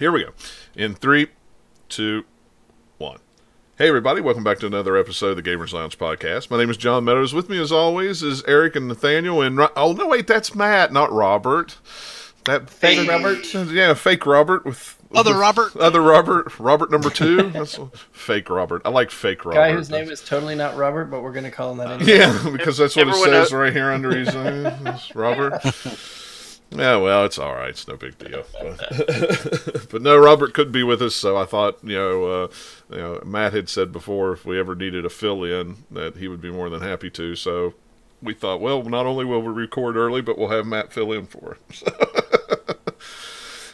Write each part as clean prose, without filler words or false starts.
Here we go. In 3, 2, 1. Hey everybody, welcome back to another episode of the Gamers Lounge podcast. My name is John Meadows. With me as always is Eric and Nathaniel and... Oh, no, wait, that's Matt, not Robert. That fake Robert? Yeah, fake Robert with... Other Robert? Other Robert. Robert number 2. That's fake Robert. I like fake Robert. Guy whose name is totally not Robert, but we're going to call him that anyway. Yeah, because that's what it says right here under his name. It's Robert. Yeah, well, it's all right. It's no big deal. But no, Robert couldn't be with us, so I thought, Matt had said before if we ever needed a fill-in that he would be more than happy to. So we thought, well, not only will we record early, but we'll have Matt fill in for us.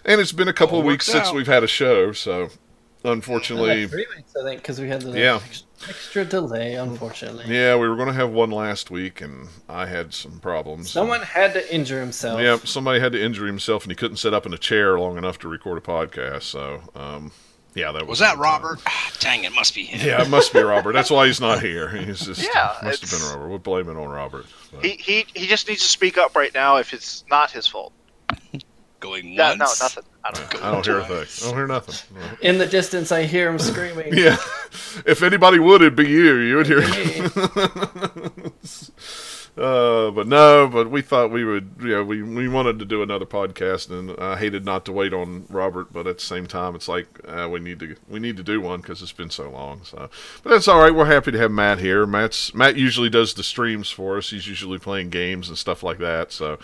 And it's been a couple of weeks since we've had a show, so unfortunately... 3 weeks, I think, because we had the extra delay, unfortunately. Yeah, we were going to have one last week, and I had some problems. Someone had to injure himself. Yeah, somebody had to injure himself, and he couldn't sit up in a chair long enough to record a podcast, so... yeah, that was that Robert? Dang, it must be him. Yeah, it must be Robert. That's why he's not here. He's just must have been Robert. We'll blame it on Robert. But. He just needs to speak up right now if it's not his fault. Going once? No, nothing. I don't hear a thing. I don't hear nothing. In the distance, I hear him screaming. Yeah, if anybody would, it'd be you. You would hear. But we thought we would. We wanted to do another podcast, and I hated not to wait on Robert, but at the same time, it's like we need to do one because it's been so long. So, but that's all right. We're happy to have Matt here. Matt usually does the streams for us. He's usually playing games and stuff like that. So,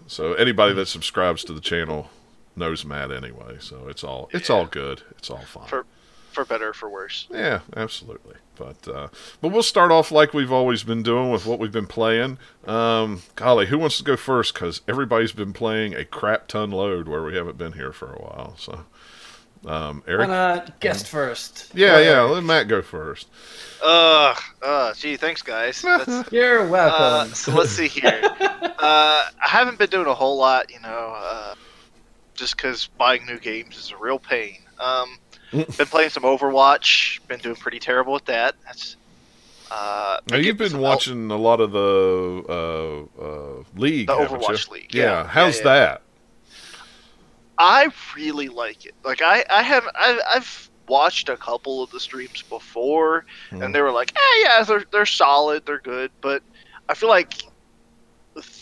so anybody that subscribes to the channel knows Matt anyway. So it's all good. It's all fine. For better or for worse. Yeah, absolutely. But we'll start off like we've always been doing with what we've been playing. Golly, who wants to go first? Because everybody's been playing a crap ton load where we haven't been here for a while. So, Eric? Why not guest first? Yeah, let Matt go first. Gee, thanks, guys. You're welcome. So let's see here. I haven't been doing a whole lot, just because buying new games is a real pain. Been playing some Overwatch. Been doing pretty terrible with that. That's. Now you've been watching a lot of the league, the Overwatch League. Yeah. How's that? I really like it. Like I've watched a couple of the streams before, and they were like, they're solid, they're good. But I feel like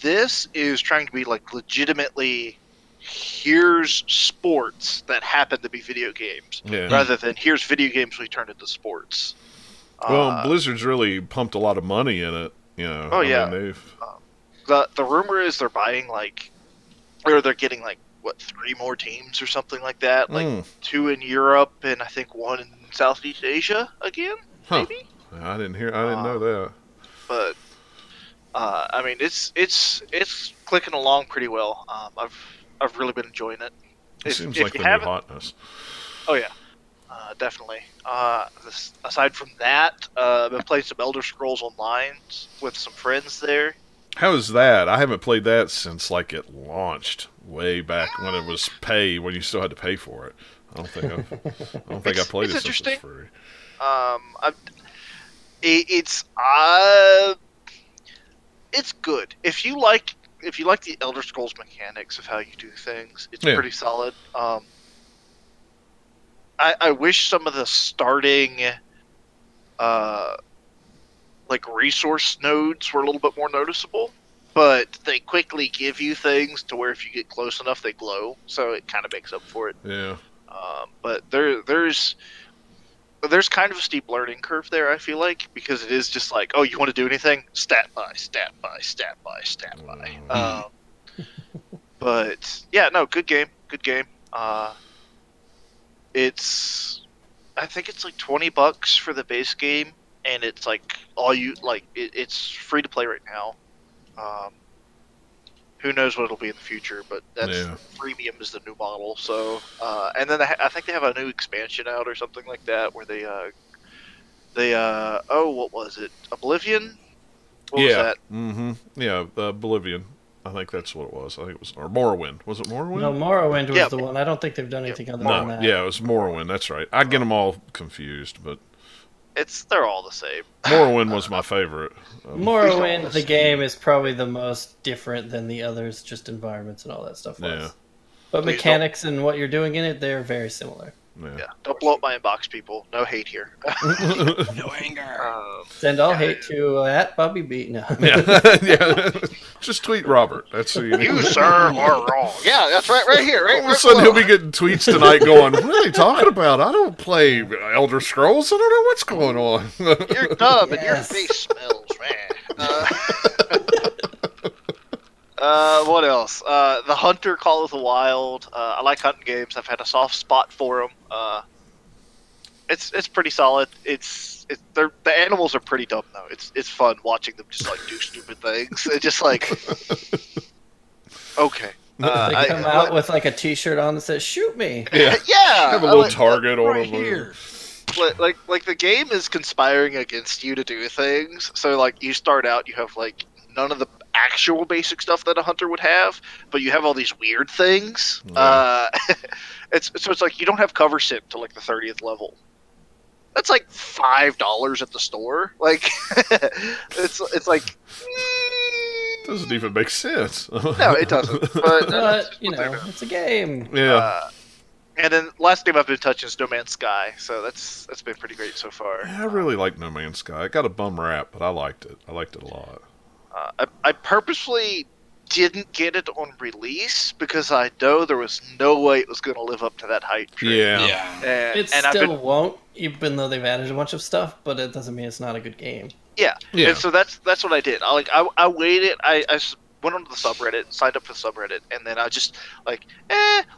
this is trying to be like legitimately. Here's sports that happen to be video games, rather than here's video games we turned into sports. Well, Blizzard's really pumped a lot of money in it, Oh yeah. The rumor is they're buying or they're getting 3 more teams or something like that, 2 in Europe and I think 1 in Southeast Asia again, maybe. I didn't know that. But I mean, it's clicking along pretty well. I've really been enjoying it. It seems like the new hotness. Oh yeah, definitely. Aside from that, I've been playing some Elder Scrolls Online with some friends there. How is that? I haven't played that since it launched way back when it was when you still had to pay for it. I don't think I played it since it's free. It's good if you like the Elder Scrolls mechanics of how you do things. It's pretty solid. I wish some of the starting resource nodes were a little bit more noticeable, but they quickly give you things to where if you get close enough they glow, so it kind of makes up for it. Yeah. But there's kind of a steep learning curve there, I feel like, because it is just you want to do anything? Stat by, stat by, stat by, stat by. But, yeah, no, good game. I think it's $20 for the base game, and it's it's free to play right now. Who knows what it'll be in the future, but freemium is the new model. So, and then I think they have a new expansion out or something like that, where what was it? Oblivion? What was that? Mm-hmm. Yeah, Oblivion. I think that's what it was. I think it was, or Morrowind. Was it Morrowind? No, Morrowind was the one. I don't think they've done anything other than that. Yeah, it was Morrowind. That's right. I get them all confused, but they're all the same. Morrowind was my favorite. Morrowind, the game, is probably the most different than the others, just environments and all that stuff. Yeah. But mechanics and what you're doing in it, they're very similar. Yeah, don't blow up my inbox, people. No hate here. No anger. Send all hate to at Bobby B. No. Yeah. Just tweet Robert. That's who You, sir, are wrong. Yeah, that's right here. Right, all of a sudden, he'll be getting tweets tonight going, what are they talking about? I don't play Elder Scrolls. I don't know what's going on. You're dumb and your face smells, man. What else? The Hunter Call of the Wild. I like hunting games. I've had a soft spot for them. It's pretty solid. The animals are pretty dumb though. It's fun watching them just like do stupid things. It's just like okay. They come out with like a T-shirt on that says "Shoot me." Yeah. Yeah. Have a little target on right them. here. Like the game is conspiring against you to do things. So like you start out, you have like none of the actual basic stuff that a hunter would have, but you have all these weird things. Yeah. It's like you don't have cover sit to like the 30th level. That's like $5 at the store. Like it's like Doesn't even make sense. no, it doesn't. But you know, it's a game. Yeah. And then last game I've been touching is No Man's Sky, so that's been pretty great so far. I really like No Man's Sky. It got a bum rap, but I liked it. I liked it a lot. I purposefully didn't get it on release because I know there was no way it was going to live up to that hype. Yeah. It still won't, even though they've added a bunch of stuff, but it doesn't mean it's not a good game. Yeah. Yeah. And so that's what I did. I waited. I went onto the subreddit, signed up for the subreddit, and then I just like,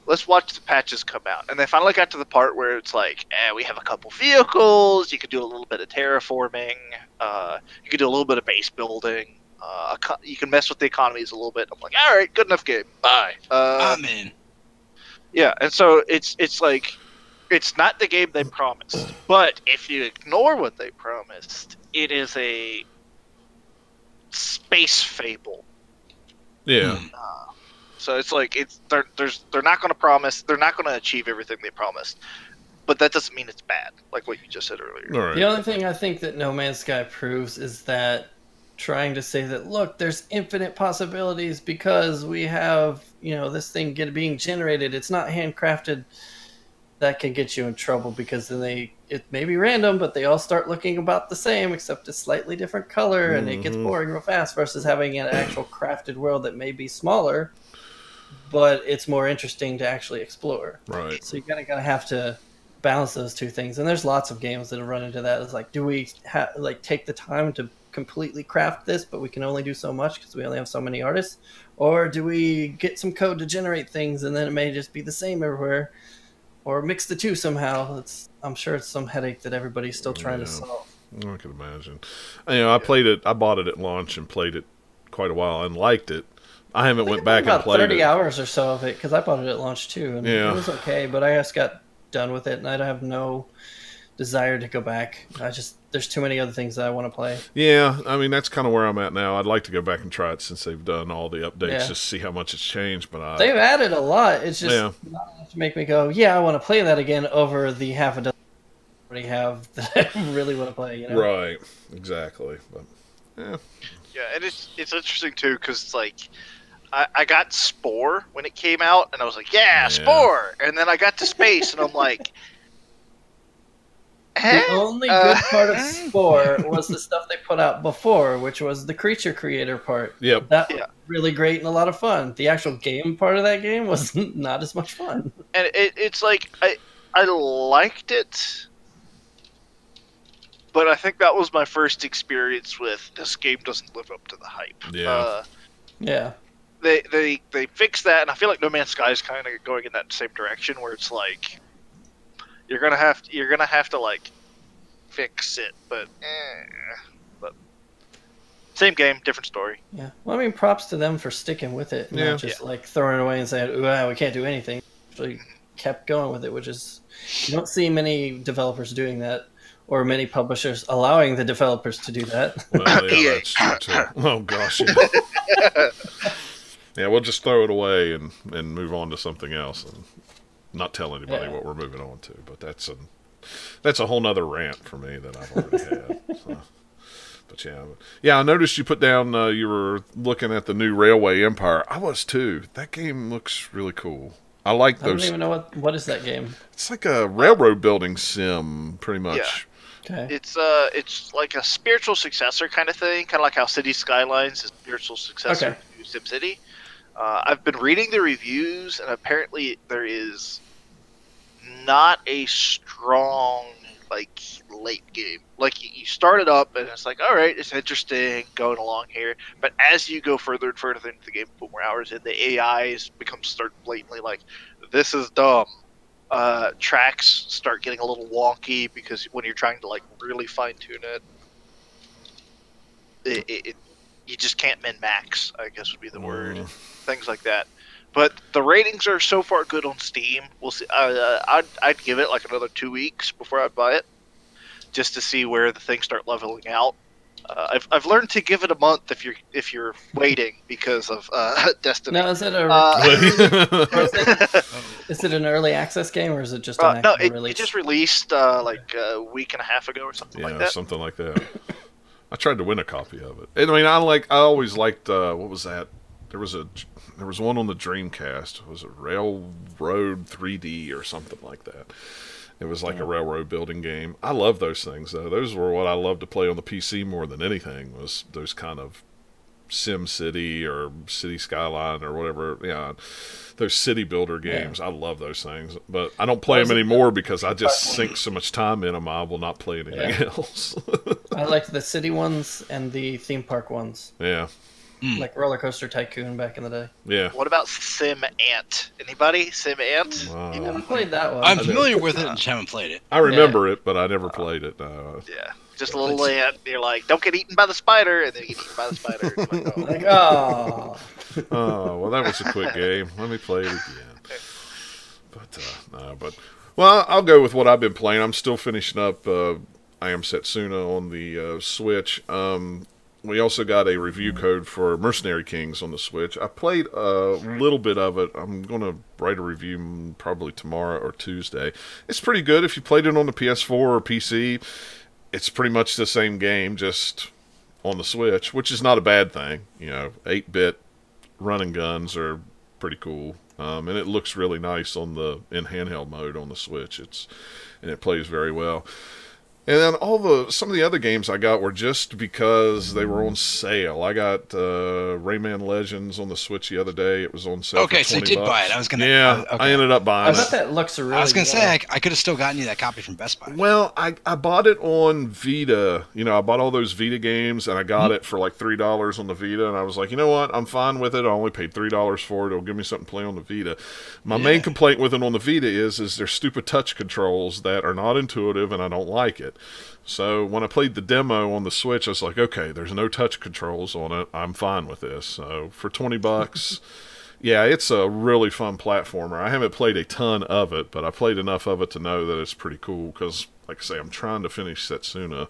let's watch the patches come out. And they finally got to the part where it's like, we have a couple vehicles. You could do a little bit of terraforming. You could do a little bit of base building. You can mess with the economies a little bit. I'm like, all right, good enough game. Bye. I'm in. Yeah, and so it's like, it's not the game they promised. But if you ignore what they promised, it is a space fable. Yeah. So it's like they're not going to promise. They're not going to achieve everything they promised. But that doesn't mean it's bad, like what you just said earlier. All right. The only thing I think that No Man's Sky proves is that trying to say that, look, there's infinite possibilities because we have, this thing being generated. It's not handcrafted. That can get you in trouble because then it may be random, but they all start looking about the same except a slightly different color, and it gets boring real fast versus having an actual crafted world that may be smaller, but it's more interesting to actually explore. Right. So you're gonna have to balance those two things, and there's lots of games that have run into that. It's like, do we take the time to completely craft this, but we can only do so much because we only have so many artists, or do we get some code to generate things and then it may just be the same everywhere, or mix the two somehow? I'm sure it's some headache that everybody's still trying to solve. I can imagine. I played it. I bought it at launch and played it quite a while and liked it. I haven't went back and played it. About 30 hours or so of it because I bought it at launch too, and it was okay, but I just got done with it and I have no desire to go back. There's too many other things that I want to play. Yeah, I mean, that's kind of where I'm at now. I'd like to go back and try it since they've done all the updates, just to see how much it's changed. But they've added a lot. It's just not enough to make me go, I want to play that again over the half a dozen I already have that I really want to play. Right, exactly. But and it's interesting too because it's like I got Spore when it came out, and I was like, Spore, and then I got to Space, and I'm like. The only good part of Spore was the stuff they put out before, which was the creature creator part. Yep. That was really great and a lot of fun. The actual game part of that game was not as much fun. And it's like, I liked it, but I think that was my first experience with this game doesn't live up to the hype. Yeah. They fixed that, and I feel like No Man's Sky is kind of going in that same direction where it's like, You're gonna have to like fix it, but same game, different story. Yeah. Well, I mean, props to them for sticking with it, not just like throwing it away and saying, we can't do anything." Actually, kept going with it, which is you don't see many developers doing that, or many publishers allowing the developers to do that. Well, that's true too. Oh gosh. Yeah, we'll just throw it away and move on to something else and not tell anybody what we're moving on to. But that's a whole nother rant for me that I've already had. So. But I noticed you put down you were looking at the new Railway Empire. I was too. That game looks really cool. I like I don't those. even know what is that game. It's like a railroad building sim, pretty much. Okay. It's like a spiritual successor kind of thing, kind of like how City Skylines is a spiritual successor to SimCity. I've been reading the reviews, and apparently there is not a strong like late game. Like you start it up, and it's like, all right, it's interesting going along here. But as you go further and further into the game, put more hours in, the AIs start blatantly like, this is dumb. Tracks start getting a little wonky because when you're trying to like really fine tune it, you just can't min max, I guess would be the word. Things like that. But the ratings are so far good on Steam. We'll see. I'd give it like another 2 weeks before I buy it, just to see where the things start leveling out. I've learned to give it a month if you're waiting because of Destiny. Now, is it is it an early access game, or is it just an no? release? It just released like a week and a half ago or something like that. Something like that. I tried to win a copy of it. And, I mean, I always liked what was that? There was one on the Dreamcast. Was it Railroad 3D or something like that? It was like a railroad building game. I love those things, though. Those were what I loved to play on the PC more than anything, was those kind of Sim City or City Skyline or whatever. Yeah, those city builder games. I love those things. But I don't play them anymore because I just sink so much time in them, I will not play anything else. I liked the city ones and the theme park ones. Yeah. Like Roller Coaster Tycoon back in the day. Yeah. What about Sim Ant? Anybody? Sim Ant? I haven't played that one. I'm familiar with it and just haven't played it. I remember it, but I never played it. Yeah. Just a little ant. You're like, don't get eaten by the spider, and then you get eaten by the spider. It's like, oh. Oh, well, that was a quick game. Let me play it again. But well, I'll go with what I've been playing. I'm still finishing up I Am Setsuna on the Switch. We also got a review code for Mercenary Kings on the Switch. I played a little bit of it. I'm going to write a review probably tomorrow or Tuesday. It's pretty good. If you played it on the PS4 or PC, it's pretty much the same game, just on the Switch, which is not a bad thing. 8-bit running guns are pretty cool. And it looks really nice in handheld mode on the Switch. And it plays very well. And then some of the other games I got were just because they were on sale. I got Rayman Legends on the Switch the other day. It was on sale. Okay, for $20. so you did buy it. I was gonna. Yeah, okay. I ended up buying I it. bet that looks really. I was gonna say I could have still gotten you that copy from Best Buy. Well, I bought it on Vita. I bought all those Vita games, and I got it for like $3 on the Vita. And I was like, you know what? I'm fine with it. I only paid $3 for it. It'll give me something to play on the Vita. My main complaint with it on the Vita is there's stupid touch controls that are not intuitive, and I don't like it. So when I played the demo on the Switch, I was like, okay, there's no touch controls on it. I'm fine with this. So for $20, yeah, it's a really fun platformer. I haven't played a ton of it, but I played enough of it to know that it's pretty cool because, like I say, I'm trying to finish Setsuna.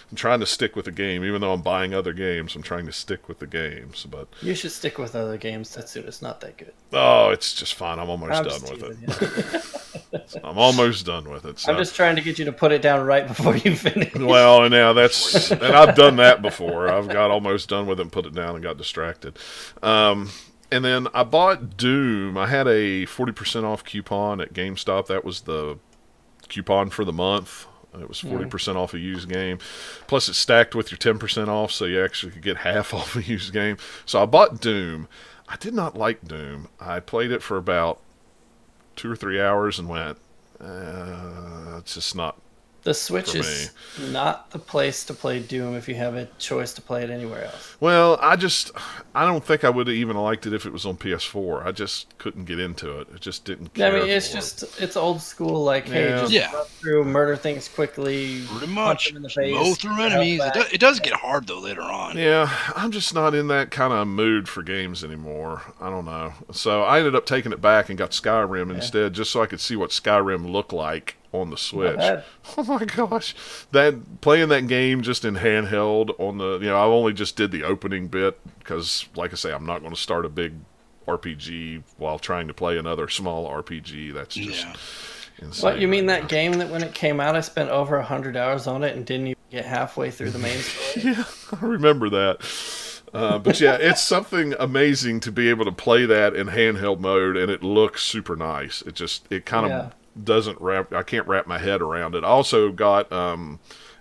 I'm trying to stick with the game. Even though I'm buying other games, I'm trying to stick with the games. But You should stick with other games. Setsuna's not that good. oh, it's just fine. I'm almost done with it. I'm almost done with it. So. I'm just trying to get you to put it down right before you finish. Well, and now and I've done that before. I've got almost done with it and put it down and got distracted. And then I bought Doom. I had a 40% off coupon at GameStop. That was the coupon for the month. It was 40% off a used game. Plus, it's stacked with your 10% off, so you actually could get half off a used game. So I bought Doom. I did not like Doom. I played it for about 2 or 3 hours and went, it's just not. The Switch is not the place to play Doom if you have a choice to play it anywhere else. Well, I don't think I would have even liked it if it was on PS4. I just couldn't get into it. It just didn't care. I mean, it's old school, like, hey, just run through, murder things quickly, pretty much, them in the face, mow through enemies. It does get hard, though, later on. Yeah, I'm just not in that kind of mood for games anymore. I don't know. So I ended up taking it back and got Skyrim instead, just so I could see what Skyrim looked like on the Switch. Oh my gosh, playing that game just in handheld on the I only just did the opening bit because, like I say, I'm not going to start a big RPG while trying to play another small RPG. That's just insane. What, you mean that game that when it came out I spent over 100 hours on it and didn't even get halfway through the main story? Yeah, I remember that. But yeah, it's something amazing to be able to play that in handheld mode, and it looks super nice. It kind of doesn't I can't wrap my head around it. I also got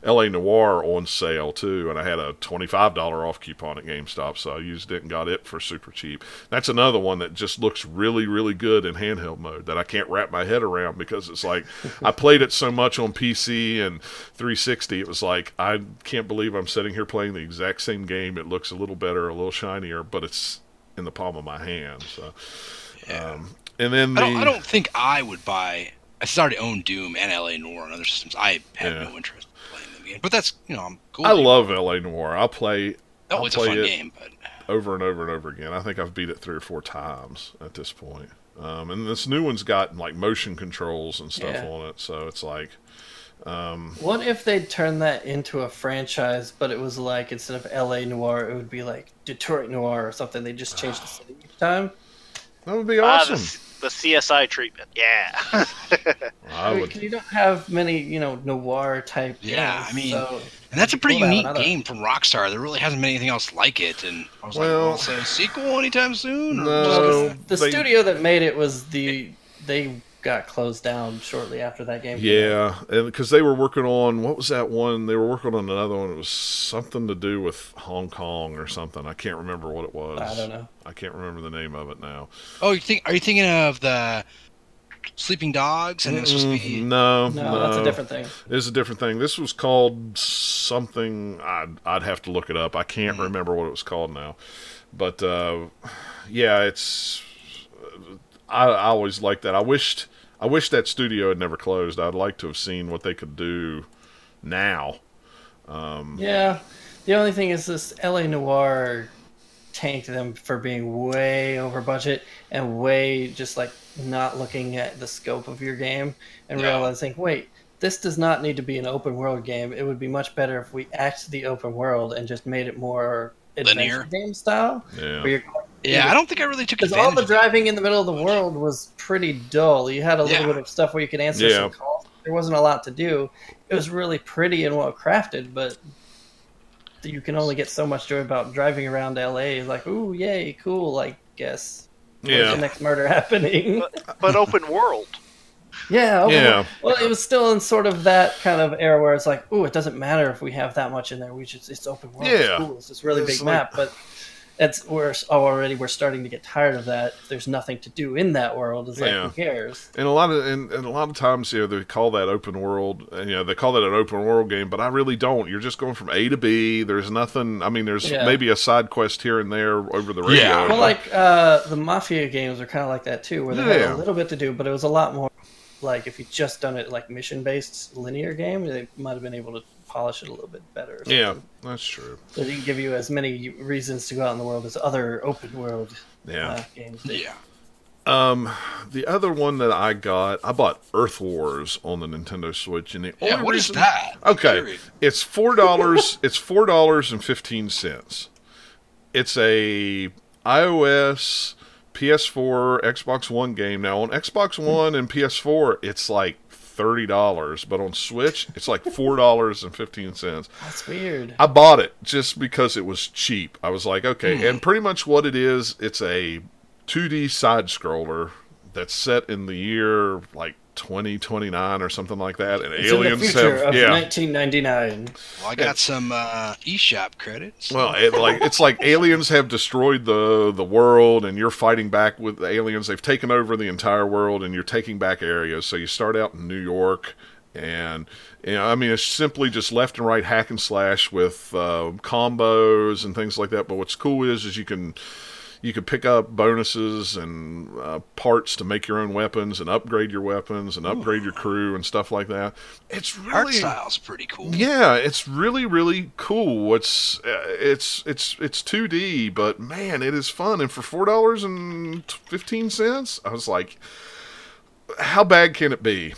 LA Noire on sale too, and I had a $25 off coupon at GameStop, so I used it and got it for super cheap. That's another one that just looks really, really good in handheld mode that I can't wrap my head around, because it's like I played it so much on PC and 360. It was like, I can't believe I'm sitting here playing the exact same game. It looks a little better, a little shinier, but it's in the palm of my hand. So, and then I don't think I would buy. I already own Doom and LA Noire on other systems. I have no interest in playing them again. But that's, I'm cool. I love LA Noire. I'll play it's a fun game, but over and over and over again. I think I've beat it 3 or 4 times at this point. And this new one's got like motion controls and stuff on it, so it's like. What if they turned that into a franchise, but it was like, instead of LA Noire, it would be like Detroit Noire or something? They just changed the city each time. That would be awesome. The CSI treatment, yeah. Because you don't have many, noir type games. I mean, so and that's a pretty unique game from Rockstar. There really hasn't been anything else like it. And I was like, so sequel anytime soon? No. The studio that made it was they got closed down shortly after that game. Yeah, and because they were working on, what was that one? They were working on another one. It was something to do with Hong Kong or something. I can't remember what it was. I don't know. I can't remember the name of it now. Oh, are you thinking of the Sleeping Dogs? And it was supposed to be... No, that's a different thing. It's a different thing. This was called something. I'd have to look it up. I can't remember what it was called now. But yeah, it's. I always liked that. I wish that studio had never closed. I'd like to have seen what they could do now. Yeah, the only thing is this LA Noire tanked them for being way over budget and way just like not looking at the scope of your game and realizing, wait, this does not need to be an open world game. It would be much better if we axed the open world and just made it more adventure game style. Yeah, I don't think I really took advantage. Because all the driving in the middle of the world was pretty dull. You had a little bit of stuff where you could answer some calls. There wasn't a lot to do. It was really pretty and well crafted, but you can only get so much joy about driving around LA. Like, ooh, yay, cool, I guess. Where's the next murder happening? But open world. Well, it was still in sort of that kind of era where it's like, ooh, it doesn't matter if we have that much in there. It's open world. It's cool. It's this really big map, but we're starting to get tired of that. If there's nothing to do in that world, it's like, who cares? And a lot of times, they call that open world. They call that an open world game, but I really don't. You're just going from A to B. There's nothing. I mean, there's maybe a side quest here and there over the radio. Yeah. Well, like the Mafia games are kind of like that too, where they had a little bit to do, but it was a lot more. Like if you just done it like mission-based linear game, they might have been able to polish it a little bit better. Yeah, that's true. So it didn't give you as many reasons to go out in the world as other open world games did. Yeah. The other one that I bought Earth Wars on the Nintendo Switch, and the only what reason, is that? Okay, it's $4. It's $4.15. It's a iOS, PS4, Xbox One game. Now on Xbox One and PS4, it's like $30, but on Switch, it's like $4.15. That's weird. I bought it just because it was cheap. I was like, okay, and pretty much what it is, it's a 2D side scroller that's set in the year like 2029 or something like that, and it's aliens in the future have of 1999. Well, I got some eShop credits. Well, it's like aliens have destroyed the world, and you're fighting back with the aliens. They've taken over the entire world, and you're taking back areas. So you start out in New York, and it's simply just left and right hack and slash with combos and things like that. But what's cool is you can pick up bonuses and parts to make your own weapons and upgrade your weapons and upgrade your crew and stuff like that. It's really, art style's pretty cool. Yeah, it's really, really cool. It's 2D, but man, it is fun. And for $4.15, I was like, how bad can it be?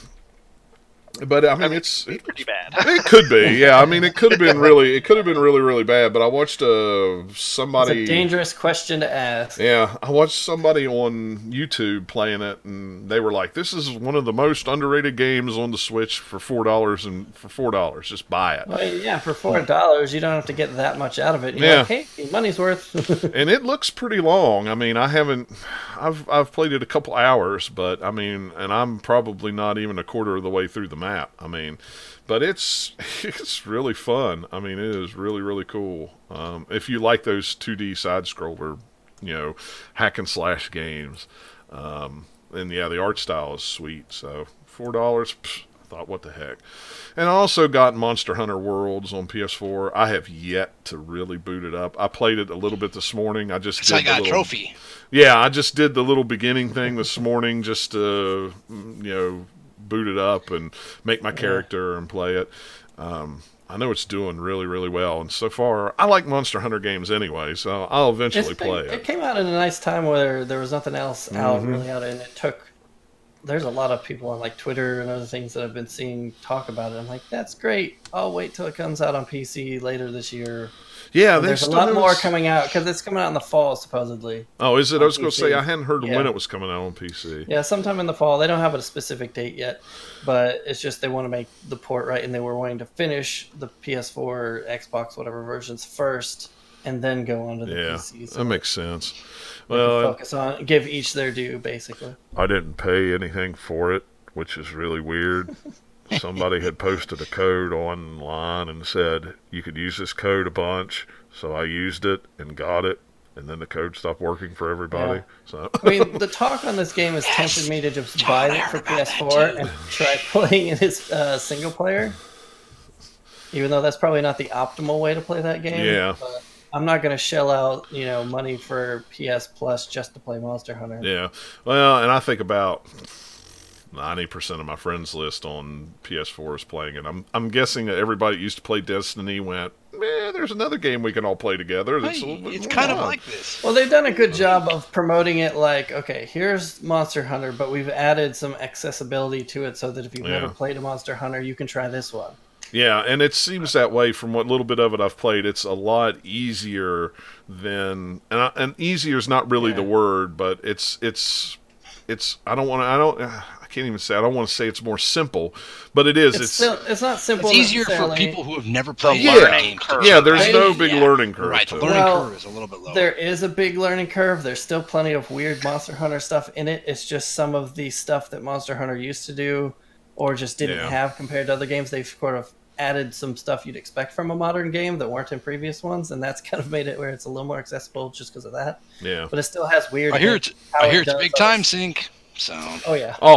But I mean, it's pretty bad. It could be, yeah. I mean, it could have been really really bad. But I watched somebody. It's a dangerous question to ask. Yeah, I watched somebody on YouTube playing it, and they were like, "This is one of the most underrated games on the Switch for $4, and for $4, just buy it." Well, yeah, for $4, you don't have to get that much out of it. You're like, hey, money's worth. And it looks pretty long. I mean, I've played it a couple hours, but I mean, and I'm probably not even a quarter of the way through the map. I mean, but it's really fun. I mean, it is really cool. If you like those 2D side scroller, hack and slash games, and yeah, the art style is sweet. So $4, I thought, what the heck. And I also got Monster Hunter Worlds on PS4. I have yet to really boot it up. I played it a little bit this morning. I got a trophy. Yeah, I just did the little beginning thing this morning, just to boot it up and make my character and play it. I know it's doing really well, and so far I like Monster Hunter games anyway, so I'll eventually play it. It came out at a nice time where there was nothing else really out, and there's a lot of people on like Twitter and other things that I've been seeing talk about it. I'm like, that's great. I'll wait till it comes out on PC later this year. Yeah, there's a lot more coming out because it's coming out in the fall supposedly. Oh, is it? I was going to say I hadn't heard when it was coming out on PC. Yeah, sometime in the fall. They don't have a specific date yet, but it's just they want to make the port right, and they were wanting to finish the PS4, Xbox, whatever versions first, and then go on to the PC. So that makes sense. Well, focus on give each their due, basically. I didn't pay anything for it, which is really weird. Somebody had posted a code online and said you could use this code a bunch, so I used it and got it, and then the code stopped working for everybody. Yeah. So I mean, the talk on this game has tempted me to just buy it for PS4 and try playing it as single player, even though that's probably not the optimal way to play that game. Yeah. But I'm not going to shell out, money for PS Plus just to play Monster Hunter. Yeah. Well, and I think about 90% of my friends list on PS4 is playing it. I'm guessing that everybody that used to play Destiny went, there's another game we can all play together. It's kind of like this. Well, they've done a good job of promoting it like, okay, here's Monster Hunter, but we've added some accessibility to it so that if you've never played a Monster Hunter, you can try this one. Yeah, and it seems that way from what little bit of it I've played. It's a lot easier than, and easier is not really the word, but it's I can't even say. I don't want to say it's more simple, but it is. It's not simple. It's easier for people who have never played learning curve. Yeah, there's no big learning curve. Right, the learning curve is a little bit lower. There is a big learning curve. There's still plenty of weird Monster Hunter stuff in it. It's just some of the stuff that Monster Hunter used to do, or just didn't have compared to other games. They've sort of added some stuff you'd expect from a modern game that weren't in previous ones, and that's kind of made it where it's a little more accessible just because of that. Yeah, but it still has weird. I hear it's big time sync. So. Oh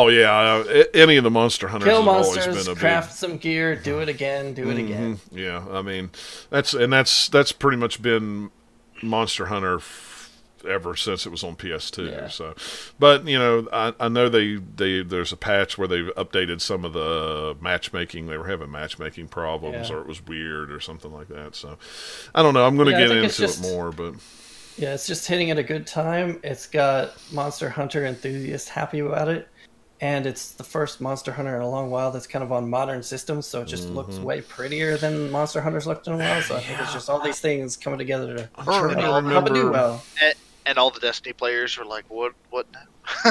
yeah. Any of the Monster Hunters kill have monsters, always been a craft some gear, do it again, do it again. Yeah, I mean that's pretty much been Monster Hunter ever since it was on PS2. Yeah. So, but I know there's a patch where they've updated some of the matchmaking. They were having matchmaking problems, or it was weird, or something like that. So, I don't know. I'm going to get into it more, but. Yeah, it's just hitting at a good time. It's got Monster Hunter enthusiasts happy about it, and it's the first Monster Hunter in a long while that's kind of on modern systems, so it just looks way prettier than Monster Hunter's looked in a while. So I think it's just all these things coming together to help it do well. And all the Destiny players are like, what now?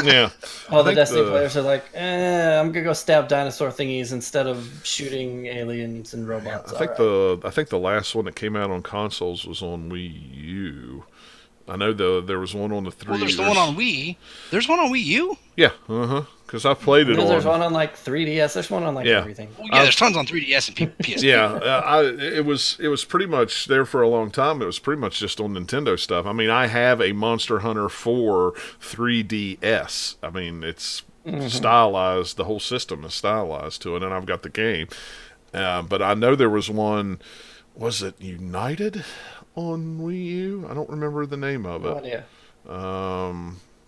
Yeah. All the Destiny players are like, I'm going to go stab dinosaur thingies instead of shooting aliens and robots. I think the last one that came out on consoles was on Wii U. I know there was one on the 3. Well, there's the one on Wii. There's one on Wii U? Yeah, because I played it on... There's one on, 3DS. There's one on, everything. Well, yeah, there's tons on 3DS and PSP. Yeah, it was pretty much there for a long time. It was pretty much just on Nintendo stuff. I mean, I have a Monster Hunter 4 3DS. I mean, it's stylized. The whole system is stylized to it, and I've got the game. But I know there was one... Was it United on Wii U? I don't remember the name of it. Yeah.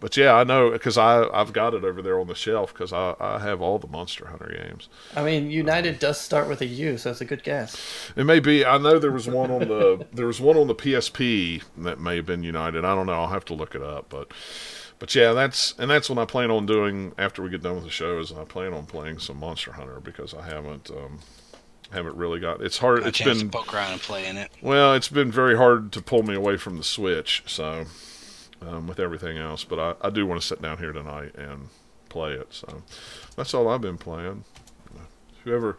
But yeah, I know because I've got it over there on the shelf because I have all the Monster Hunter games. I mean, United does start with a U, so it's a good guess. It may be. I know there was one on the PSP that may have been United. I don't know. I'll have to look it up, but But yeah, that's what I plan on doing after we get done with the show. Is I plan on playing some Monster Hunter because I haven't really got. It's hard. Got a it's chance been to poke around and play in it. Well, it's been very hard to pull me away from the Switch. So with everything else, but I do want to sit down here tonight and play it. So that's all I've been playing. Whoever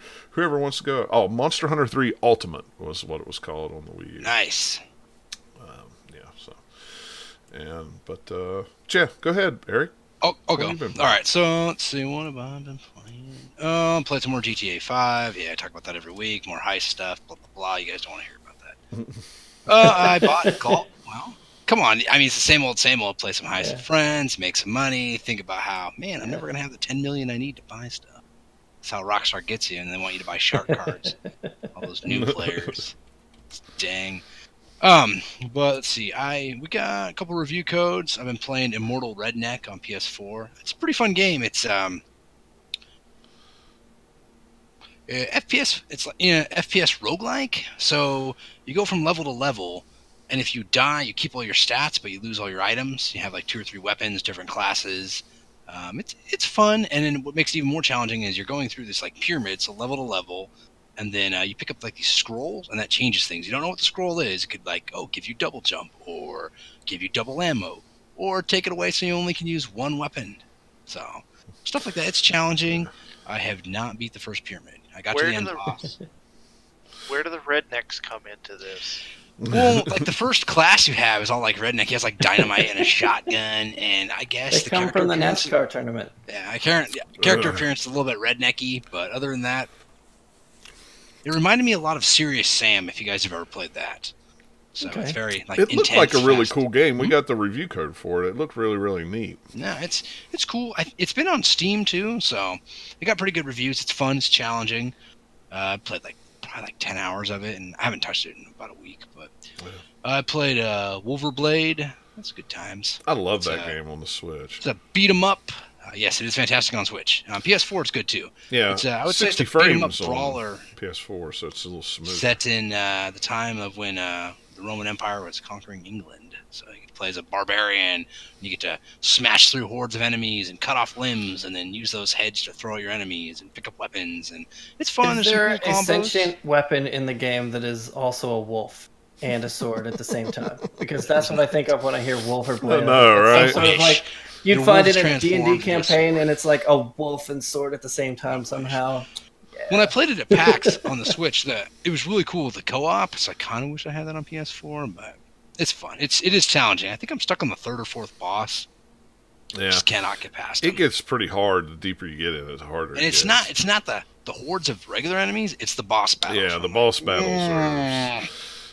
wants to go. Oh, Monster Hunter 3 Ultimate was what it was called on the Wii U. Nice. Yeah, go ahead, Eric. I'll go. All right, so let's see. What have I been playing? Played some more GTA 5. Yeah, I talk about that every week. More heist stuff, blah, blah, blah. You guys don't want to hear about that. I bought golf. Well, come on. I mean, it's the same old, same old. Play some heist with friends, make some money, think about how, man, I'm never going to have the $10 million I need to buy stuff. That's how Rockstar gets you, and they want you to buy shark cards. All those new players. Dang. But let's see. We got a couple review codes. I've been playing Immortal Redneck on PS4. It's a pretty fun game. It's FPS. It's like FPS roguelike. So you go from level to level, and if you die, you keep all your stats, but you lose all your items. You have like 2 or 3 weapons, different classes. It's fun, and then what makes it even more challenging is you're going through this like pyramid, so level to level. And then you pick up like these scrolls, and that changes things. You don't know what the scroll is. It could give you double jump, or give you double ammo, or take it away so you only can use one weapon. So stuff like that. It's challenging. I have not beat the first pyramid. I got to the end boss. Where do the rednecks come into this? Well, like the first class you have is all like redneck. He has like dynamite and a shotgun, and I guess they come from the NASCAR tournament. Yeah, character appearance is a little bit rednecky, but other than that. It reminded me a lot of Serious Sam, if you guys have ever played that. So it's very like. It looked like a really cool game. We got the review code for it. It looked really, really neat. No, it's cool. It's been on Steam too, so it got pretty good reviews. It's fun. It's challenging. I played probably 10 hours of it, and I haven't touched it in about a week. But I played Wolverblade. That's good times. I love that game on the Switch. It's a beat 'em up. Yes, it is fantastic on Switch. On PS4, it's good too. Yeah, it's, I would 60 say it's a frames brawler. On PS4, so it's a little smooth. Set in the time of when the Roman Empire was conquering England. So you play as a barbarian. You get to smash through hordes of enemies and cut off limbs, and then use those heads to throw your enemies and pick up weapons. And it's fun. Is there a sentient weapon in the game that is also a wolf and a sword at the same time? Because that's what I think of when I hear Wolverblade. I know, right? Sort of like you'd find it in a D&D campaign, and it's like a wolf and sword at the same time somehow. Yeah. When I played it at PAX on the Switch, it was really cool with the co-op. So I kind of wish I had that on PS4, but it's fun. It is challenging. I think I'm stuck on the 3rd or 4th boss. Yeah, just cannot get past it. Gets pretty hard. The deeper you get in, it's harder. And it's not the hordes of regular enemies. It's the boss battles. Yeah, the boss battles are.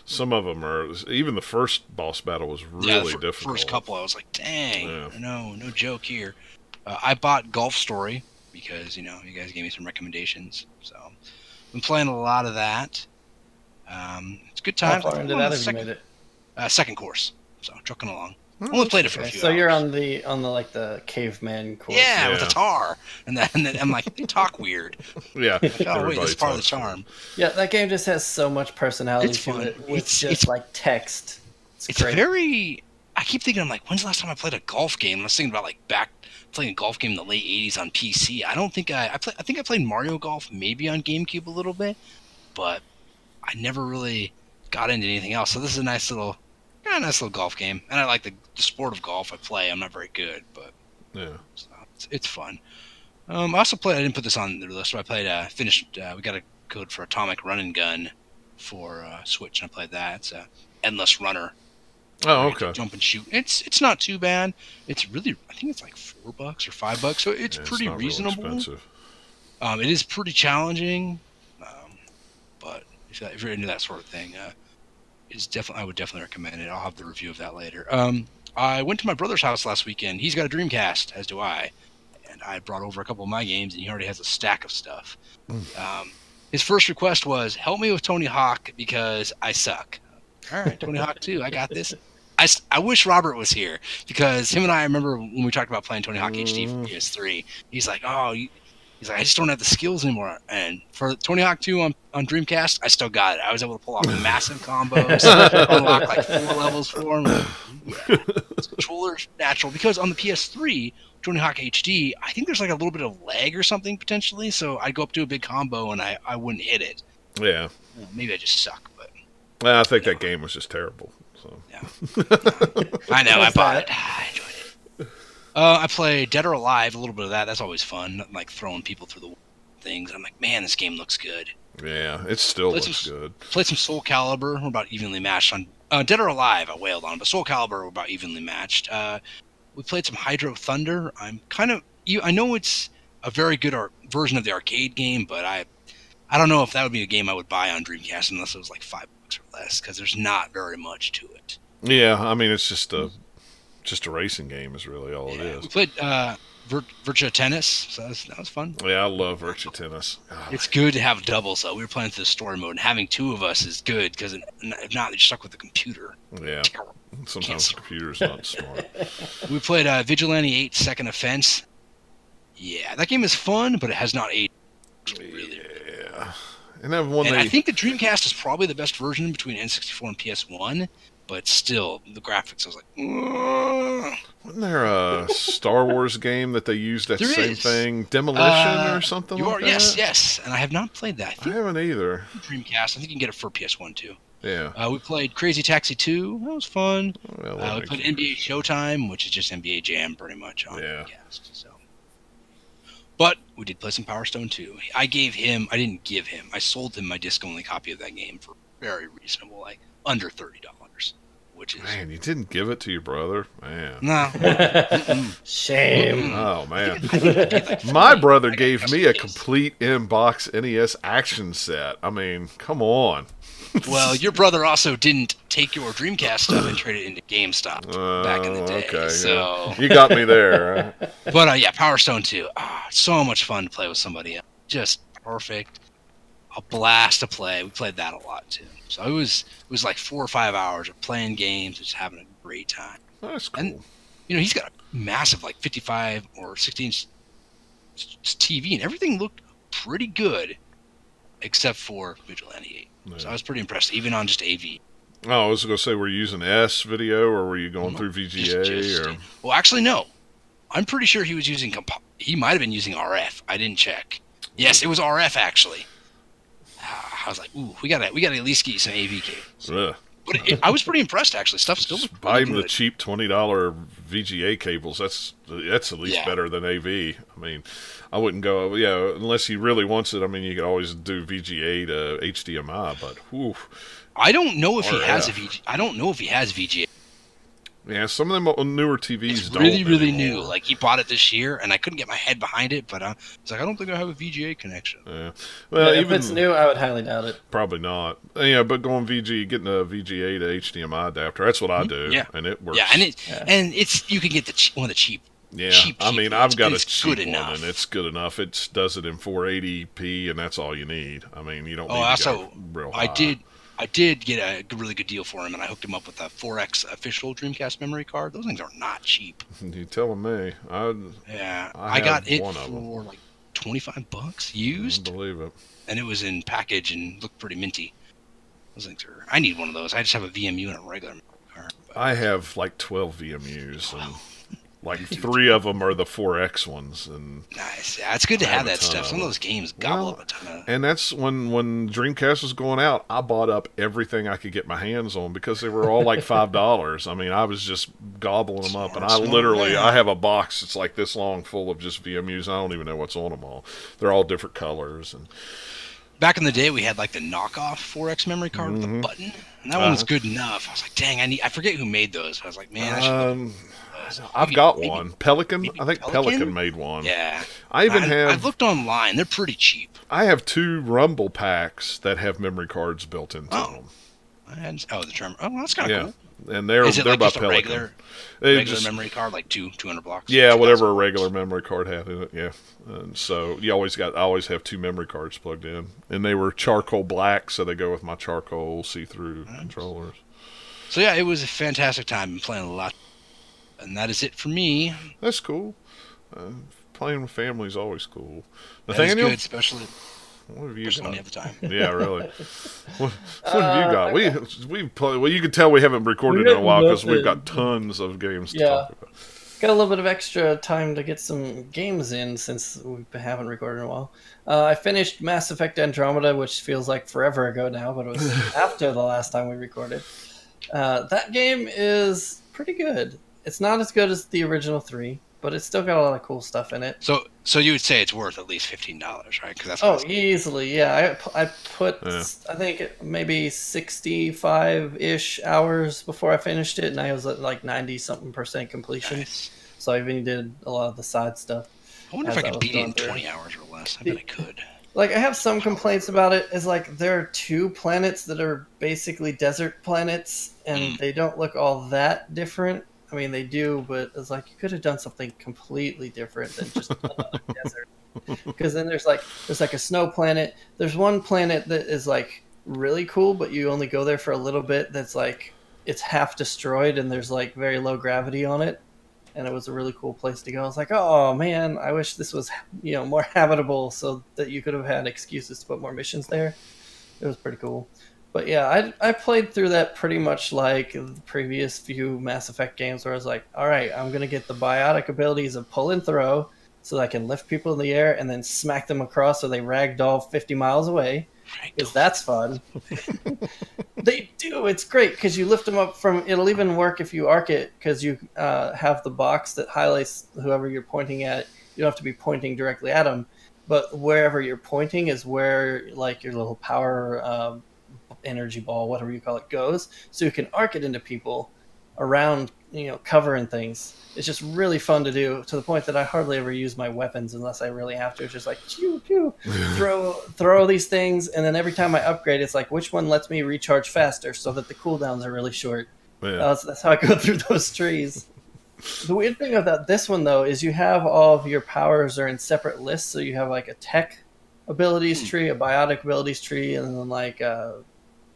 Some of them are. Even the first boss battle was really difficult. First couple, I was like, "Dang, no joke here." I bought Golf Story because you guys gave me some recommendations, so I've been playing a lot of that. It's good times. How far into that have you made it? Second course, so trucking along. Only played it for a few hours. So you're on the like the caveman course. Yeah, with the tar, and then I'm like, they talk weird. Yeah. Like, oh wait, that's part of the charm. Yeah, that game just has so much personality to it. It's like text. It's very. I keep thinking, I'm like, when's the last time I played a golf game? I was thinking about like playing a golf game in the late '80s on PC. I don't think I think I played Mario Golf maybe on GameCube a little bit, but I never really got into anything else. So this is a nice little golf game, and I like the sport of golf. I play. I'm not very good, but so it's fun. I also played. I didn't put this on the list, but I played. Finished. We got a code for Atomic Run and Gun for Switch, and I played that. It's Endless Runner. Oh, okay. Jump and shoot. It's not too bad. It's really. I think it's like $4 or $5, so it's pretty reasonable. It is pretty challenging, but if you're into that sort of thing. I would definitely recommend it. I'll have the review of that later. I went to my brother's house last weekend. He's got a Dreamcast, as do I. And I brought over a couple of my games, and he already has a stack of stuff. His first request was, help me with Tony Hawk because I suck. All right, Tony Hawk 2, I got this. I wish Robert was here because him and I remember when we talked about playing Tony Hawk HD for PS3. He's like, He's like, I just don't have the skills anymore. And for Tony Hawk 2 on Dreamcast, I still got it. I was able to pull off massive combos, unlock like 4 levels for him. Yeah, controller's natural. Because on the PS3, Tony Hawk HD, I think there's like a little bit of lag or something potentially. So I'd go up to a big combo and I wouldn't hit it. Yeah. Maybe I just suck, but I think that game was just terrible. So. Yeah. I know, I bought it. I enjoyed it. I play Dead or Alive, a little bit of that. That's always fun, like throwing people through the things. I'm like, man, this game looks good. Yeah, it still looks good. Played some Soul Calibur. We're about evenly matched on Dead or Alive. I wailed on, but Soul Calibur we're about evenly matched. We played some Hydro Thunder. I know it's a very good version of the arcade game, but I don't know if that would be a game I would buy on Dreamcast unless it was like $5 or less, because there's not very much to it. Yeah, I mean it's just a racing game is really all it is. We played Virtua Tennis, so that was fun. Yeah, I love Virtua Tennis. It's good to have doubles, though. We were playing through the story mode, and having 2 of us is good, because if not, you're stuck with the computer. Yeah, sometimes the computer's not smart. We played Vigilante 8 Second Offense. Yeah, that game is fun, but it has not aged really. Yeah. And then I think the Dreamcast is probably the best version between N64 and PS1. But still, the graphics, I was like, ugh. Wasn't there a Star Wars game that they used that same thing? Demolition or something like that? Yes. And I have not played that. I haven't either. Dreamcast. I think you can get it for PS1 too. Yeah. We played Crazy Taxi 2. That was fun. Well, we played NBA Showtime, which is just NBA Jam pretty much on Dreamcast. So. But we did play some Power Stone 2. I sold him my disc-only copy of that game for very reasonable, like under $30. Man, you didn't give it to your brother? Man. No. Shame. Oh, man. My brother gave me a complete in-box NES action set. I mean, come on. Well, your brother also didn't take your Dreamcast stuff and trade it into GameStop back in the day. Okay, so yeah. You got me there. But yeah, Power Stone 2. So much fun to play with somebody else. Just perfect. A blast to play. We played that a lot too. So it was like 4 or 5 hours of playing games, just having a great time. That's cool. And he's got a massive like 55 or 60-inch TV, and everything looked pretty good, except for Vigilante 8. Yeah. So I was pretty impressed, even on just AV. Oh, I was going to say, were you using S video, or were you going through VGA? Well, actually, no. I'm pretty sure he was using. He might have been using RF. I didn't check. Yes, it was RF actually. I was like, ooh, we gotta at least get you some AV cables. Yeah. But I was pretty impressed actually. Stuff still looked buy really him good. The cheap $20 VGA cables. That's at least better than AV. I mean, I wouldn't go unless he really wants it. I mean, you could always do VGA to HDMI, but whew. I don't know if he has VGA. Yeah, some of them newer TVs it's don't. Really new. Like he bought it this year, and I couldn't get my head behind it. But it's like I don't think I have a VGA connection. Yeah, well, if it's new, I would highly doubt it. Probably not. Yeah, but getting a VGA to HDMI adapter, that's what I do. Yeah, and it works. Yeah, and it's you can get one of the cheap. Yeah, cheap I mean, I've got a cheap one, enough. And it's good enough. It does it in 480p, and that's all you need. I mean, you don't need to go real high. I did get a really good deal for him, and I hooked him up with a 4X official Dreamcast memory card. Those things are not cheap. You telling me? I got it for like $25 used. I believe it. And it was in package and looked pretty minty. Those things are. I need one of those. I just have a VMU and a regular memory card. I have like 12 VMUs, and like 3 of them are the 4X ones. And nice. Yeah, it's good to have that stuff. Some of those games gobble up a ton of. And that's when Dreamcast was going out, I bought up everything I could get my hands on because they were all like $5. I mean, I was just gobbling them up, and I have a box that's like this long full of just VMUs. I don't even know what's on them all. They're all different colors. And back in the day, we had like the knockoff 4X memory card with a button, and that one was good enough. I was like, dang, I forget who made those. I was like, man, I should. I've got one. Pelican. I think Pelican made one. Yeah. I've looked online. They're pretty cheap. I have 2 Rumble packs that have memory cards built into them. The term. Oh, that's kind of cool. And they're like by just a Pelican. regular memory card, like 200 blocks? Yeah, whatever a regular memory card had in it. Yeah. And so I always have 2 memory cards plugged in, and they were charcoal black, so they go with my charcoal see-through controllers. So yeah, it was a fantastic time. I'm playing a lot. And that is it for me. That's cool. playing with family is always cool. That is Nathaniel, good, especially what have you when got? you have the time. Yeah, really. What have you got? We play. Well, you can tell we haven't recorded in a while because we've got tons of games to talk about. Got a little bit of extra time to get some games in since we haven't recorded in a while. I finished Mass Effect Andromeda, which feels like forever ago now, but it was after the last time we recorded. That game is pretty good. It's not as good as the original 3, but it's still got a lot of cool stuff in it. So you would say it's worth at least $15, right? Because that's easily, yeah. I put I think maybe 65-ish hours before I finished it, and I was at like 90-something% completion. Nice. So I even did a lot of the side stuff. I wonder if I could beat it in 20 hours or less. I bet I could. Like, I have some complaints about it. Is like there are 2 planets that are basically desert planets, and they don't look all that different. I mean, they do, but it's like you could have done something completely different than just another desert. Because then there's like a snow planet. There's one planet that is like really cool, but you only go there for a little bit. That's like it's half destroyed, and there's like very low gravity on it. And it was a really cool place to go. I was like, oh man, I wish this was more habitable so that you could have had excuses to put more missions there. It was pretty cool. But yeah, I played through that pretty much like the previous few Mass Effect games where I was like, all right, I'm going to get the biotic abilities of pull and throw so that I can lift people in the air and then smack them across so they ragdoll 50 miles away. Because that's fun. They do. It's great because you lift them up from... It'll even work if you arc it because you have the box that highlights whoever you're pointing at. You don't have to be pointing directly at them. But wherever you're pointing is where like your little power... energy ball, whatever you call it, goes, so you can arc it into people around, cover and things. It's just really fun to do, to the point that I hardly ever use my weapons unless I really have to. It's just like pew pew, throw these things, and then every time I upgrade, it's like which one lets me recharge faster, so that the cooldowns are really short. Yeah. That's how I go through those trees. The weird thing about this one though is you have all of your powers are in separate lists, so you have like a tech abilities tree, a biotic abilities tree, and then like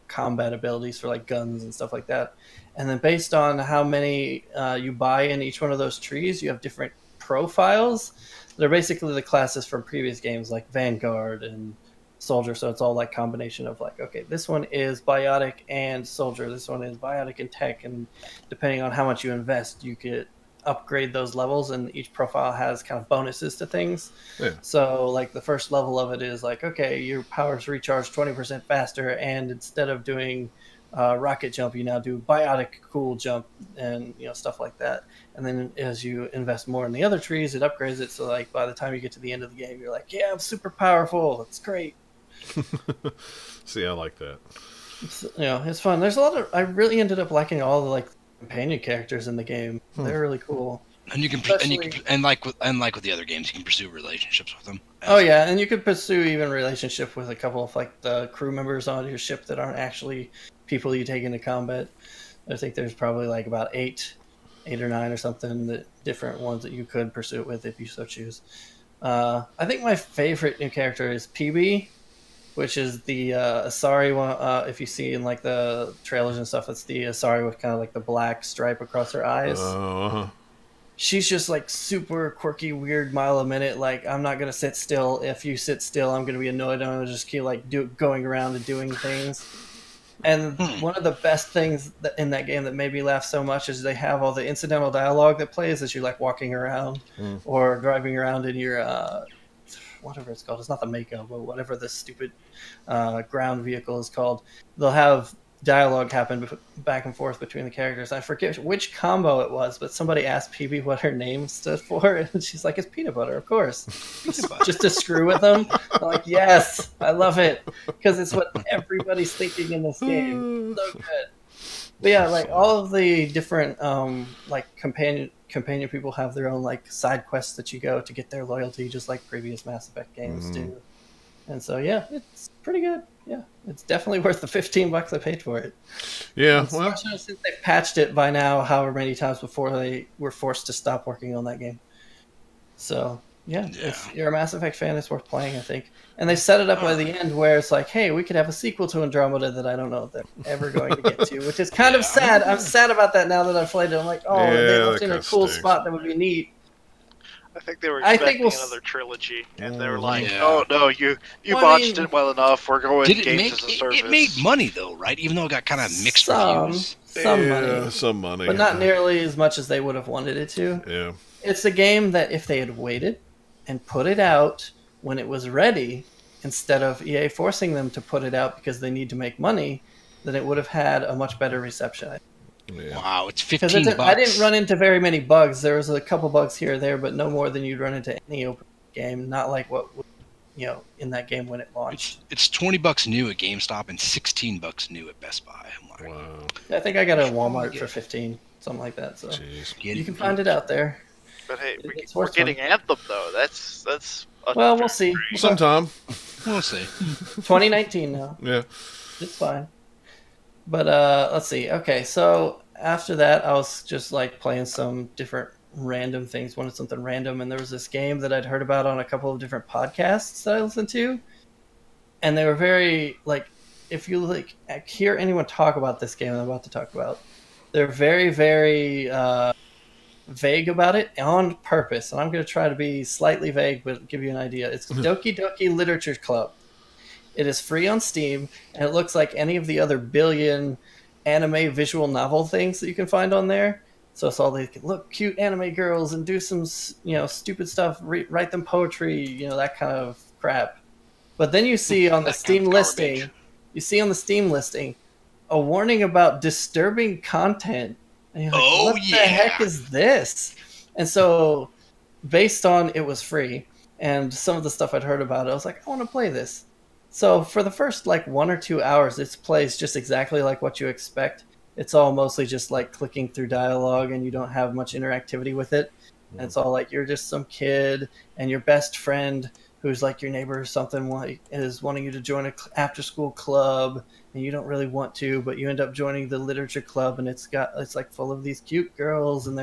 combat abilities for like guns and stuff like that. And then based on how many you buy in each one of those trees, you have different profiles. They're basically the classes from previous games like Vanguard and Soldier. So it's all like combination of like, okay, this one is biotic and Soldier. This one is biotic and tech. And depending on how much you invest, you could upgrade those levels, and each profile has kind of bonuses to things. Yeah. So like the first level of it is like, okay, your powers recharge 20% faster, and instead of doing rocket jump, you now do biotic cool jump and stuff like that. And then as you invest more in the other trees, it upgrades it, so like by the time you get to the end of the game, you're like, yeah, I'm super powerful, it's great. See, I like that. It's fun. There's a lot of... I really ended up liking all the like companion characters in the game. They're really cool. And you can like with the other games, you can pursue relationships with them. Oh yeah, and you could pursue even relationship with a couple of like the crew members on your ship that aren't actually people you take into combat. I think there's probably like about 8 or 9 or something, that different ones that you could pursue it with if you so choose. I think my favorite new character is PB, which is the Asari one. If you see in like the trailers and stuff, it's the Asari with kind of like the black stripe across her eyes. She's just like super quirky, weird, mile a minute. Like, I'm not gonna sit still. If you sit still, I'm gonna be annoyed. I'm gonna just keep like going around and doing things. And one of the best things in that game that made me laugh so much is they have all the incidental dialogue that plays as you're like walking around or driving around in your whatever it's called. It's not the Mako, but whatever this stupid ground vehicle is called. They'll have dialogue happen back and forth between the characters. I forget which combo it was, but somebody asked PB what her name stood for, and she's like, it's peanut butter, of course. Just to screw with them. I'm like, yes, I love it, because it's what everybody's thinking in this game. So good. But yeah, like all of the different like companion people have their own like side quests that you go to get their loyalty, just like previous Mass Effect games do. And so yeah, it's pretty good. Yeah, it's definitely worth the $15 I paid for it. Yeah, well, since they've patched it by now, however many times before they were forced to stop working on that game. So yeah, if you're a Mass Effect fan, it's worth playing, I think. And they set it up by the end where it's like, hey, we could have a sequel to Andromeda that I don't know if they're ever going to get to, which is kind of sad. I'm sad about that now that I've played it. I'm like, oh, they left in a cool spot that would be neat. I think they were I think expecting we'll another trilogy, and they were like, Yeah. "Oh no, you Well, I botched mean- it well enough. We're going Did it games make as a service." it made money though, right? Even though it got kind of mixed reviews. Some Yeah, money, some money. but not nearly as much as they would have wanted it to. Yeah. It's a game that if they had waited and put it out when it was ready, instead of EA forcing them to put it out because they need to make money, then it would have had a much better reception. Yeah. Wow, it's Because $15. I didn't run into very many bugs. There was a couple bugs here or there, but no more than you'd run into any open game. Not like what in that game when it launched. It's $20 new at GameStop and $16 new at Best Buy. I'm like, Wow. I think I got it at Walmart for 15, something like that. So Jeez. get you can find it out there. But hey, It's we're worth getting Anthem though. That's. Well, we'll see. Sometime. We'll see. 2019 now. Yeah. It's fine. But let's see. Okay, so after that, I was just like playing some different random things. Wanted something random, and there was this game that I'd heard about on a couple of different podcasts that I listened to, and they were very like, if you like hear anyone talk about this game I'm about to talk about, they're very, very vague about it on purpose. And I'm going to try to be slightly vague, but give you an idea. It's DokiDoki Literature Club. It is free on Steam, and it looks like any of the other billion anime visual novel things that you can find on there. So it's all they can look cute anime girls and do some stupid stuff, write them poetry, that kind of crap. But then you see on the Steam listing, a warning about disturbing content. And you're like, what the heck is this? And so, based on it was free and some of the stuff I'd heard about it, I was like, I want to play this. So for the first 1 or 2 hours, it plays just exactly like what you expect. It's all mostly just clicking through dialogue, and you don't have much interactivity with it. And it's all you're just some kid, and your best friend, who's your neighbor or something, is wanting you to join a after-school club, and you don't really want to, but you end up joining the literature club, and it's full of these cute girls, and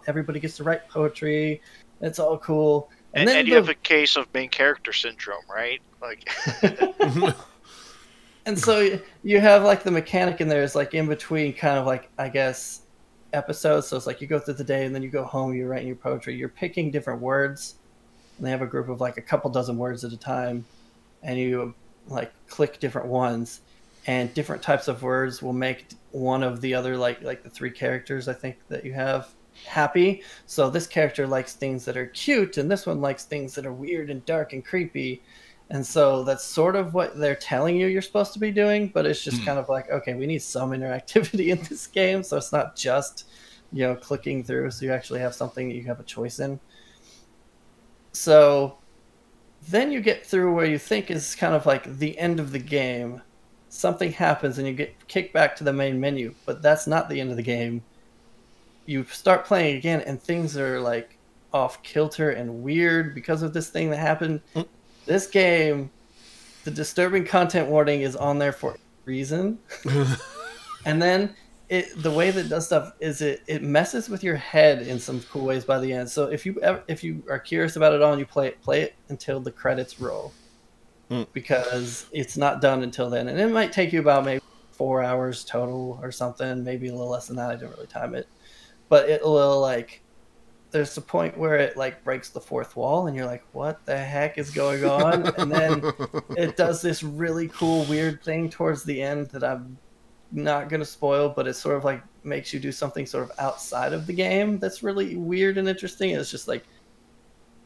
everybody gets to write poetry. It's all cool. And then you have a case of main character syndrome, right? And so you have the mechanic in there is in between kind of I guess episodes. So it's you go through the day and then you go home, you're writing your poetry, you're picking different words, and they have a group of a couple dozen words at a time, and you click different ones, and different types of words will make one of the other the three characters I think that you have happy. So this character likes things that are cute, and this one likes things that are weird and dark and creepy. And so that's sort of what they're telling you're supposed to be doing, but it's just kind of okay, we need some interactivity in this game, so it's not just clicking through, so you actually have something that you have a choice in. So then you get through where you think is kind of the end of the game. Something happens and you get kicked back to the main menu, but that's not the end of the game. You start playing again, and things are off kilter and weird because of this thing that happened. This game, the disturbing content warning is on there for a reason. And then the way that it does stuff is it messes with your head in some cool ways by the end. So if you are curious about it all and you play it until the credits roll, because it's not done until then, and it might take you about maybe 4 hours total or something, maybe a little less than that. I didn't really time it, but it will there's a point where it breaks the fourth wall, and you're like, what the heck is going on? And then it does this really cool weird thing towards the end that I'm not going to spoil, but it sort of makes you do something sort of outside of the game that's really weird and interesting. It's just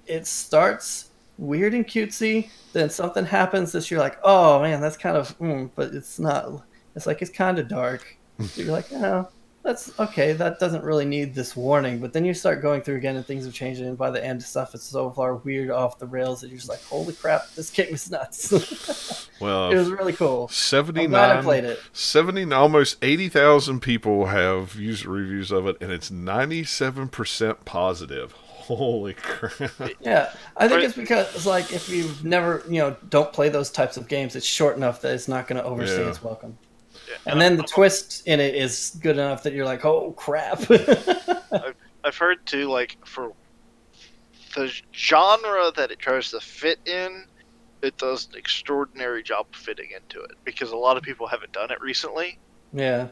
it starts weird and cutesy, then something happens that you're like, oh man, that's kind of but it's not. It's it's kind of dark. So you're like, oh, that's okay, that doesn't really need this warning. But then you start going through again and things are changing, and by the end stuff is so far weird off the rails that you're just holy crap, this game is nuts. Well, it was really cool. 79, I'm glad I played it. 70, almost 80,000 people have user reviews of it, and it's 97% positive. Holy crap. Yeah, I think it's because if you've never, don't play those types of games, it's short enough that it's not going to overstay its welcome. And then the twist in it is good enough that you're like, oh crap. I've heard too, for the genre that it tries to fit in, it does an extraordinary job of fitting into it, because a lot of people haven't done it recently. Yeah.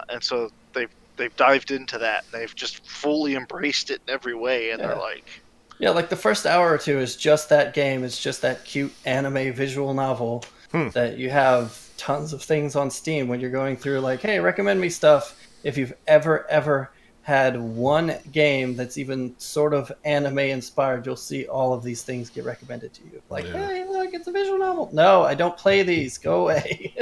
And so they've dived into that, and they've just fully embraced it in every way, and they're like, Yeah, like the first hour or two is just that game. It's just that cute anime visual novel that you have tons of things on Steam when you're going through like, hey, recommend me stuff. If you've ever had one game that's even sort of anime inspired, you'll see all of these things get recommended to you. Like, hey, look, it's a visual novel. No, I don't play these. Go away.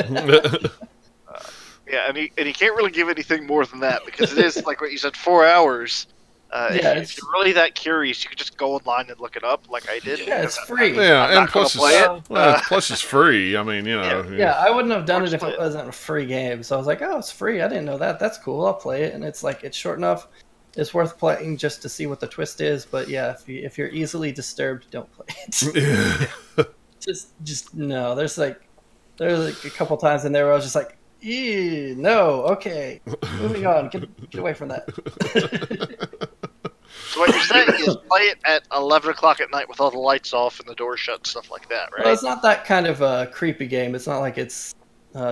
Yeah, and he can't really give anything more than that because it is like what you said, 4 hours. If you're really that curious, you could just go online and look it up, like I did. Yeah, it's free. Yeah, and plus it. Plus it's free. I mean, you know. Yeah, I wouldn't have done it if it wasn't a free game. So I was like, oh, it's free. I didn't know that. That's cool. I'll play it. And it's like, it's short enough. It's worth playing just to see what the twist is. But yeah, if you're easily disturbed, don't play it. just no. There's like a couple times in there where I was just like, no, okay, moving on. Get away from that. So what you're saying is play it at 11 o'clock at night with all the lights off and the door shut and stuff like that, right? Well, it's not that kind of a creepy game. It's not like it's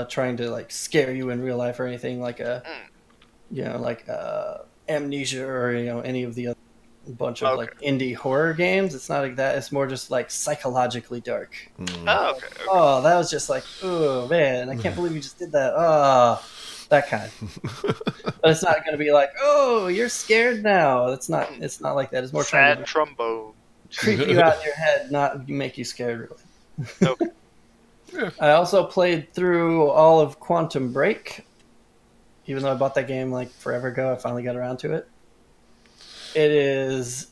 trying to like scare you in real life or anything like Amnesia or any of the other bunch of like indie horror games. It's not like that. It's more just like psychologically dark. Oh, okay. Oh, that was just like, oh man, I can't believe you just did that. Oh, that kind. But it's not going to be like, oh, you're scared now. It's not like that. It's more trying to trombone. creep you out in your head, not make you scared really. Okay. Yeah. I also played through all of Quantum Break. Even though I bought that game like forever ago, I finally got around to it. It is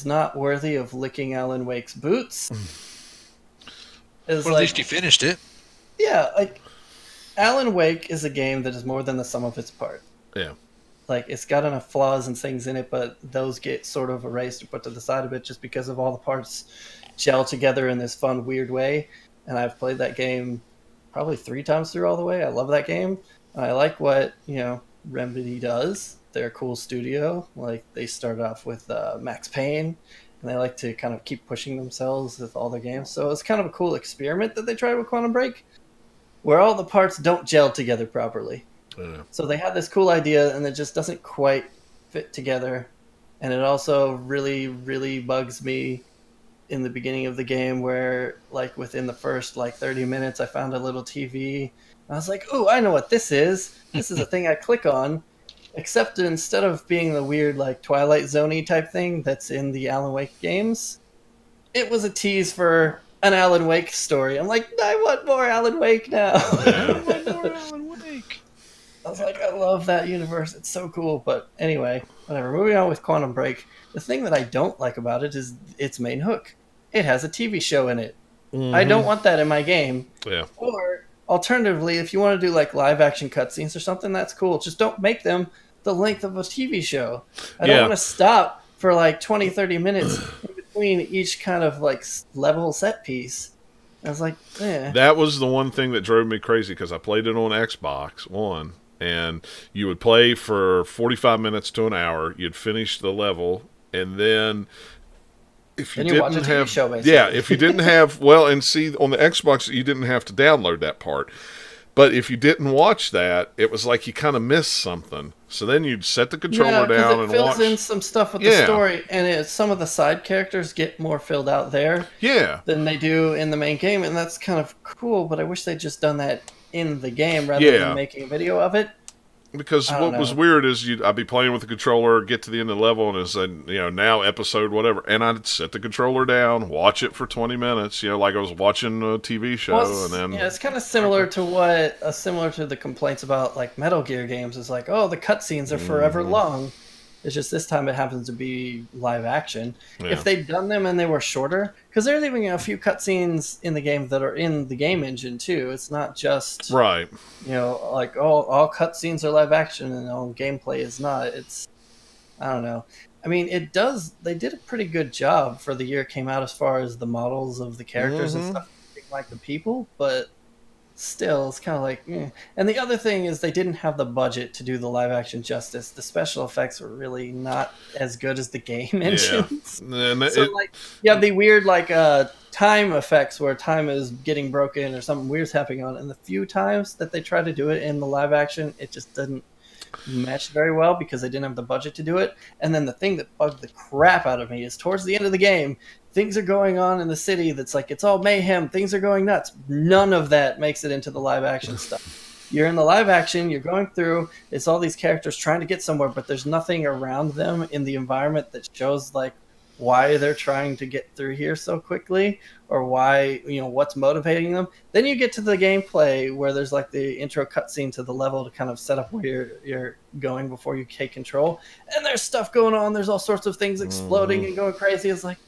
not worthy of licking Alan Wake's boots. Well, at least you finished it. Yeah, like Alan Wake is a game that is more than the sum of its parts. Yeah. Like, it's got enough flaws and things in it, but those get sort of erased or put to the side of it just because of all the parts gel together in this fun, weird way. And I've played that game probably 3 times through all the way. I love that game. I like what, Remedy does. They're a cool studio. Like, they started off with Max Payne, and they like to kind of keep pushing themselves with all their games. So it's kind of a cool experiment that they tried with Quantum Break, where all the parts don't gel together properly. Yeah. So they had this cool idea, and it just doesn't quite fit together. And it also really, really bugs me in the beginning of the game where, like, within the first, 30 minutes, I found a little TV. I was like, oh, I know what this is. This is a thing I click on. Except instead of being the weird, Twilight Zone-y type thing that's in the Alan Wake games, it was a tease for an Alan Wake story. I'm like, I want more Alan Wake now. I want more Alan Wake. I was like, I love that universe. It's so cool. But anyway, whatever. Moving on with Quantum Break. The thing that I don't like about it is its main hook. It has a TV show in it. Mm-hmm. I don't want that in my game. Yeah. Or alternatively, if you want to do live action cutscenes or something, that's cool. Just don't make them the length of a TV show. I don't want to stop for 20, 30 minutes in between each kind of level set piece. I was like, eh. That was the one thing that drove me crazy because I played it on Xbox One, and you would play for 45 minutes to an hour. You'd finish the level, and then if you didn't have, if you didn't have, and see on the Xbox you didn't have to download that part. But if you didn't watch that, it was like you kind of missed something. So then you'd set the controller down and watch. It fills in some stuff with the story, and some of the side characters get more filled out there than they do in the main game, and that's kind of cool, but I wish they'd just done that in the game rather than making a video of it. Because what was weird is I'd be playing with the controller, get to the end of the level, and it said, now episode whatever, and I'd set the controller down, watch it for 20 minutes, like I was watching a TV show, and then it's kind of similar to the complaints about Metal Gear games. Is the cutscenes are forever long. It's just this time it happens to be live action. Yeah. If they'd done them and they were shorter, because there's even a few cutscenes in the game that are in the game engine too. It's not just right. All cutscenes are live action and all gameplay is not. It's I don't know. I mean, they did a pretty good job for the year it came out as far as the models of the characters and stuff, like the people, but still, it's kind of And the other thing is they didn't have the budget to do the live action justice. The special effects were really not as good as the game engines. Yeah. So you have the weird time effects where time is getting broken or something weird's happening on it. And the few times that they try to do it in the live action, it just didn't meshed very well because they didn't have the budget to do it. And then the thing that bugged the crap out of me is towards the end of the game, things are going on in the city that's like, it's all mayhem, things are going nuts. None of that makes it into the live action stuff. You're in the live action, you're going through, it's all these characters trying to get somewhere, but there's nothing around them in the environment that shows like why they're trying to get through here so quickly, or why, what's motivating them. Then you get to the gameplay where there's like the intro cutscene to the level to kind of set up where you're going before you take control. And there's stuff going on. There's all sorts of things exploding and going crazy. It's like,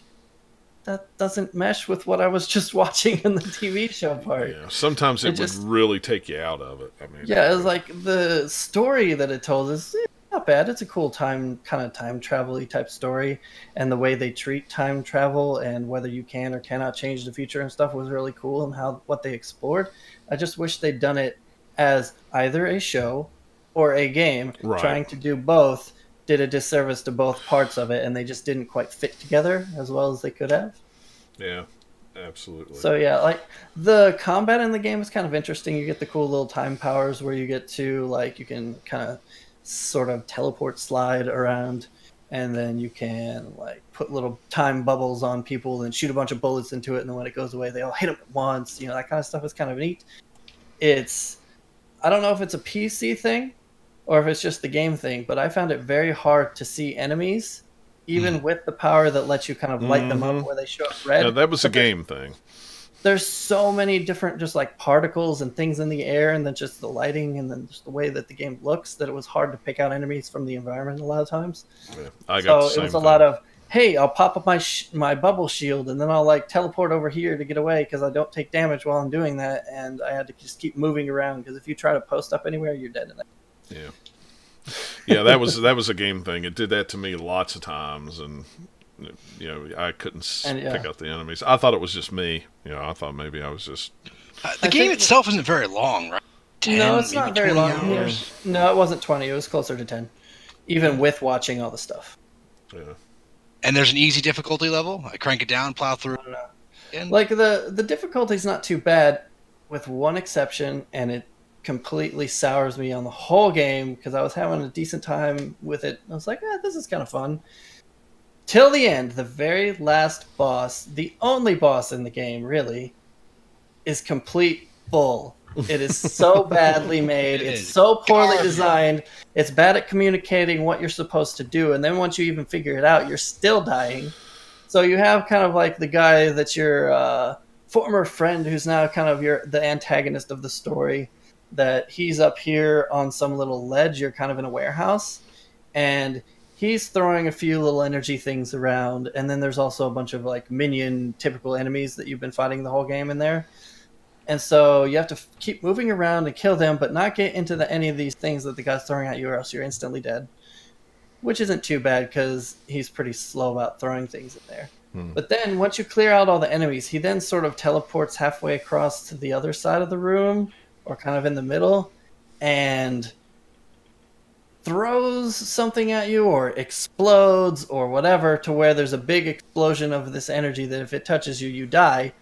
that doesn't mesh with what I was just watching in the TV show part. Yeah, sometimes it would really take you out of it. I mean, yeah, it's like the story that it told is not bad. It's a cool time travel-y type story, and the way they treat time travel and whether you can or cannot change the future and stuff was really cool, and what they explored. I just wish they'd done it as either a show or a game. Right. Trying to do both did a disservice to both parts of it, and they just didn't quite fit together as well as they could have. Yeah, absolutely. So yeah, like the combat in the game is kind of interesting. You get the cool little time powers where you get to like, you can kind of sort of teleport slide around, and then you can like put little time bubbles on people and shoot a bunch of bullets into it, and then when it goes away they all hit them at once. That kind of stuff is kind of neat. I don't know if it's a PC thing or if it's just the game thing, but I found it very hard to see enemies even with the power that lets you kind of light them up where they show up red. Yeah, that was a game thing. There's so many different just like particles and things in the air, and then just the lighting, and then just the way that the game looks, that it was hard to pick out enemies from the environment a lot of times. Yeah, I got the same it was a thing. lot of, hey, I'll pop up my bubble shield, and then I'll like teleport over here to get away because I don't take damage while I'm doing that, and I had to just keep moving around because if you try to post up anywhere, you're dead in it. Yeah. Yeah, that was a game thing. It did that to me lots of times, and I couldn't pick out the enemies. I thought it was just me. I thought maybe I was just. The game itself isn't very long, right? 10, no, it's not very long. Hours. No, it wasn't 20. It was closer to 10, even with watching all the stuff. Yeah. And there's an easy difficulty level. I crank it down, plow through. Like the difficulty's not too bad, with one exception, and it completely sours me on the whole game because I was having a decent time with it. I was like, this is kind of fun. Till the end, the very last boss, the only boss in the game, really, is complete bull. It is so badly made. It's so poorly designed. It's bad at communicating what you're supposed to do. And then once you even figure it out, you're still dying. So you have kind of like the guy that's your former friend who's now kind of the antagonist of the story, that he's up here on some little ledge. You're kind of in a warehouse, and he's throwing a few little energy things around, and then there's also a bunch of like minion typical enemies that you've been fighting the whole game in there. And so you have to keep moving around and kill them, but not get into any of these things that the guy's throwing at you, or else you're instantly dead. Which isn't too bad because he's pretty slow about throwing things in there. But then once you clear out all the enemies, he then sort of teleports halfway across to the other side of the room, or kind of in the middle, and throws something at you or explodes or whatever, to where there's a big explosion of this energy that if it touches you, you die.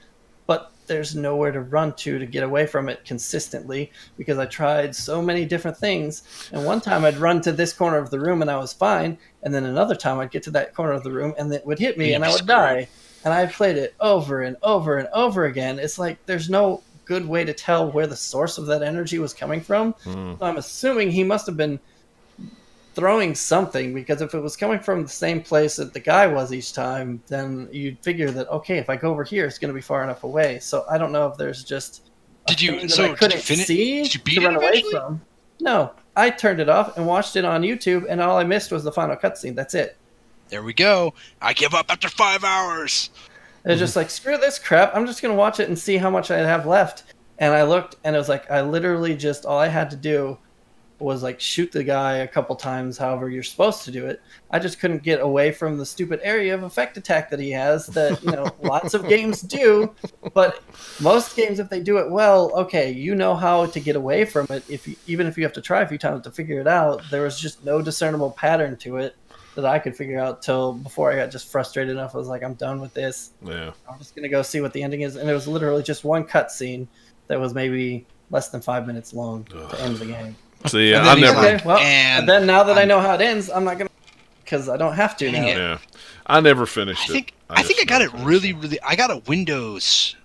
But there's nowhere to run to get away from it consistently, because I tried so many different things. And one time I'd run to this corner of the room and I was fine, and then another time I'd get to that corner of the room and it would hit me and I would die. And I played it over and over and over again. It's like there's no good way to tell where the source of that energy was coming from. So I'm assuming he must have been throwing something, because if it was coming from the same place that the guy was each time, then you'd figure that, okay, if I go over here, it's going to be far enough away. So I don't know if there's just I couldn't see to run away from. No, I turned it off and watched it on YouTube, and all I missed was the final cutscene. That's it. There we go. I give up after 5 hours. It's just like, screw this crap. I'm just going to watch it and see how much I have left. And I looked, and it was like, I literally just, all I had to do was like shoot the guy a couple times, however you're supposed to do it. I just couldn't get away from the stupid area of effect attack that he has, that, lots of games do. But most games, if they do it well, okay, you know how to get away from it. Even if you have to try a few times to figure it out, there was just no discernible pattern to it that I could figure out till before I got just frustrated enough. I was like, I'm done with this. Yeah. I'm just going to go see what the ending is. And it was literally just one cutscene that was maybe less than 5 minutes long to end the game. See, And I then he's never. like, Okay, well, and then now that I know how it ends, I'm not gonna, because I don't have to Dang now. it. Yeah, I never finished I think it. I think I just got never it finished really. I got a Windows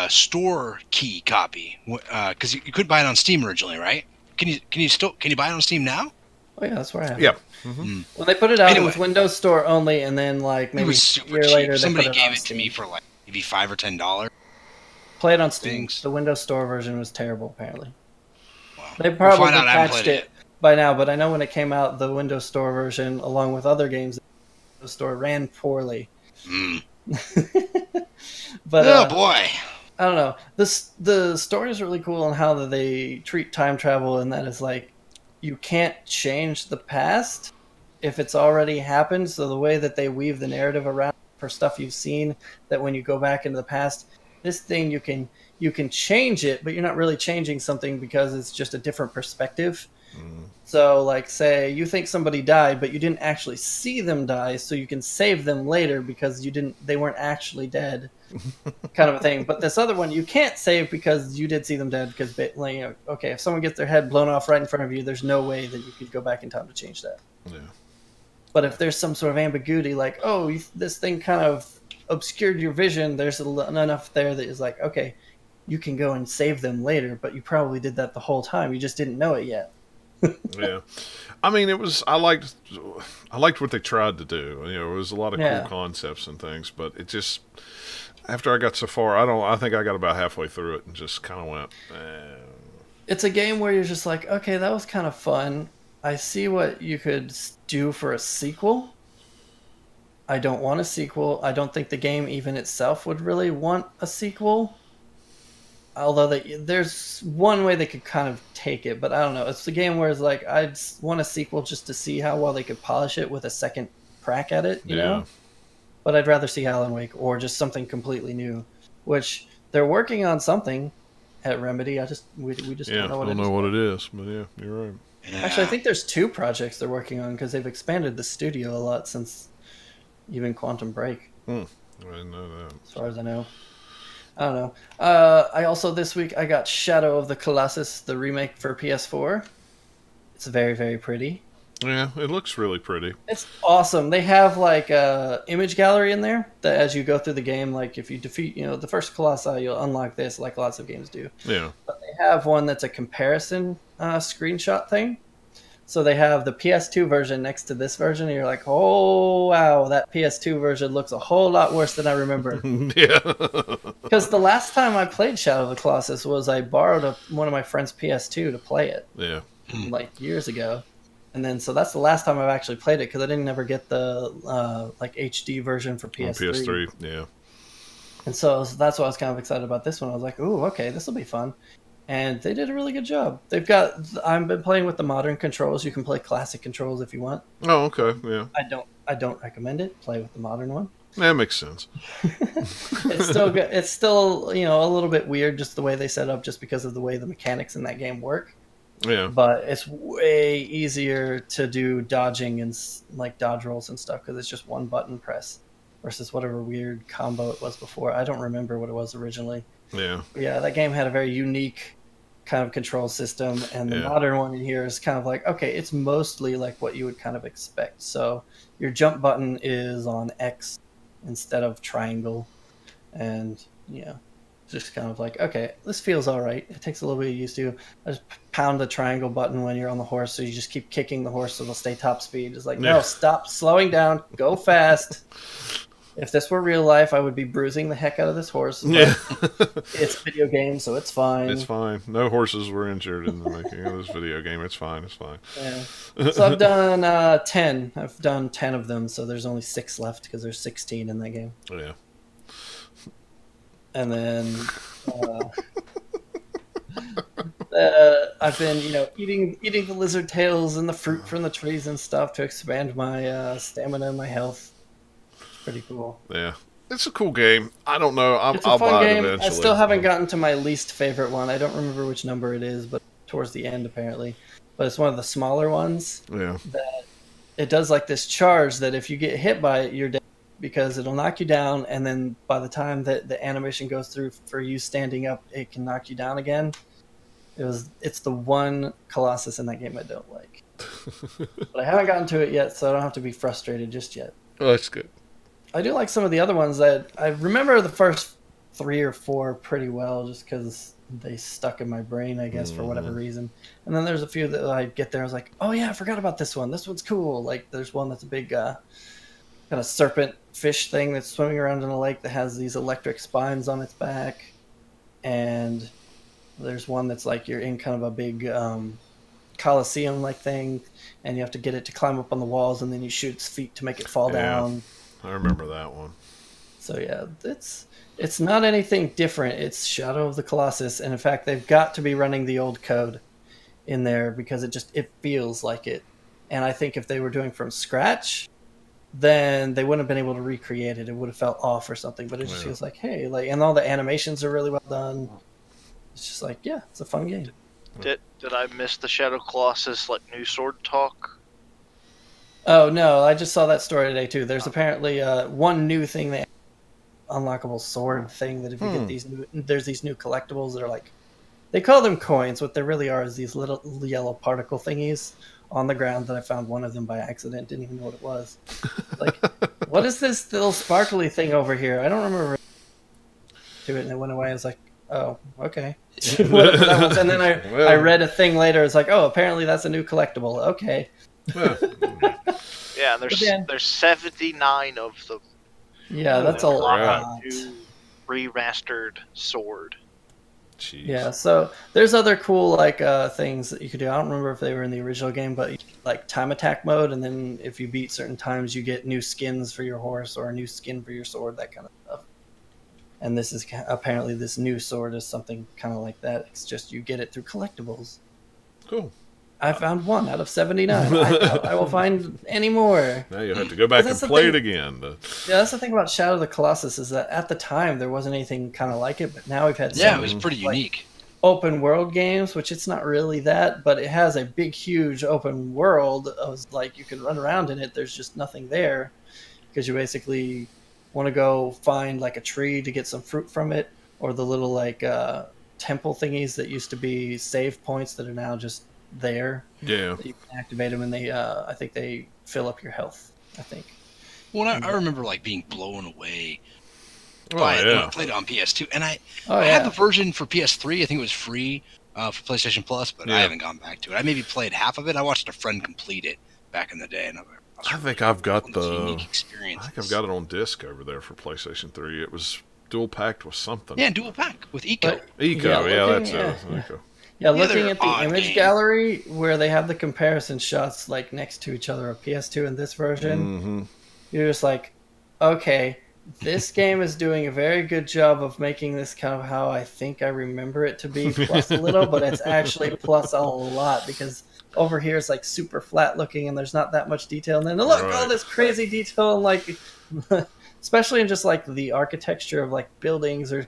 store key copy because you could buy it on Steam originally, right? Can you buy it on Steam now? Oh yeah, that's where I have Yeah. it. Mm-hmm. Well, they put it out. Anyway. It was Windows Store only, and then like It maybe was a super year cheap. later, they Somebody put it gave on it to Steam. me for like maybe $5 or $10. Play it on Steam. Things. The Windows Store version was terrible, apparently. Wow. They We'll probably find out. I haven't patched played it by now, but I know when it came out, the Windows Store version, along with other games, the Windows Store ran poorly. Mm. But Oh boy. I don't know. The story is really cool on how they treat time travel, and that is like you can't change the past if it's already happened. So the way that they weave the narrative around for stuff you've seen, that when you go back into the past, this thing you can change it, but you're not really changing something because it's just a different perspective. So, like, say you think somebody died, but you didn't actually see them die, so you can save them later because they weren't actually dead, kind of a thing. But this other one you can't save because you did see them dead. Because, like, you know, okay, if someone gets their head blown off right in front of you, there's no way that you could go back in time to change that. Yeah. But if there's some sort of ambiguity, like, oh, this thing kind of obscured your vision, there's enough there that is like, okay, you can go and save them later, but you probably did that the whole time. You just didn't know it yet. Yeah, I mean, it was. I liked what they tried to do. You know, it was a lot of cool concepts and things, but it just after I got so far, I think I got about halfway through it and just kind of went. It's a game where you're just like, okay, that was kind of fun. I see what you could do for a sequel. I don't want a sequel. I don't think the game even itself would really want a sequel. Although there's one way they could kind of take it, but I don't know. It's the game where it's like, I'd want a sequel just to see how well they could polish it with a second crack at it, you know? But I'd rather see Alan Wake or just something completely new, which they're working on something at Remedy. We just don't know what it is. I don't know what it is, but yeah, you're right. Yeah. Actually, I think there's 2 projects they're working on because they've expanded the studio a lot since even Quantum Break. I didn't know that. As far as I know. I don't know. I also, this week, I got Shadow of the Colossus, the remake for PS4. It's very, very pretty. Yeah, it looks really pretty. It's awesome. They have, like, a image gallery in there that as you go through the game, like, if you defeat, the first Colossi, you'll unlock this, like lots of games do. Yeah. But they have one that's a comparison screenshot thing. So they have the PS2 version next to this version, and you're like, oh, wow, that PS2 version looks a whole lot worse than I remember. Yeah. Because the last time I played Shadow of the Colossus was I borrowed one of my friend's PS2 to play it, like years ago. And then, so that's the last time I've actually played it, because I didn't ever get the like HD version for PS3. On PS3, yeah. And so that's why I was kind of excited about this one. I was like, ooh, okay, this will be fun. And they did a really good job. I've been playing with the modern controls. You can play classic controls if you want. Oh, okay, yeah. I don't recommend it. Play with the modern one. That makes sense. It's still good. It's still, a little bit weird just the way they set up, just because of the way the mechanics in that game work. Yeah. But it's way easier to do dodging and like dodge rolls and stuff because it's just one button press versus whatever weird combo it was before. I don't remember what it was originally. Yeah. Yeah, that game had a very unique kind of control system, and the modern one in here is kind of like, okay, it's mostly like what you would kind of expect. So your jump button is on X instead of triangle, and just kind of like, okay, this feels all right. It takes a little bit of used to. I just pound the triangle button when you're on the horse, so you just keep kicking the horse so it'll stay top speed. It's like, no, stop slowing down, go fast. If this were real life, I would be bruising the heck out of this horse. Yeah. It's a video game, so it's fine. It's fine. No horses were injured in the making of this video game. It's fine. It's fine. Yeah. So I've done 10. I've done 10 of them, so there's only 6 left because there's 16 in that game. Yeah. And then I've been, eating the lizard tails and the fruit from the trees and stuff to expand my stamina and my health. Pretty cool. Yeah, it's a cool game. I don't know. It's a I'll fun buy game. it eventually. I still haven't gotten to my least favorite one. I don't remember which number it is, but towards the end apparently. But it's one of the smaller ones. Yeah. That it does like this charge that if you get hit by it, you're dead, because it'll knock you down, and then by the time that the animation goes through for you standing up, it can knock you down again. It's the one Colossus in that game I don't like. But I haven't gotten to it yet, so I don't have to be frustrated just yet. Oh, that's good. I do like some of the other ones. That I remember the first 3 or 4 pretty well, just because they stuck in my brain, I guess, for whatever reason. And then there's a few that I get there, I was like, oh yeah, I forgot about this one. This one's cool. Like there's one that's a big kind of serpent fish thing that's swimming around in a lake that has these electric spines on its back. And there's one that's like you're in kind of a big Coliseum-like thing, and you have to get it to climb up on the walls, and then you shoot its feet to make it fall down. I remember that one. So yeah, it's not anything different. It's Shadow of the Colossus, and in fact, they've got to be running the old code in there because it feels like it. And I think if they were doing from scratch, then they wouldn't have been able to recreate it. It would have felt off or something. But it just feels like, hey, like, and all the animations are really well done. It's just like, yeah, it's a fun game. Did I miss the Shadow Colossus like new sword talk? Oh no, I just saw that story today too. There's apparently one new thing, they unlockable sword thing that if you get there's these new collectibles that are like, they call them coins. What they really are is these little yellow particle thingies on the ground that I found one of them by accident. Didn't even know what it was. Like, what is this little sparkly thing over here? I don't remember to it, and it went away. I was like, oh, okay. Whatever that was. And then I read a thing later. It's like, oh, apparently that's a new collectible. Okay. Yeah, there's 79 of them. Yeah, that's a lot. New remastered sword. Jeez. Yeah, so there's other cool like things that you could do. I don't remember if they were in the original game, but like time attack mode, and then if you beat certain times, you get new skins for your horse or a new skin for your sword, that kind of stuff. And this is apparently this new sword is something kind of like that. It's just you get it through collectibles. Cool. I found 1 out of 79. I will find any more. Now you'll have to go back and play it again. Yeah, that's the thing about Shadow of the Colossus is that at the time there wasn't anything kind of like it, but now we've had it was pretty unique. Open world games, which it's not really that, but it has a big, huge open world of like you can run around in it. There's just nothing there because you basically want to go find like a tree to get some fruit from it, or the little like temple thingies that used to be save points that are now just there. Yeah, you can activate them, and they I think they fill up your health, I think. Well, I remember like being blown away by it when I played it on PS2, and I had the version for PS3. I think it was free for PlayStation Plus, but I haven't gone back to it. I maybe played half of it. I watched a friend complete it back in the day, and I think I've got it on disc over there for PlayStation 3. It was dual packed with something. Yeah, dual pack with Eco. That's Eco. Yeah, looking at the image gallery where they have the comparison shots like next to each other of PS2 and this version, you're just like, okay, this game is doing a very good job of making this kind of how I think I remember it to be, plus a little, but it's actually plus a lot because over here it's like super flat looking and there's not that much detail. And then look, all this crazy detail, like especially in just like the architecture of like buildings or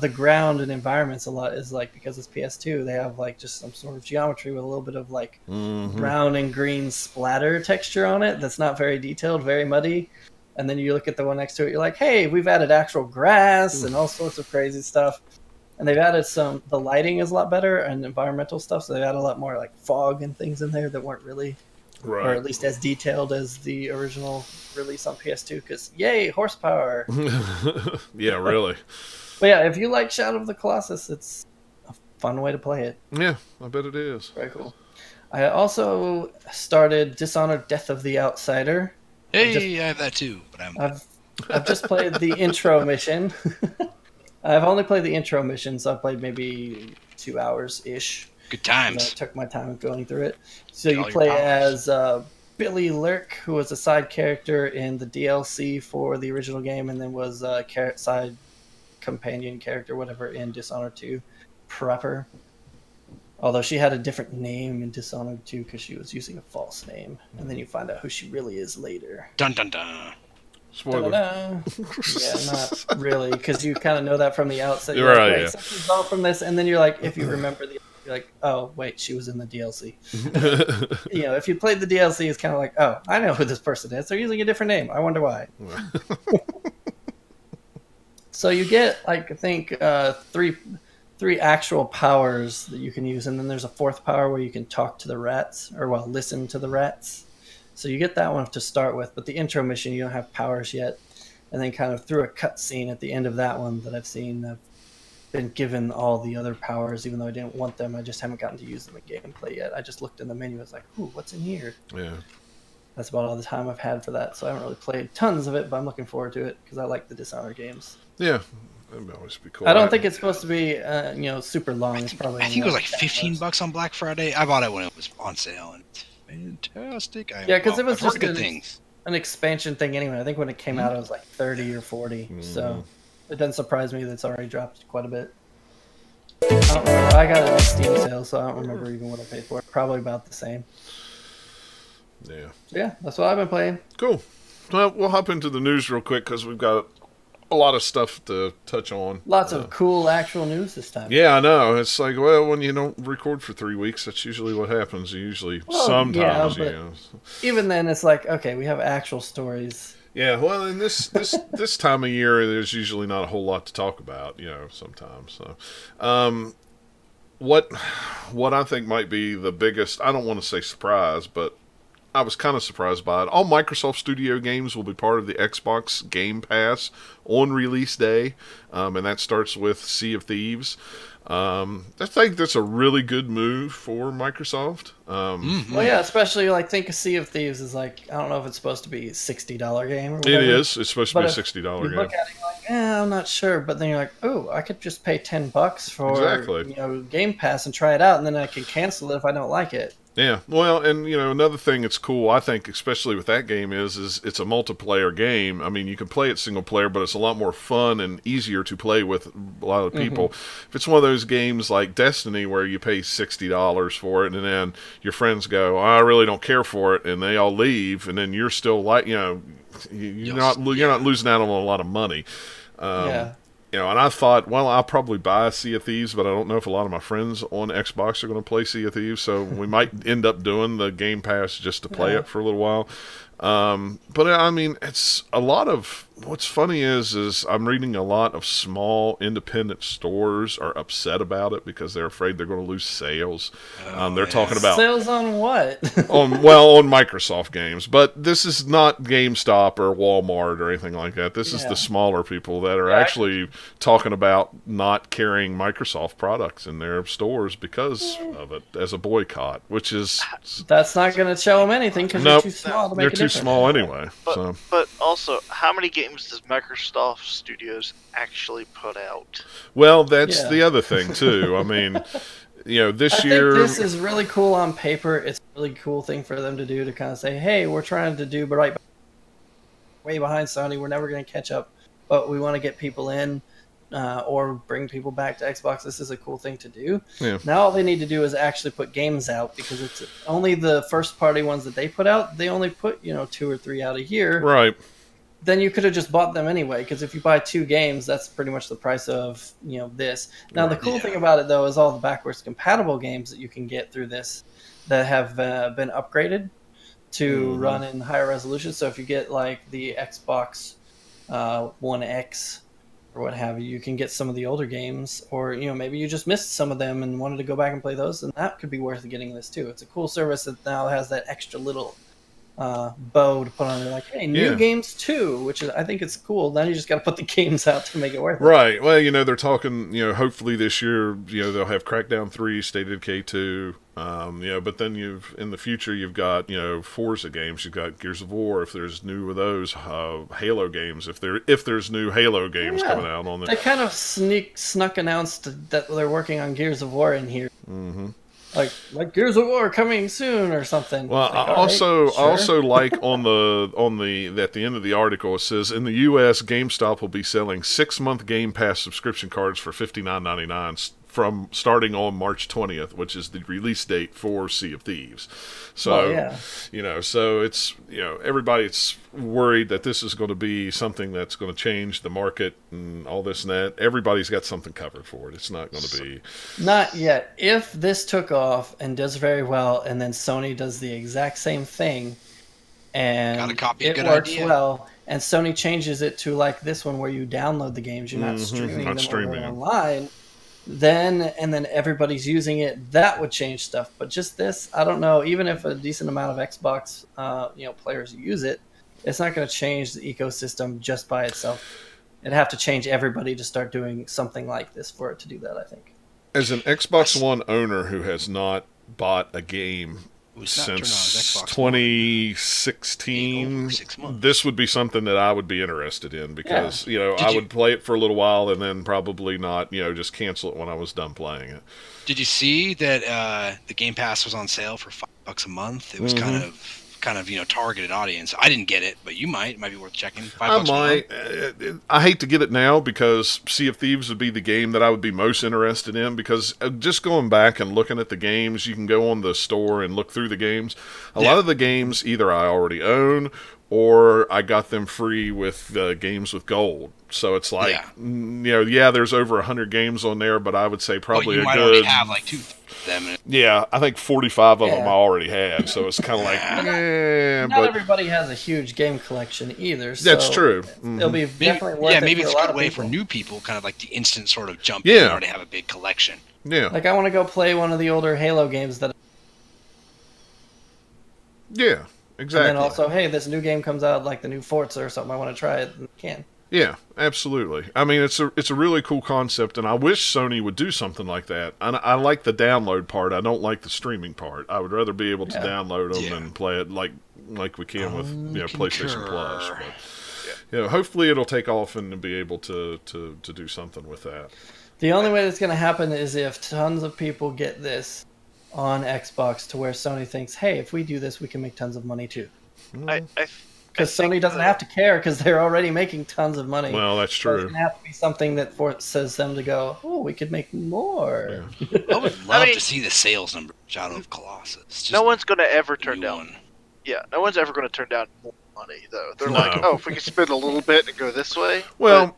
the ground and environments a lot is like, because it's PS2, they have like just some sort of geometry with a little bit of like brown and green splatter texture on it that's not very detailed, very muddy. And then you look at the one next to it, you're like, hey, we've added actual grass and all sorts of crazy stuff. And they've added the lighting is a lot better and environmental stuff, so they've added a lot more like fog and things in there that weren't really, or at least as detailed as the original release on PS2, because yay, horsepower. Yeah, really. But yeah, if you like Shadow of the Colossus, it's a fun way to play it. Yeah, I bet it is. Very cool. I also started Dishonored Death of the Outsider. Hey, I have that too, but I've just played the intro mission. I've only played the intro mission, so I played maybe 2 hours-ish. Good times. I took my time going through it. So you play as Billy Lurk, who was a side character in the DLC for the original game, and then was a side companion character, whatever, in Dishonored 2 proper. Although she had a different name in Dishonored 2 because she was using a false name. And then you find out who she really is later. Dun dun dun. Spoiler. Yeah, not really, because you kind of know that from the outset. You're right, like, something's off from this, and then you're like, if you remember you're like, oh wait, she was in the DLC. You know, if you played the DLC, it's kind of like, oh, I know who this person is. They're using a different name. I wonder why. So you get, like, I think three actual powers that you can use, and then there's a fourth power where you can talk to the rats, or well, listen to the rats. So you get that one to start with, but the intro mission you don't have powers yet. And then kind of through a cutscene at the end of that one that I've seen, I've been given all the other powers, even though I didn't want them. I just haven't gotten to use them in gameplay yet. I just looked in the menu. I was like, "Ooh, what's in here?" Yeah. That's about all the time I've had for that. So I haven't really played tons of it, but I'm looking forward to it because I like the Dishonored games. Yeah, that'd always be cool. I don't think it's supposed to be, super long. It's probably. I think it was like $15 on Black Friday. I bought it when it was on sale, and it's fantastic. Yeah, because it was I've heard just good things. An expansion thing anyway. I think when it came out, it was like 30 or 40. So it doesn't surprise me that it's already dropped quite a bit. I don't remember. I got it on Steam sale, so I don't remember even what I paid for it. Probably about the same. Yeah, that's what I've been playing. Cool. Well, we'll hop into the news real quick because we've got a lot of stuff to touch on. Lots of cool actual news this time. Yeah, I know. It's like, well, when you don't record for 3 weeks, that's usually what happens. Sometimes, even then, it's like, okay, we have actual stories. Yeah, well, in this time of year, there's usually not a whole lot to talk about, sometimes. So, what I think might be the biggest, I don't want to say surprise, but I was kind of surprised by it. All Microsoft Studio games will be part of the Xbox Game Pass on release day, and that starts with Sea of Thieves. I think that's a really good move for Microsoft. Well, yeah, especially think of Sea of Thieves is I don't know if it's supposed to be a $60 game or whatever. It is. It's supposed to be a $60 game. Look at it I'm not sure, but then you're like, oh, I could just pay $10 for Game Pass and try it out, and then I can cancel it if I don't like it. Yeah, well, and another thing that's cool, I think, especially with that game, is it's a multiplayer game. I mean, you can play it single player, but it's a lot more fun and easier to play with a lot of people. If it's one of those games like Destiny where you pay $60 for it, and then your friends go, I really don't care for it, and they all leave, and then you're still you're not losing out on a lot of money. And I thought, well, I'll probably buy Sea of Thieves, but I don't know if a lot of my friends on Xbox are going to play Sea of Thieves, so we might end up doing the Game Pass just to play it for a little while. But I mean, it's a lot of, what's funny is I'm reading a lot of small independent stores are upset about it because they're afraid they're going to lose sales. They're talking about sales on what? on Microsoft games, but this is not GameStop or Walmart or anything like that. This is the smaller people that are actually talking about not carrying Microsoft products in their stores because of it as a boycott, which is that's not going to show them anything because they're too small to make a difference. Too small anyway. But also, how many games does Microsoft Studios actually put out? Well, that's the other thing too. I mean, this year. I think this is really cool on paper. It's a really cool thing for them to do to kind of say, hey, we're trying to do way behind Sony. We're never going to catch up, but we want to get people in. Or bring people back to Xbox. This is a cool thing to do. Yeah. Now all they need to do is actually put games out because it's only the first party ones that they put out. They only put 2 or 3 out a year. Right. Then you could have just bought them anyway because if you buy 2 games, that's pretty much the price of this. Now the cool thing about it though is all the backwards compatible games that you can get through this that have been upgraded to run in higher resolution. So if you get the Xbox One X. Or what have you, you can get some of the older games, or maybe you just missed some of them and wanted to go back and play those, and that could be worth getting this too. It's a cool service that now has that extra little bow to put on there, hey, new games too, which is I think it's cool. Now you just got to put the games out to make it worth it. Right. Well, they're talking. Hopefully this year, they'll have Crackdown 3, State of Decay 2. But then in the future you've got Forza games, you've got Gears of War if there's new of those, Halo games if there's new Halo games coming out on there. They kind of snuck announced that they're working on Gears of War in here. Mm-hmm. Like Gears of War coming soon or something. Well, I also like on the at the end of the article it says in the U.S. GameStop will be selling 6-month Game Pass subscription cards for $59.99 from starting on March 20th, which is the release date for Sea of Thieves. So, so it's, everybody's worried that this is going to be something that's going to change the market and all this and that. Everybody's got something covered for it. It's not going to be... Not yet. If this took off and does very well, and then Sony does the exact same thing, and it works well, and Sony changes it to this one where you download the games, you're not streaming them online... and then everybody's using it, that would change stuff. But just this, I don't know. Even if a decent amount of Xbox players use it, it's not going to change the ecosystem just by itself. It'd have to change everybody to start doing something like this for it to do that, I think. As an Xbox One owner who has not bought a game since 2016, this would be something that I would be interested in because, I would play it for a little while and then probably not, just cancel it when I was done playing it. Did you see that the Game Pass was on sale for $5 a month? It was kind of targeted audience. I didn't get it, but you might. It might be worth checking. $5 a month. I hate to get it now because Sea of Thieves would be the game that I would be most interested in because just going back and looking at the games, you can go on the store and look through the games. A lot of the games either I already own or I got them free with games with gold. So it's like, there's over 100 games on there, but I would say probably you a might good... already have like 2 of them. Yeah, I think 45 of them I already had, so it's kind of like, Not everybody has a huge game collection either. So that's true. It'll be definitely worth it. Maybe for it's a a lot good of way people. for new people, kind of like the instant sort of jump in and already have a big collection. Yeah. Like I want to go play one of the older Halo games that. Yeah, exactly. And then also, hey, this new game comes out, like the new Forza or something. I want to try it. And can. Yeah, absolutely. I mean, it's a really cool concept, and I wish Sony would do something like that. I like the download part. I don't like the streaming part. I would rather be able to download them and play it like we can with PlayStation Plus. But, hopefully it'll take off and be able to do something with that. The only way that's going to happen is if tons of people get this on Xbox to where Sony thinks, hey, if we do this, we can make tons of money too. Because Sony doesn't have to care because they're already making tons of money. Well, that's true. It's going to have to be something that forces them to go, oh, we could make more. Yeah. I would love to see the sales numbers out of Colossus. No one's going to ever turn down. Yeah, no one's ever going to turn down more money, though. They're like, if we can spend a little bit and go this way. Well,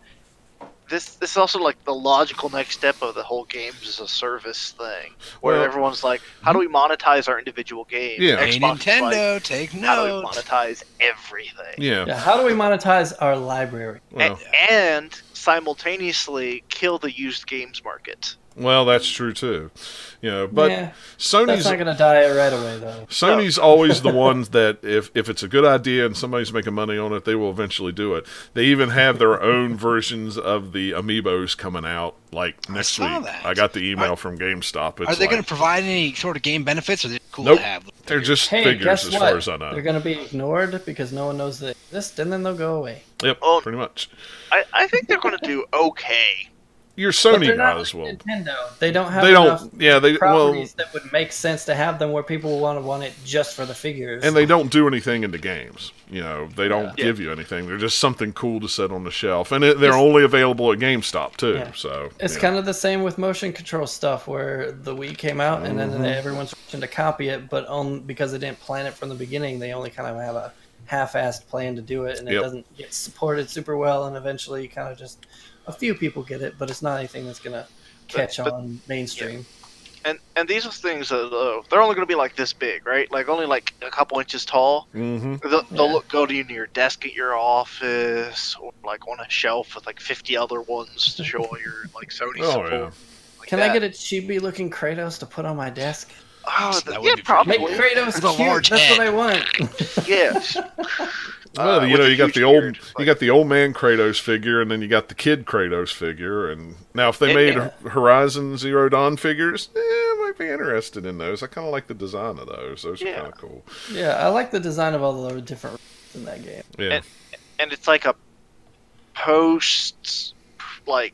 this is also like the logical next step of the whole games as a service thing, where everyone's like, how do we monetize our individual games? Yeah, hey, Nintendo, take note. How do we monetize everything? Yeah. How do we monetize our library? And simultaneously kill the used games market. Well, that's true too. But Sony's that's not going to die right away, though. Sony's always the ones that if it's a good idea and somebody's making money on it, they will eventually do it. They even have their own versions of the amiibos coming out like next week. I got the email from GameStop. Are they going to provide any sort of game benefits, or are they cool to have? They're just figures as far as I know. They're going to be ignored because no one knows they exist, and then they'll go away. Yep, pretty much. I think they're going to do okay. Your Sony guys will. Nintendo. They don't have enough properties that would make sense to have them where people will want it just for the figures. And they don't do anything in the games. They don't give you anything. They're just something cool to set on the shelf. And they're only available at GameStop, too. Yeah. So it's kind of the same with motion control stuff where the Wii came out and then everyone's trying to copy it, but because they didn't plan it from the beginning, they only kind of have a half-assed plan to do it, and it doesn't get supported super well, and eventually kind of just... A few people get it, but it's not anything that's going to catch on mainstream. Yeah. And these are things that they're only going to be like this big, right? Like only like a couple inches tall. Mm-hmm. They'll go to your desk at your office, or like on a shelf with like 50 other ones to show your like Sony support. Yeah. Like Can I get a chibi-looking Kratos to put on my desk? Oh, probably. Make Kratos cute. That's what I want. Yes. Well, you got the old man Kratos figure, and then you got the kid Kratos figure. And now, if they made Horizon Zero Dawn figures, I might be interested in those. I kind of like the design of those. Those are kind of cool. Yeah, I like the design of all the different in that game. Yeah, and it's like a post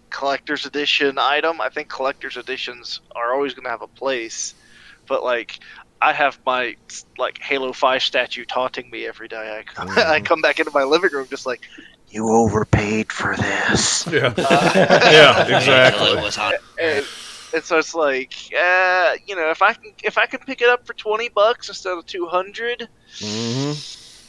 collector's edition item. I think collector's editions are always going to have a place, but I have my Halo 5 statue taunting me every day. I come back into my living room just like, you overpaid for this. Yeah, yeah, exactly. And so it's like, if I can pick it up for $20 instead of $200,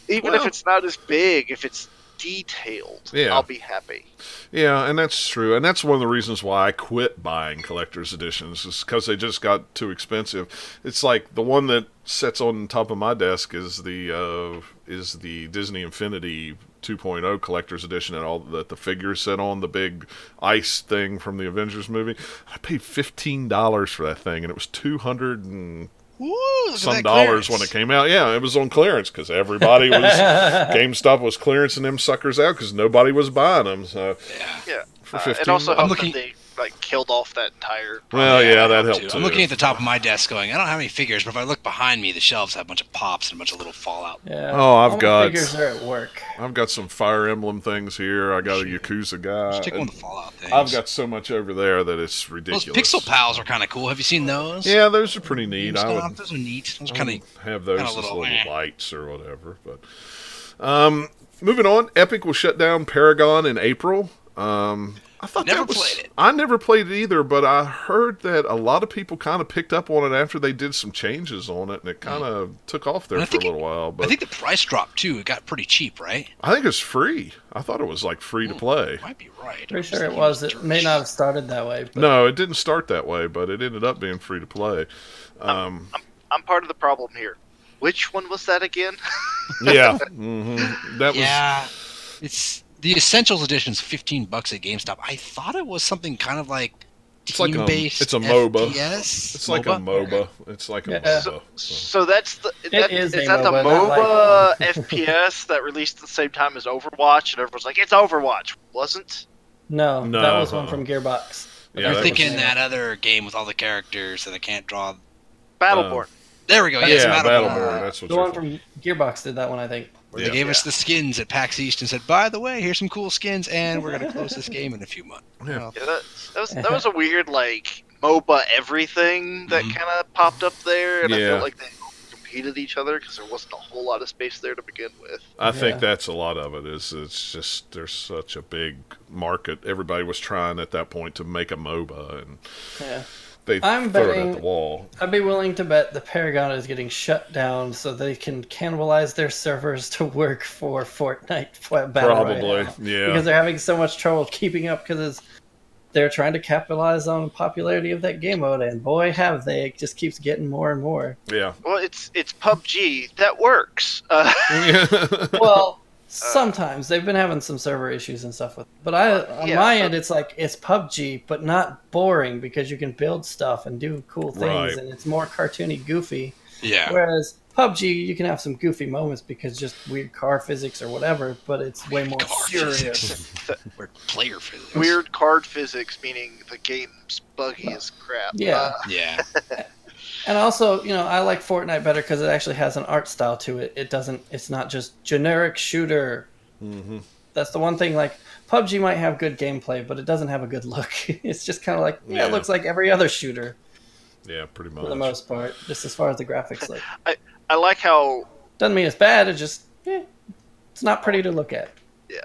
even if it's not as big, if it's detailed, I'll be happy. Yeah, and that's true, and that's one of the reasons why I quit buying collector's editions, is because they just got too expensive. It's like the one that sits on top of my desk is the Disney Infinity 2.0 collector's edition and all that the figures sit on, the big ice thing from the Avengers movie. I paid $15 for that thing, and it was $200 and some dollars when it came out. Yeah, it was on clearance because everybody was GameStop was clearancing them suckers out because nobody was buying them. So yeah, for 15. it also helped that they killed off that entire. Well, yeah, that helped too. I'm looking at the top of my desk, going, I don't have any figures, but if I look behind me, the shelves have a bunch of pops and a bunch of little Fallout. Yeah. Oh, All my figures are at work. I've got some Fire Emblem things here. I got a Yakuza guy. Just take one of the Fallout things. I've got so much over there that it's ridiculous. Those Pixel Pals are kind of cool. Have you seen those? Yeah, those are pretty neat. Those are neat. Those kind of have those as little lights or whatever. But moving on, Epic will shut down Paragon in April. I thought never played it. I never played it either, but I heard that a lot of people kind of picked up on it after they did some changes on it, and it kind of took off there for a little while. But I think the price dropped too. It got pretty cheap, right? I think it's free. I thought it was like free to play. Might be right. Pretty sure it was. It may not have started that way. But... No, it didn't start that way, but it ended up being free to play. I'm part of the problem here. Which one was that again? Yeah, that was. It's. The Essentials Edition is $15 at GameStop. I thought it was something kind of like team-based. It's a MOBA. FPS? It's like a MOBA. It's like a MOBA. So that's the. Is that the MOBA FPS that released at the same time as Overwatch, and everyone's like, "It's Overwatch." Wasn't? No, that was one from Gearbox. Yeah, you're thinking that other game with all the characters that I can't draw. Battleborn. There we go. Yeah, Battleborn. That's what the one from Gearbox did that one, I think. Where they gave us the skins at PAX East and said, by the way, here's some cool skins, and we're going to close this game in a few months. Yeah. That was a weird, like, MOBA everything that kind of popped up there, and I felt like they competed each other because there wasn't a whole lot of space there to begin with. I think that's a lot of it. It's just there's such a big market. Everybody was trying at that point to make a MOBA, and they threw it at the wall. I'd be willing to bet the Paragon is getting shut down so they can cannibalize their servers to work for Fortnite Battle Royale. Yeah. Because they're having so much trouble keeping up because they're trying to capitalize on the popularity of that game mode, and boy, have they. It just keeps getting more and more. Yeah. Well, it's PUBG. That works. Well... Sometimes they've been having some server issues and stuff with it. But on my end, it's like it's PUBG, but not boring because you can build stuff and do cool things, and it's more cartoony, goofy. Yeah. Whereas PUBG, you can have some goofy moments because just weird car physics or whatever, but it's way more serious. Weird player physics. Weird card physics, meaning the game's buggy as crap. Yeah. Yeah. And also, I like Fortnite better because it actually has an art style to it. It's not just generic shooter. Mm-hmm. That's the one thing, like, PUBG might have good gameplay, but it doesn't have a good look. It's just kind of like, it looks like every other shooter. Yeah, pretty much. For the most part, just as far as the graphics look. I like how... Doesn't mean it's bad, it's just, it's not pretty to look at. Yeah.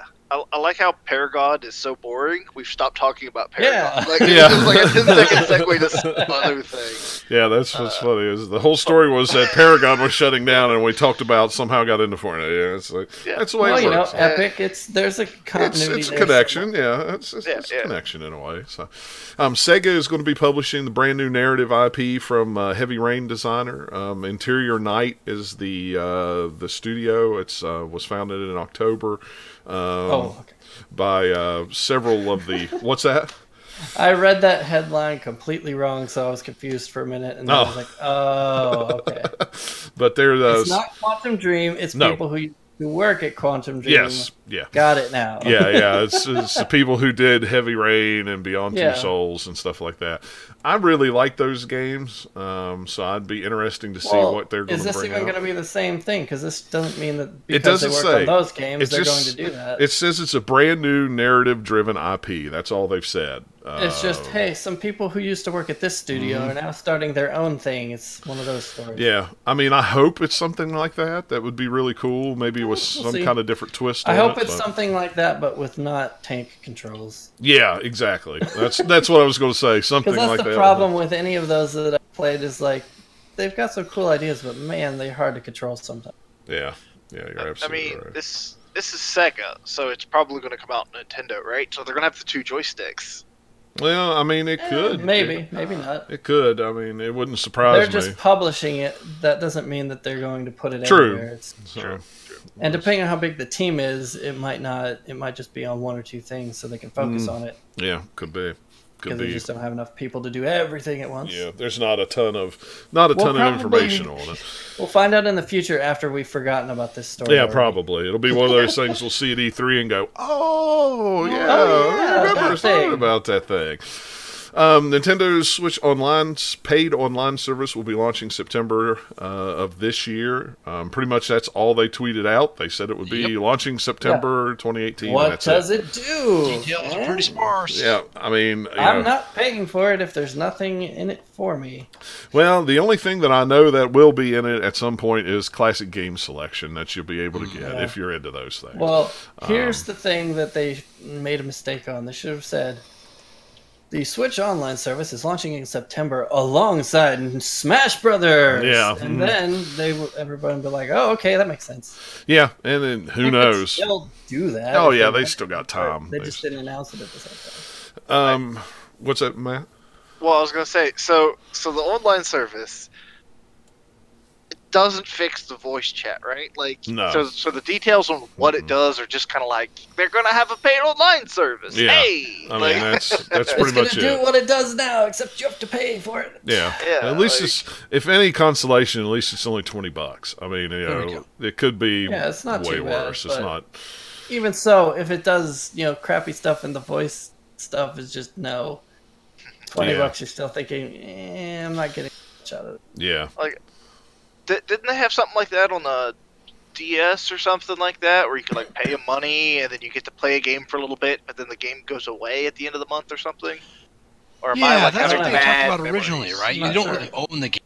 I like how Paragon is so boring. We've stopped talking about Paragon. Yeah. Like, it was like a 10-second segue to some other thing. Yeah, that's what's funny. Is the whole story was that Paragon was shutting down, and we talked about somehow got into Fortnite. Yeah, it's like, that's the way it works. Epic. There's a continuity. It's a connection. Yeah, it's a connection in a way. So, Sega is going to be publishing the brand new narrative IP from Heavy Rain designer. Interior Night is the studio. It's was founded in October. By several of the... What's that? I read that headline completely wrong, so I was confused for a minute, and then I was like, oh, okay. But it's not Quantum Dream, it's people who work at Quantum Dream. Yes, yeah. Got it now. Yeah. It's the people who did Heavy Rain and Beyond Two Souls and stuff like that. I really like those games, so I'd be interesting to see what they're going to bring out. Is this even going to be the same thing? Because this doesn't mean that because they worked on those games, they're going to do that. It says it's a brand new narrative-driven IP. That's all they've said. It's just, hey, some people who used to work at this studio are now starting their own thing. It's one of those stories. Yeah. I mean, I hope it's something like that. That would be really cool. Maybe with some kind of different twist on it. I hope it's something like that, but with not tank controls. Yeah, exactly. That's what I was going to say. Something like that. The problem with any of those that I've played is like they've got some cool ideas, but man, they're hard to control sometimes. Yeah, you're absolutely right. This is Sega, so it's probably going to come out on Nintendo, right? So they're going to have the two joysticks. Well, I mean, it could. Maybe not. It could. I mean, it wouldn't surprise me. They're just publishing it. That doesn't mean that they're going to put it True. anywhere. True. And depending on how big the team is, it might not. It might just be on one or two things, so they can focus on it. Yeah, could be. Because they just don't have enough people to do everything at once. Yeah, there's not a ton of information on it. We'll find out in the future after we've forgotten about this story. Yeah, already. Probably. It'll be one of those things we'll see at E3 and go, oh yeah, I remember something about that thing. Nintendo's Switch Online's paid online service will be launching September of this year. Pretty much that's all they tweeted out. They said it would be launching September 2018. What does it do? Details are pretty sparse. Yeah, I mean... I'm not paying for it if there's nothing in it for me. Well, the only thing that I know that will be in it at some point is classic game selection that you'll be able to get if you're into those things. Well, here's the thing that they made a mistake on. They should have said... The Switch Online service is launching in September alongside Smash Brothers. Yeah. And then everybody would be like, oh, okay, that makes sense. Yeah, and then who knows? They'll do that. Oh, yeah, they still got time. They just didn't announce it at the same time. What's that, Matt? Well, I was going to say, so the online service, it doesn't fix the voice chat, right? Like, no. So the details on what it does are just kind of like, they're going to have a paid online service. Yeah. Hey! I mean, that's pretty much it. It's going to do what it does now, except you have to pay for it. Yeah. At least it's, if any consolation, at least it's only $20. I mean, it could be it's not way too bad, worse. It's not. Even so, if it does, crappy stuff and the voice stuff is just no. $20, you're still thinking, I'm not getting much out of it. Yeah. Like, didn't they have something like that on the DS or something like that, where you can like pay them money and then you get to play a game for a little bit, but then the game goes away at the end of the month or something? Or am I like that's having what they bad talked about originally, right? You don't sure. really own the game,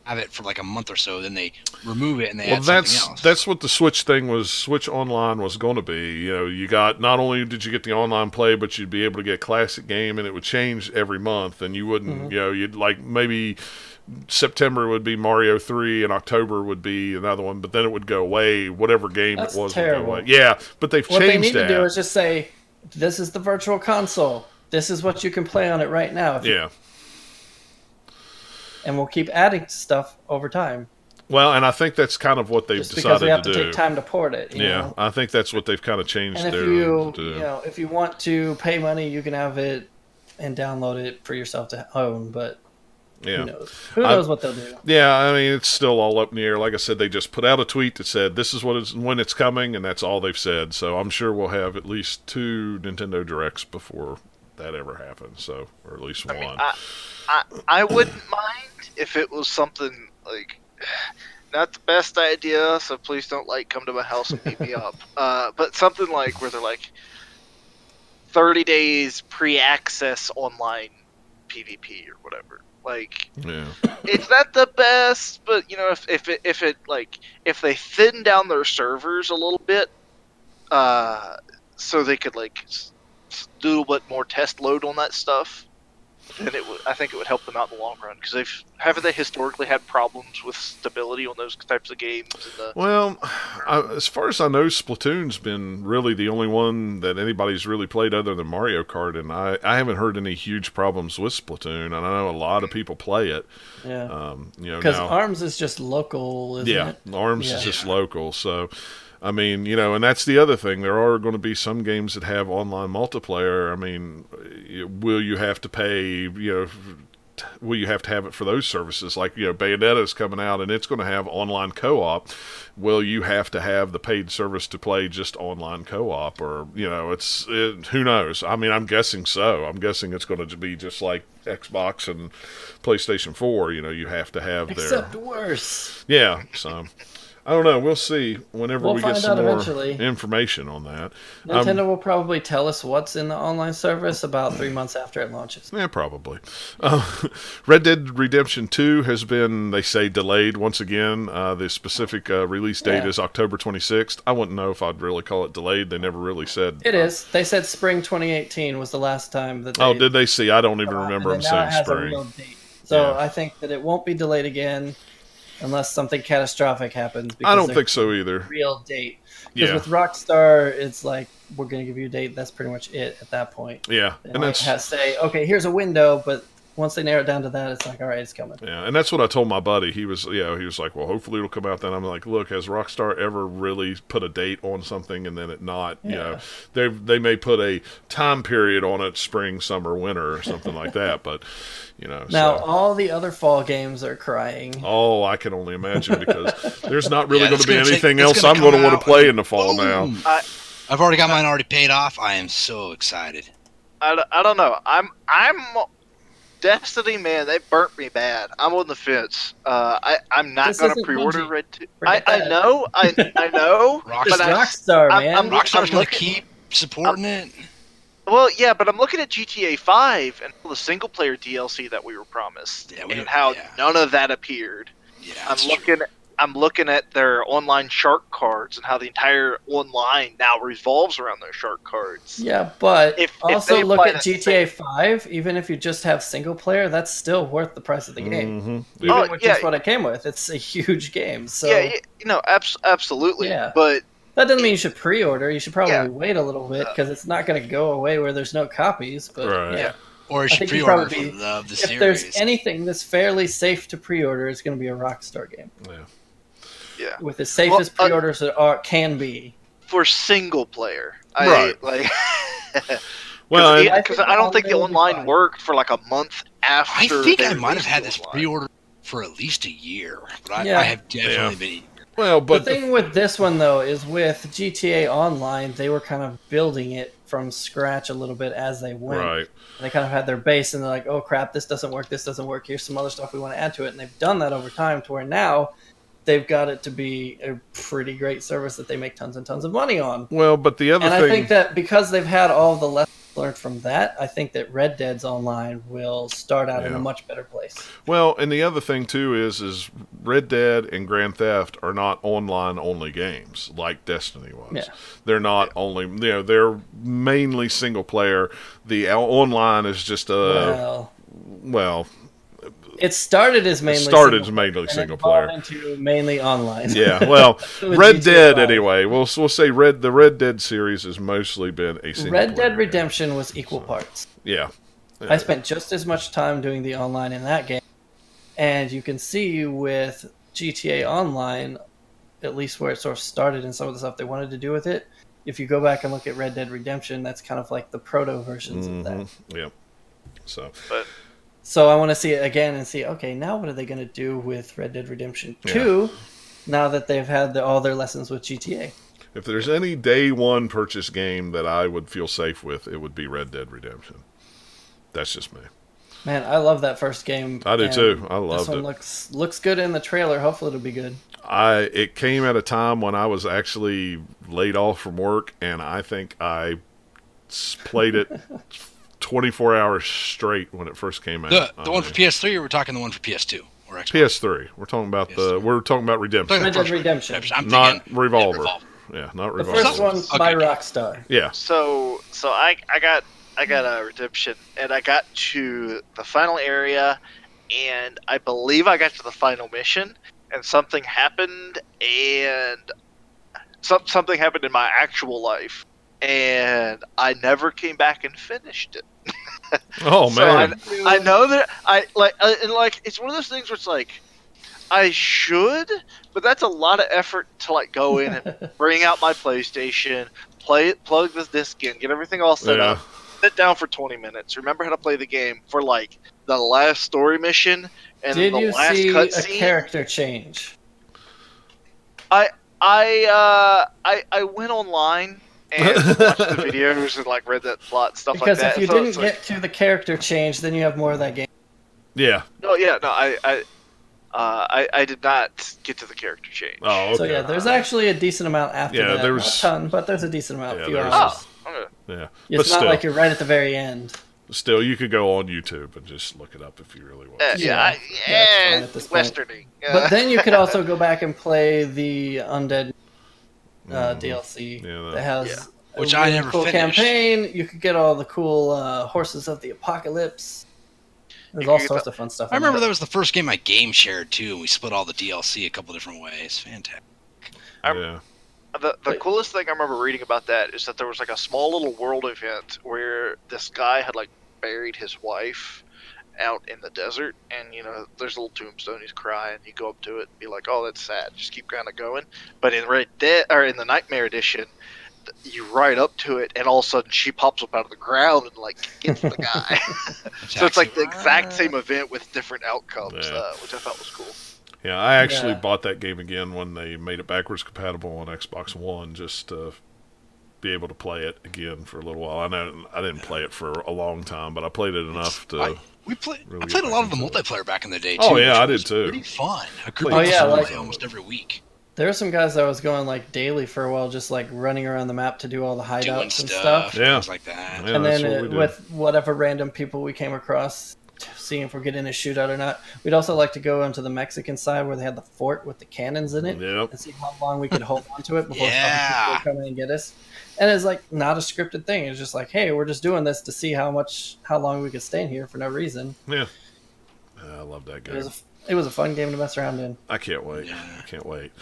have it for like a month or so, then they remove it and they add something else. That's what the Switch thing was. Switch Online was going to be. You got, not only did you get the online play, but you'd be able to get a classic game, and it would change every month, and you wouldn't, you'd like maybe September would be Mario 3 and October would be another one, but then it would go away. Whatever game That's it was terrible. would go away. Yeah, but they've What changed they need that. to do is just say, this is the virtual console. This is what you can play on it right now. And we'll keep adding stuff over time. Well, and I think that's kind of what they've Just decided because we have to to do. take time to port it. You know? I think that's what they've kind of changed And if if you want to pay money, you can have it and download it for yourself to own. But who knows? Who knows what they'll do? Yeah, I mean, it's still all up in the air. Like I said, they just put out a tweet that said this is when it's coming, and that's all they've said. So I'm sure we'll have at least 2 Nintendo Directs before that ever happens. So, or at least one. I mean, I wouldn't mind if it was something like, not the best idea, so please don't come to my house and beat me up. But something like where they're like 30 days pre-access online PvP or whatever. Like, it's not the best, but if they thin down their servers a little bit, so they could do a little bit more test load on that stuff, then I think it would help them out in the long run, because haven't they historically had problems with stability on those types of games? Well, as far as I know, Splatoon's been really the only one that anybody's really played other than Mario Kart, and I haven't heard any huge problems with Splatoon, and I know a lot of people play it. Yeah. Because ARMS is just local, isn't it? Yeah, ARMS is just local, so... I mean, and that's the other thing. There are going to be some games that have online multiplayer. I mean, will you have to pay, will you have to have it for those services? Like, Bayonetta's coming out and it's going to have online co-op. Will you have to have the paid service to play just online co-op? Or, who knows? I mean, I'm guessing so. I'm guessing it's going to be just like Xbox and PlayStation 4. You have to have Except worse. Yeah, so... I don't know. We'll see whenever we get some more eventually. Information on that. Nintendo will probably tell us what's in the online service about 3 months after it launches. Yeah, probably. Red Dead Redemption 2 has been, they say, delayed once again. The specific release date is October 26th. I wouldn't know if I'd really call it delayed. They never really said. It is. They said spring 2018 was the last time that they... Oh, did they see? I don't even remember them saying spring. A real date. So I think that it won't be delayed again. Unless something catastrophic happens. I don't think so either. Real date. Because with Rockstar, it's like, we're going to give you a date. That's pretty much it at that point. Yeah. And that's... say, okay, here's a window, but once they narrow it down to that, it's like, all right, it's coming. Yeah, and that's what I told my buddy. He was like, well, hopefully it'll come out then. I'm like, look, has Rockstar ever really put a date on something and then it not? Yeah. You know, they may put a time period on it, spring, summer, winter, or something like that. But you know, now all the other fall games are crying. Oh, I can only imagine because there's not really Yeah, going to be anything it's else gonna I'm going to come want out to play and in the fall now. boom. I've already got mine already paid off. I am so excited. I don't know. I'm Destiny, man. They burnt me bad. I'm on the fence. I'm not This going to isn't pre-order Bungie. Red 2. Forget I that. know. I know. It's Rockstar, man. Rockstar's going to looking- keep supporting it. Well, yeah, but I'm looking at GTA 5 and all the single-player DLC that we were promised, Yeah, and how none of that appeared. Yeah, I'm looking at their online shark cards and how the entire online now revolves around those shark cards. Yeah, but If also they look apply at that GTA 5. Even if you just have single player, that's still worth the price of the game. Mm-hmm. Even Oh, with yeah. just what it came with, it's a huge game. So Yeah, you know, absolutely. Yeah. But that doesn't mean you should pre-order. You should probably Yeah. wait a little bit because it's not going to go away where there's no copies. But Right. yeah, Or you I should think you'd pre-order probably for be- the love of the if series. there's anything that's fairly safe to pre-order, it's going to be a Rockstar game yeah, with as safe as Well, pre-orders can be. for single player, Right. like. Well, and- Because I don't think the Online will be online fine. worked for like a month after. I think they I might have released had the this online. pre-order for at least a year, but Yeah. I have definitely been. well, The but thing with this one though is with GTA Online, they were kind of building it from scratch a little bit as they went. right. They kind of had their base, and they're like, "Oh crap, this doesn't work. This doesn't work. Here's some other stuff we want to add to it." And they've done that over time to where now they've got it to be a pretty great service that they make tons and tons of money on. Well, but the other And thing, I think that because they've had all the lessons learned from that, I think that Red Dead's Online will start out in Yeah. a much better place. well, and the other thing too is Red Dead and Grand Theft are not online only games like Destiny was. Yeah. They're not only, they're mainly single player. The online is just well, It started as mainly mainly and single it player. evolved into mainly online. Yeah, well, With Red GTA Dead 5. anyway. We'll say the Red Dead series has mostly been a single Red player Dead Redemption was equal parts. game. Yeah. I spent just as much time doing the online in that game. And you can see with GTA Online, at least where it sort of started and some of the stuff they wanted to do with it, if you go back and look at Red Dead Redemption, that's kind of like the proto versions of that. Yeah. So, So I want to see it again and see, okay, now what are they going to do with Red Dead Redemption 2 now that they've had all their lessons with GTA? if there's any day one purchase game that I would feel safe with, it would be Red Dead Redemption. That's just me. Man, I love that first game. I do and too. I This loved one it. looks good in the trailer. Hopefully it'll be good. It came at a time when I was actually laid off from work, and I think I played it 24 hours straight when it first came out. The one for PS3, or we're talking the one for PS2 or Xbox? PS3. We're talking about Redemption, Red Dead Redemption. I'm not thinking Revolver. Revolver. Yeah, not The Revolver. first one's by Rockstar. Yeah. So I got a redemption, and I got to the final area, and I believe I got to the final mission, and something happened, and something happened in my actual life, and I never came back and finished it. Oh So man. I know that it's one of those things where it's like I should, but that's a lot of effort to like go in and bring out my PlayStation, play it, plug this disc in, get everything all set up, sit down for 20 minutes, remember how to play the game for like the last story mission and Did the you last see a cutscene. character change? I went online and watched the videos and like read that plot and stuff Because like that. if you So didn't it's like- get to the character change, then you have more of that game. Yeah. no, yeah, no, I did not get to the character change. Oh, okay. So yeah, there's actually a decent amount after Yeah, that. there Not was- a ton, but there's a decent amount. Yeah, Few there's- hours. Okay. Yeah. It's But not still, like you're right at the very end. still, you could go on YouTube and just look it up if you really want. Yeah, it's fine at this point. westerning. But then you could also go back and play the Undead DLC Yeah, that has a Which I really never cool finished. campaign. You could get all the cool horses of the apocalypse. There's You all could get sorts of fun stuff. I in remember there. that was the first game I game shared too, and we split all the DLC a couple different ways. Fantastic. Yeah. The coolest thing I remember reading about that is that there was like a small little world event where this guy had like buried his wife, out in the desert, and there's a little tombstone. He's crying. You go up to it and be like, "Oh, that's sad." Just keep kind of going. But in Red Dead or in the Nightmare Edition, you ride up to it, and all of a sudden she pops up out of the ground and like gets the guy. So it's like the exact same event with different outcomes, which I thought was cool. Yeah, I actually bought that game again when they made it backwards compatible on Xbox One, just to be able to play it again for a little while. I know I didn't play it for a long time, but I played it enough to. I played a lot of the multiplayer back in the day too. Oh yeah, I did too. Pretty fun. Like almost every week. There were some guys that was going like daily for a while, just like running around the map to do all the hideouts and stuff. Yeah, things like that. Yeah, and then with whatever random people we came across, seeing if we're getting a shootout or not. We'd also like to go onto the Mexican side where they had the fort with the cannons in it, and see how long we could hold on to it before people would come in and get us. And it's like not a scripted thing. It's just like, hey, we're just doing this to see how long we could stay in here for no reason. Yeah, I love that game. It was a fun game to mess around in. I can't wait. I can't wait.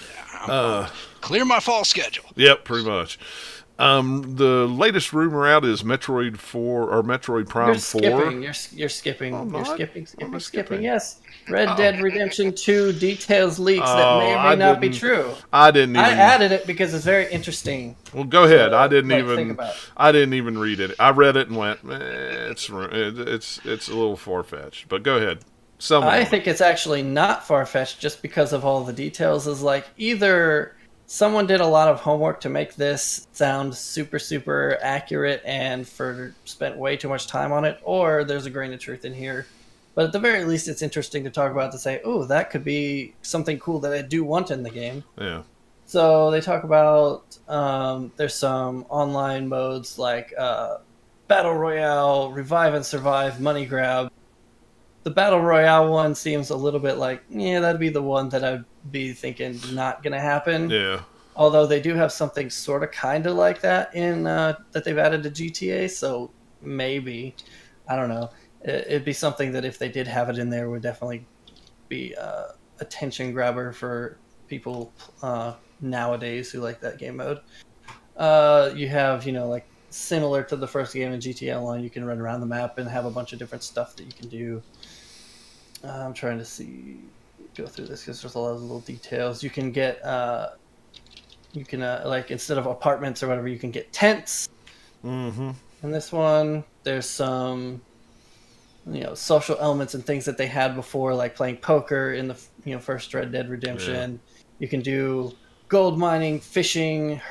Yeah, clear my fall schedule. Yep, pretty much. The latest rumor out is Metroid 4 or Metroid Prime 4. You're skipping. You're skipping. Yes. Red Dead Redemption 2 details leaks that may or may not be true. I added it because it's very interesting. Well, go ahead. I didn't even read it. I read it and went, it's a little far-fetched. But go ahead. I think it's actually not far-fetched just because of all the details. Is like either someone did a lot of homework to make this sound super, super accurate and spent way too much time on it, or there's a grain of truth in here. But at the very least, it's interesting to talk about, to say, oh, that could be something cool that I do want in the game. Yeah. So they talk about there's some online modes like Battle Royale, Revive and Survive, Money Grab. The Battle Royale one seems a little bit like, that'd be the one that I'd be thinking not going to happen. Yeah. Although they do have something sort of kind of like that in that they've added to GTA, so maybe. I don't know. It'd be something that if they did have it in there would definitely be a attention grabber for people nowadays who like that game mode. You have, like similar to the first game in GTA Online, you can run around the map and have a bunch of different stuff that you can do. I'm trying to go through this because there's a lot of little details. You can get, like instead of apartments or whatever, you can get tents. Mm-hmm. In this one, there's some, social elements and things that they had before, like playing poker in the, first Red Dead Redemption. Yeah. You can do gold mining, fishing,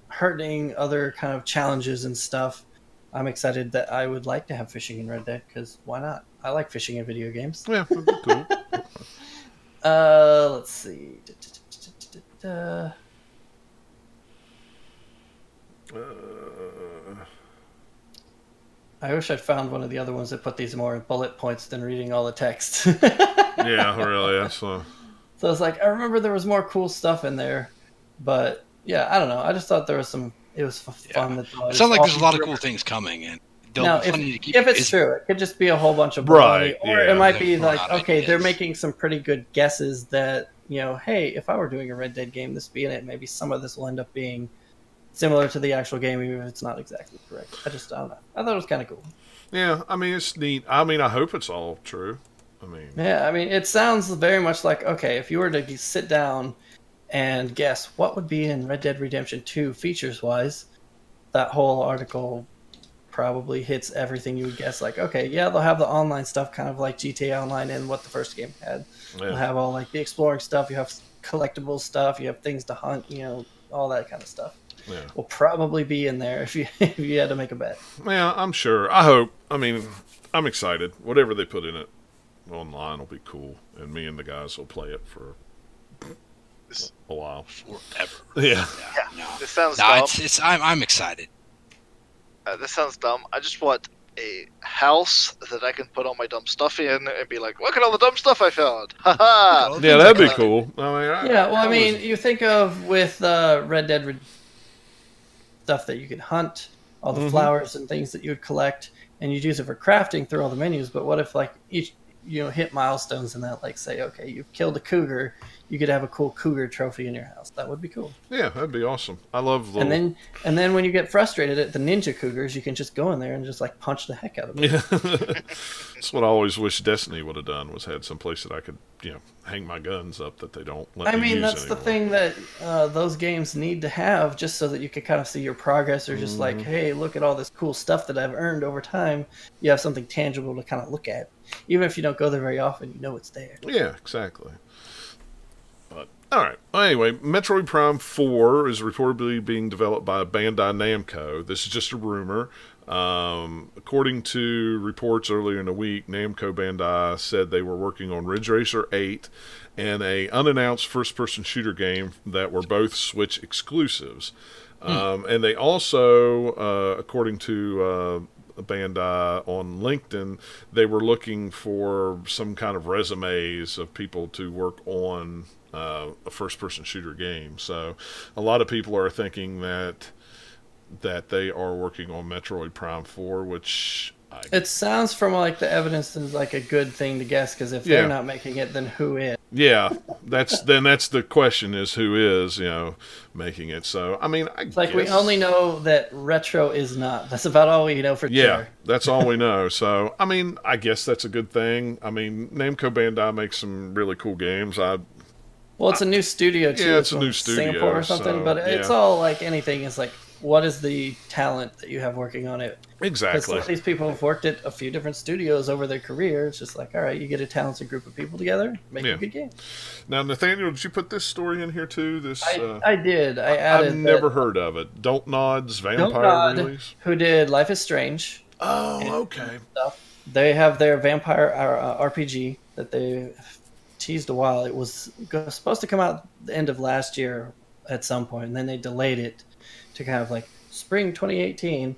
herding, other kind of challenges and stuff. I'm excited that I would like to have fishing in Red Dead, because why not? I like fishing in video games. Yeah, that'd be cool. Let's see. I wish I'd found one of the other ones that put these more in bullet points than reading all the text. Yeah, really. That's So it's like, I remember there was more cool stuff in there, but yeah, I don't know. I just thought there was some. It was fun. It sounds like there's a lot of cool things coming, and if it's true, it could just be a whole bunch of baloney, or it might be like, okay, they're making some pretty good guesses that hey, if I were doing a Red Dead game, this be in it. Maybe some of this will end up being similar to the actual game, even if it's not exactly correct. I don't know. I thought it was kind of cool. Yeah, I mean, it's neat. I mean, I hope it's all true. It sounds very much like, okay, if you were to sit down and guess what would be in Red Dead Redemption 2 features-wise, that whole article probably hits everything you would guess. Like, okay, yeah, they'll have the online stuff, kind of like GTA Online and what the first game had. Yeah. They'll have all like the exploring stuff. You have collectible stuff. You have things to hunt. All that kind of stuff. Yeah. Will probably be in there if you had to make a bet. Yeah, I'm sure. I hope. I mean, I'm excited. Whatever they put in it online will be cool, and me and the guys will play it for a while. Forever. Yeah. No. This sounds dumb. I'm excited. This sounds dumb. I just want a house that I can put all my dumb stuff in and be like, look at all the dumb stuff I found. Ha-ha! Yeah, that'd be cool. You think of with Red Dead stuff that you could hunt, all the flowers and things that you would collect, and you'd use it for crafting through all the menus. But what if like hit milestones in that, like say, okay, you've killed a cougar, you could have a cool cougar trophy in your house. That would be cool. Yeah, that'd be awesome. I love the. And then when you get frustrated at the ninja cougars, you can just go in there and just like punch the heck out of them. Yeah. That's what I always wish Destiny would have done, was had some place that I could, hang my guns up that they don't let me use that's anymore. the thing that those games need to have, just so that you can kind of see your progress, or just like, hey, look at all this cool stuff that I've earned over time. You have something tangible to kind of look at. Even if you don't go there very often, you know it's there. Yeah, exactly. But all right. Well, anyway, Metroid Prime 4 is reportedly being developed by Bandai Namco. This is just a rumor. According to reports earlier in the week, Namco Bandai said they were working on Ridge Racer 8 and a unannounced first-person shooter game that were both Switch exclusives. And they also, according to Bandai on LinkedIn, they were looking for some kind of resumes of people to work on a first-person shooter game. So a lot of people are thinking that they are working on Metroid Prime 4, which it sounds from like the evidence is like a good thing to guess, because if they're not making it, then who is? Yeah, that's the question, is who is making it. So I mean, I guess we only know that Retro is not. That's about all we know for sure. Yeah, that's all we know. So I mean, I guess that's a good thing. I mean, Namco Bandai makes some really cool games. Well, it's a new studio too. Yeah, it's a new studio, Singapore or something. so, but it's all like anything. It's like, what is the talent that you have working on it? Exactly. Because these people have worked at a few different studios over their career. It's just like, all right, you get a talented group of people together, make a good game. Now, Nathaniel, did you put this story in here too? I did. I added. I've never heard of it. Don't Nod's vampire release. Who did Life is Strange? Oh, okay. They have their vampire RPG that they teased a while. It was supposed to come out the end of last year at some point, and then they delayed it to kind of like spring 2018.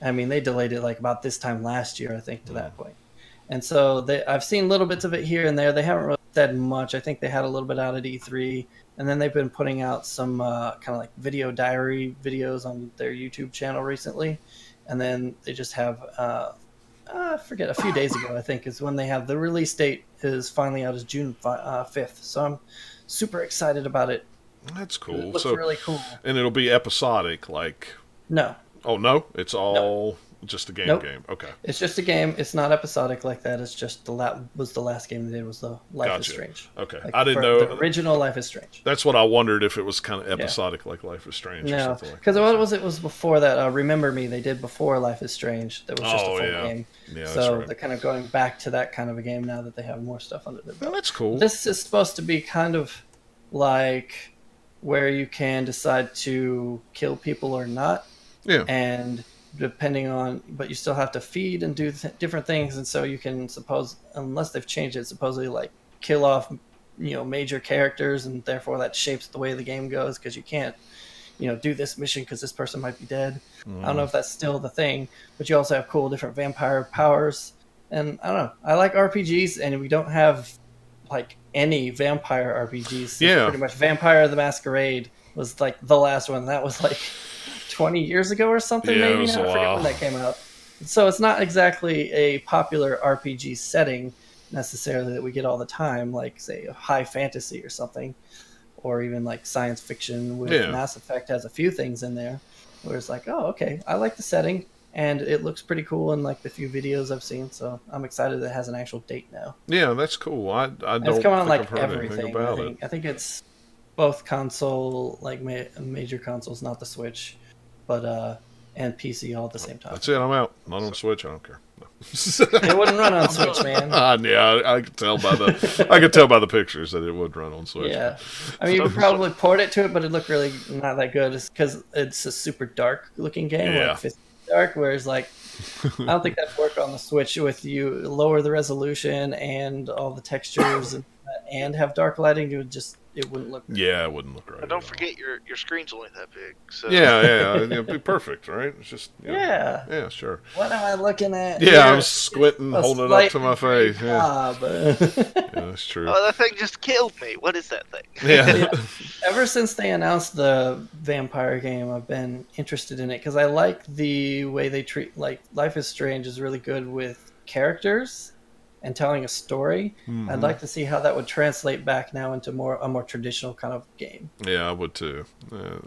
I mean, they delayed it like about this time last year, I think, to that point. And so I've seen little bits of it here and there. They haven't really said much. I think they had a little bit out at E3, and then they've been putting out some kind of like video diary videos on their YouTube channel recently. And then they just have, I forget, a few days ago, I think, is when they have the release date is finally out, is June 5th. So I'm super excited about it. That's cool. It looks really cool. And it'll be episodic, like... No. Oh, no? It's all just a game? Okay. It's just a game. It's not episodic like that. It's just the last game they did was the Life is Strange. Okay. Like, I didn't know. The original Life is Strange. That's what I wondered, if it was kind of episodic like Life is Strange or something like that. Because it was before that. Remember Me, they did before Life is Strange. That was just a full game. Yeah, so they're kind of going back to that kind of a game now that they have more stuff under their belt. Well, that's cool. This is supposed to be kind of like where you can decide to kill people or not. Yeah. And depending on, but you still have to feed and do different things, and so you can unless they've changed it, supposedly like kill off major characters, and therefore that shapes the way the game goes, because you can't do this mission because this person might be dead. I don't know if that's still the thing, but you also have cool different vampire powers, and I don't know, I like RPGs, and we don't have like any vampire RPGs. Pretty much Vampire the Masquerade was like the last one. That was like 20 years ago or something, maybe. I forget when that came out. So it's not exactly a popular RPG setting necessarily that we get all the time, like say a high fantasy or something, or even like science fiction with Mass Effect has a few things in there where it's like, oh, okay, I like the setting and it looks pretty cool in like the few videos I've seen. So I'm excited that it has an actual date now. Yeah, that's cool. I don't it's come on think like I've heard everything. about it. I think it's both console, like major consoles, not the Switch, but and PC all at the same time. That's it. I'm out. Not on Switch. I don't care. No. It wouldn't run on Switch, man. Yeah, I could tell by the pictures that it would run on Switch. Yeah, I mean, you could probably port it to it, but it looked really not that good, because it's a super dark looking game. Yeah. Like 50 dark, whereas like I don't think that'd work on the Switch with you lower the resolution and all the textures and have dark lighting. It wouldn't look. Yeah, it wouldn't look right. But don't forget your screen's only that big. So. Yeah, it'd be perfect, right? It's just yeah, sure. What am I looking at? Yeah, I was squinting, holding it up to my face. Yeah, that's true. Oh, that thing just killed me. What is that thing? Yeah. Ever since they announced the vampire game, I've been interested in it because I like the way they treat. Like Life is Strange is really good with characters, and telling a story. I'd like to see how that would translate back now into a more traditional kind of game. Yeah, I would too.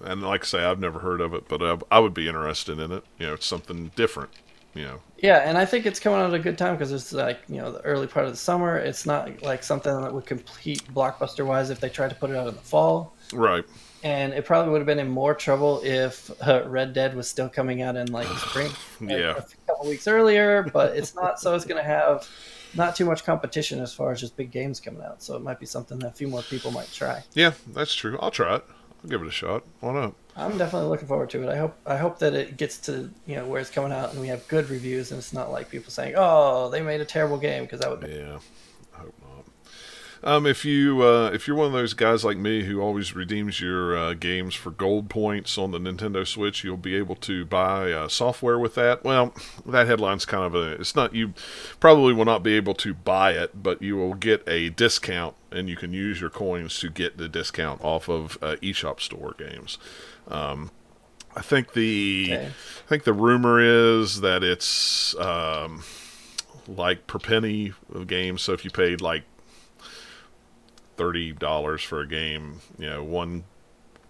And like I say, I've never heard of it, but I would be interested in it. It's something different. Yeah, and I think it's coming out at a good time because it's like, the early part of the summer. It's not like something that would compete blockbuster-wise if they tried to put it out in the fall. Right. And it probably would have been in more trouble if Red Dead was still coming out in like spring, Yeah. a couple weeks earlier. But it's not, so it's going to have not too much competition as far as just big games coming out. So it might be something that a few more people might try. Yeah, that's true. I'll try it. I'll give it a shot. Why not? I'm definitely looking forward to it. I hope that it gets to where it's coming out and we have good reviews and it's not like people saying, "Oh, they made a terrible game," because that would be. Yeah, I hope not. If you're one of those guys like me who always redeems your games for gold points on the Nintendo Switch, you'll be able to buy software with that. Well, that headline's kind of it's not, you probably will not be able to buy it, but you will get a discount, and you can use your coins to get the discount off of eShop store games. I think the rumor is that it's like per penny of games. So if you paid like $30 for a game, 1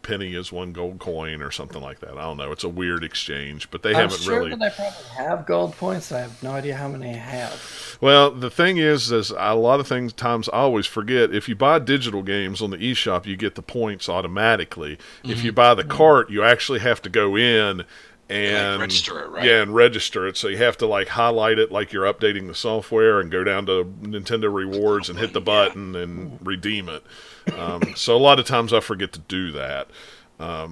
penny is 1 gold coin or something like that. I don't know. It's a weird exchange, but they haven't really. I'm sure that I probably have gold points. I have no idea how many I have. Well, the thing is a lot of times I always forget, if you buy digital games on the eShop, you get the points automatically. If you buy the cart, you actually have to go in and register it, right? Yeah, and register it. So you have to like highlight it like you're updating the software and go down to Nintendo Rewards and hit the button and redeem it. So a lot of times I forget to do that. Well,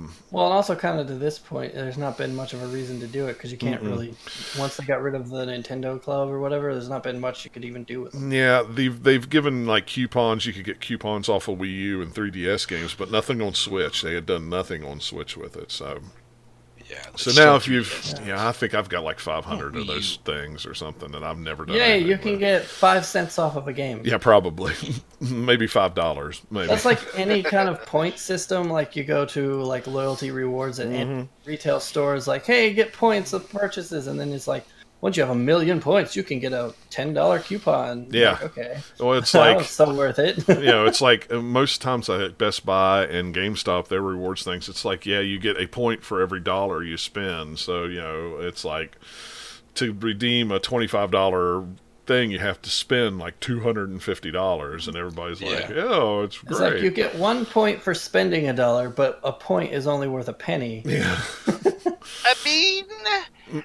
and also kind of to this point, there's not been much of a reason to do it because you can't really, once they got rid of the Nintendo Club or whatever, there's not been much you could even do with them. Yeah, they've given like coupons. You could get coupons off of Wii U and 3DS games, but nothing on Switch. They had done nothing on Switch with it, so... Yeah, so now if I think I've got like 500 of those things or something that I've never done. Yeah, you can get 5 cents off of a game. Yeah, probably. Maybe $5. Maybe. That's like any kind of point system. Like you go to like loyalty rewards at retail stores. Like, hey, get points of purchases, and then it's like, once you have 1,000,000 points, you can get a $10 coupon. Yeah. Like, okay. Well, it's like so worth it. It's like most times at Best Buy and GameStop, their rewards things. It's like, you get a point for every dollar you spend. So it's like to redeem a $25 thing, you have to spend like $250, and everybody's like, "Oh, it's great." It's like you get 1 point for spending $1, but a point is only worth a penny. Yeah. I mean,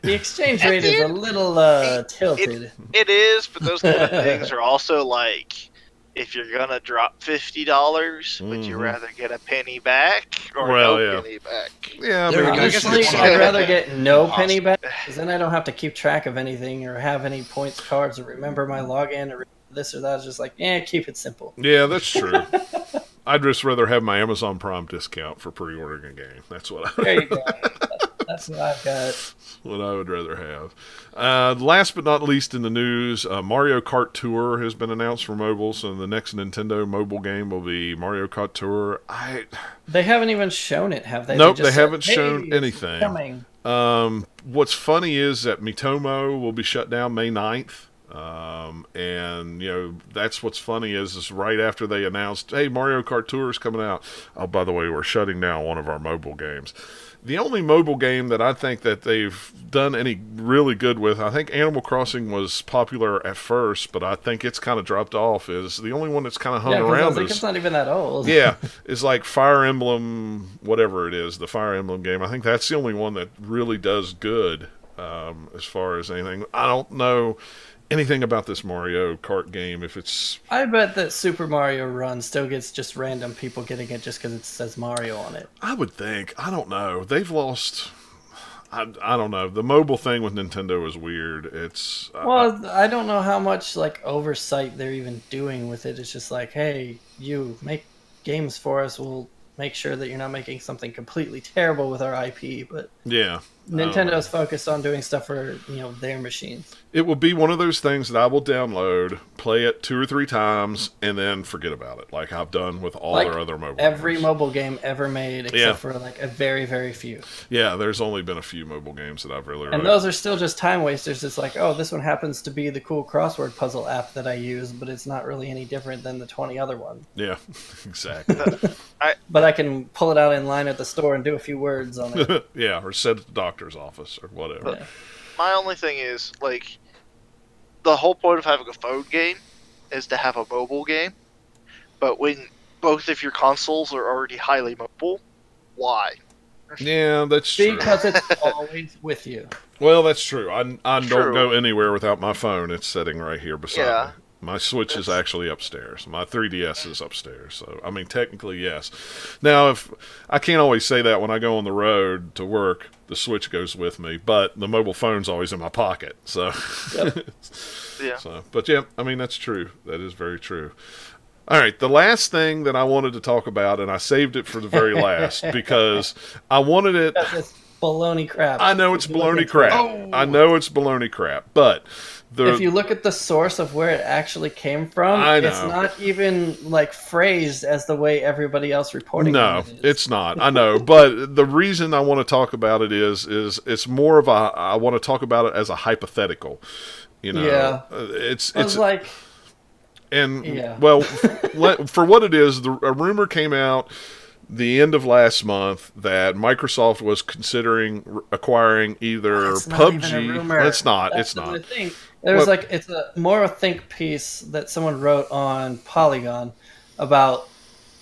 the exchange rate is a little tilted. It is, but those kind of things are also like, if you're gonna drop $50, would you rather get a penny back or penny back? Yeah, honestly, I'd rather get no penny back, because then I don't have to keep track of anything or have any points cards or remember my login or this or that. It's just like, keep it simple. Yeah, that's true. I'd just rather have my Amazon Prime discount for pre-ordering a game. That's what There you go. That's what I've got. What I would rather have. Last but not least in the news, Mario Kart Tour has been announced for mobile, so the next Nintendo mobile game will be Mario Kart Tour. They haven't even shown it, have they? Nope, they haven't shown anything. Coming. What's funny is that Mitomo will be shut down May 9th. And that's what's funny is right after they announced, hey, Mario Kart Tour is coming out. Oh, by the way, we're shutting down one of our mobile games. The only mobile game that I think that they've done any really good with, I think Animal Crossing was popular at first, but I think it's kind of dropped off, is the only one that's kind of hung around. It's not even that old. Yeah, it's like Fire Emblem, whatever it is, the Fire Emblem game. I think that's the only one that really does good as far as anything. I don't know anything about this Mario Kart game. If it's, I bet that Super Mario Run still gets just random people getting it just because it says Mario on it. I would think. I don't know. They've lost. I don't know. The mobile thing with Nintendo is weird. It's I don't know how much like oversight they're even doing with it. It's just like, hey, you make games for us. We'll make sure that you're not making something completely terrible with our IP. But yeah, Nintendo's focused on doing stuff for their machines. It will be one of those things that I will download, play it 2 or 3 times, and then forget about it, like I've done with all their other mobile games. Mobile game ever made, except for like a very, very few. Yeah, there's only been a few mobile games that I've really. And those are still just time wasters. It's like, oh, this one happens to be the cool crossword puzzle app that I use, but it's not really any different than the 20 other ones. Yeah, exactly. But I can pull it out in line at the store and do a few words on it. Yeah, or send it to the doctor's office or whatever. Yeah. My only thing is, like, the whole point of having a phone game is to have a mobile game. But when both of your consoles are already highly mobile, why? Yeah, that's true. Because it's always with you. Well, that's true. I don't True. go anywhere without my phone. It's sitting right here beside me. My Switch is That's- actually upstairs. My 3DS is upstairs. So, I mean, technically, yes. Now, if I can't always say that when I go on the road to work, the Switch goes with me, but the mobile phone's always in my pocket. So, Yeah. so, but yeah, I mean, that's true. That is very true. All right, the last thing that I wanted to talk about, and I saved it for the very last because I wanted it. That's baloney crap. I know it's If you look baloney into crap. it. I know it's baloney crap, but If you look at the source of where it actually came from, I it's know. not even like phrased as the way everybody else reporting no, on it is. it's not. I know, but the reason I want to talk about it is it's more of a. I want to talk about it as a hypothetical. You know, Yeah. it's I was like, and Yeah. well, for what it is, a rumor came out the end of last month that Microsoft was considering acquiring either it's not PUBG. even a rumor. It's not. That's It's not. the thing. There was Well- like it's a more a think piece that someone wrote on Polygon about.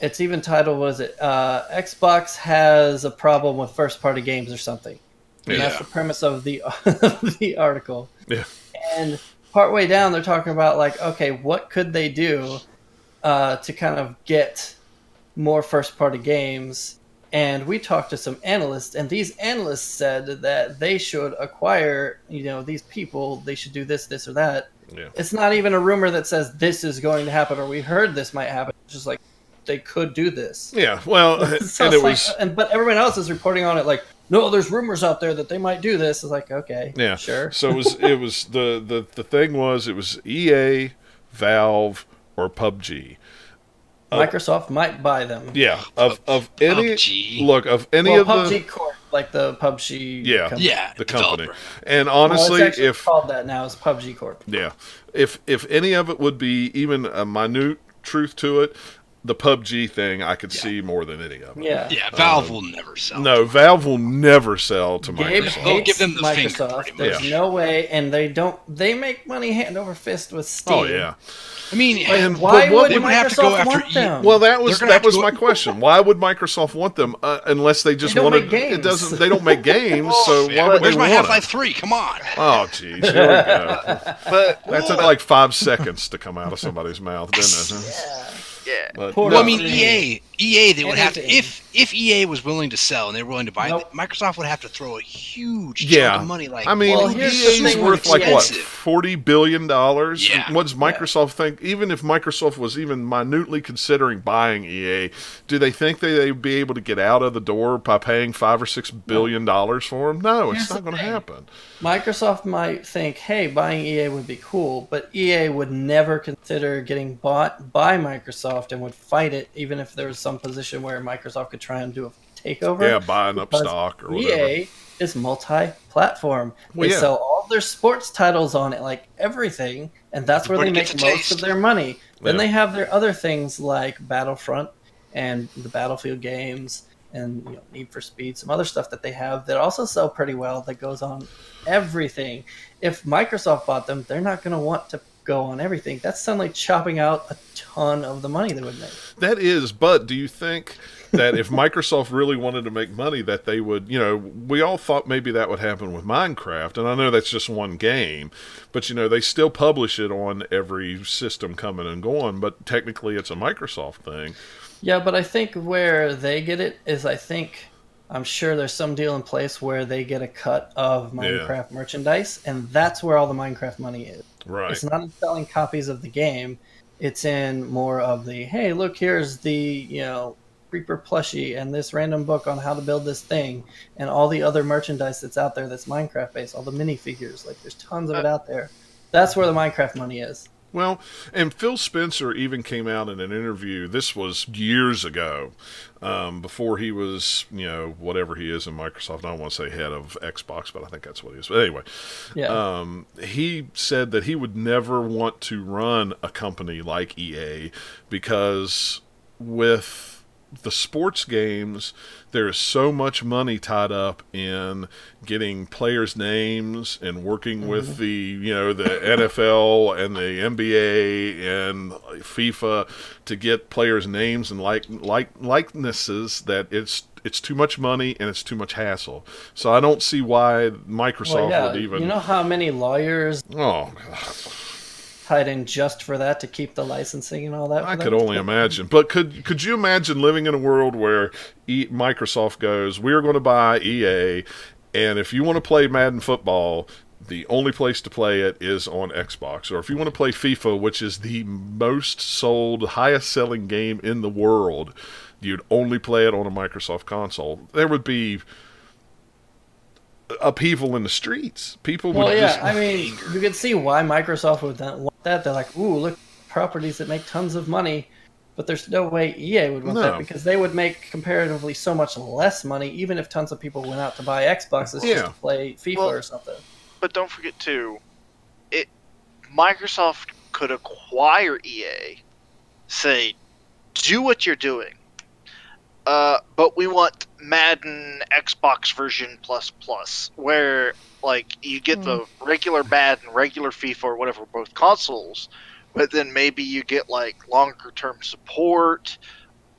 It's even titled was it Xbox has a problem with first party games or something. And that's Yeah. the premise of the the article. Yeah. And partway down, they're talking about like, okay, what could they do to kind of get more first-party games? And we talked to some analysts, and these analysts said that they should acquire, these people. They should do this, this, or that. Yeah. It's not even a rumor that says this is going to happen or we heard this might happen. It's just like they could do this. Yeah. Well, So and it's it was. but everyone else is reporting on it like, no, there's rumors out there that they might do this. It's like, okay, Yeah, sure. So it was the thing was it was EA, Valve, or PUBG. Microsoft might buy them. Yeah, of any PUBG. look of any Well, of PUBG the Corp, like the PUBG. Yeah. company. Yeah, the company. developer. And Well, honestly, it's actually if called that now, is PUBG Corp. yeah, if any of it would be even a minute truth to it, the PUBG thing I could see more than any of it. Yeah. Yeah, Valve will never sell. No, Valve will never sell to Gabe Microsoft. They'll hates give them the finger, Microsoft. pretty much. There's Yeah. no way, and they make money hand over fist with Steam. Oh yeah. I mean, And- Why but what would they would have to Microsoft go after want them? Well, that was They're gonna have to go- my question. Why would Microsoft want them unless they just They don't want make to? games. It doesn't. They don't make games, so yeah, why would where's they my want Half-Life it? 3? Come on. Oh, jeez, here we go. But That took like 5 seconds to come out of somebody's mouth, didn't it? yeah, But, Poor Well, I no, mean, EA, they would have to Anything. if EA was willing to sell and they were willing to buy, Nope. Microsoft would have to throw a huge Yeah. chunk of money. Like, I mean, Well, here's the EA's thing worth with like what, expensive. $40 billion? Yeah. What does Microsoft think? Even if Microsoft was even minutely considering buying EA, do they think they'd be able to get out of the door by paying $5 or $6 billion for them? No, it's Here's not the going to thing. happen. Microsoft might think, hey, buying EA would be cool, but EA would never consider getting bought by Microsoft and would fight it, even if there was some position where Microsoft could try and do a takeover. Yeah, buying up Because stock or whatever. EA is multi-platform. Well, They yeah. sell all their sports titles on it, like everything, and that's where But they it make gets a most taste. of their money. Then Yeah. they have their other things like Battlefront and the Battlefield games and Need for Speed, some other stuff that they have that also sell pretty well that goes on everything. If Microsoft bought them, they're not going to want to go on everything. That's suddenly chopping out a ton of the money they would make. That is, but do you think that if Microsoft really wanted to make money, that they would, we all thought maybe that would happen with Minecraft, and I know that's just one game, but, they still publish it on every system coming and going, but technically it's a Microsoft thing. Yeah, but I think where they get it is I'm sure there's some deal in place where they get a cut of Minecraft merchandise, and that's where all the Minecraft money is. Right. It's not in selling copies of the game. It's in more of the, hey, look, here's the, creeper plushie and this random book on how to build this thing and all the other merchandise that's out there that's Minecraft based, all the minifigures. Like, there's tons of it out there. That's where the Minecraft money is. Well, and Phil Spencer even came out in an interview. This was years ago, before he was, whatever he is in Microsoft. I don't want to say head of Xbox, but I think that's what he is. But anyway, he said that he would never want to run a company like EA because with the sports games, there is so much money tied up in getting players' names and working with the NFL and the NBA and FIFA to get players' names and likenesses that it's too much money and it's too much hassle. So I don't see why Microsoft would even. You know how many lawyers? Oh God. Tied in just for that to keep the licensing and all that. I could only imagine. But could you imagine living in a world where Microsoft goes, we are going to buy EA, and if you want to play Madden football, the only place to play it is on Xbox. Or if you want to play FIFA, which is the most sold, highest selling game in the world, you'd only play it on a Microsoft console. There would be upheaval in the streets. People would I mean, you could see why Microsoft would want that. They're like, ooh, look, properties that make tons of money, but there's no way EA would want that because they would make comparatively so much less money, even if tons of people went out to buy Xboxes just to play FIFA or something. But don't forget too, Microsoft could acquire EA, say, do what you're doing, but we want Madden Xbox version plus, where like you get the regular Madden, regular FIFA, or whatever, both consoles, but then maybe you get like longer term support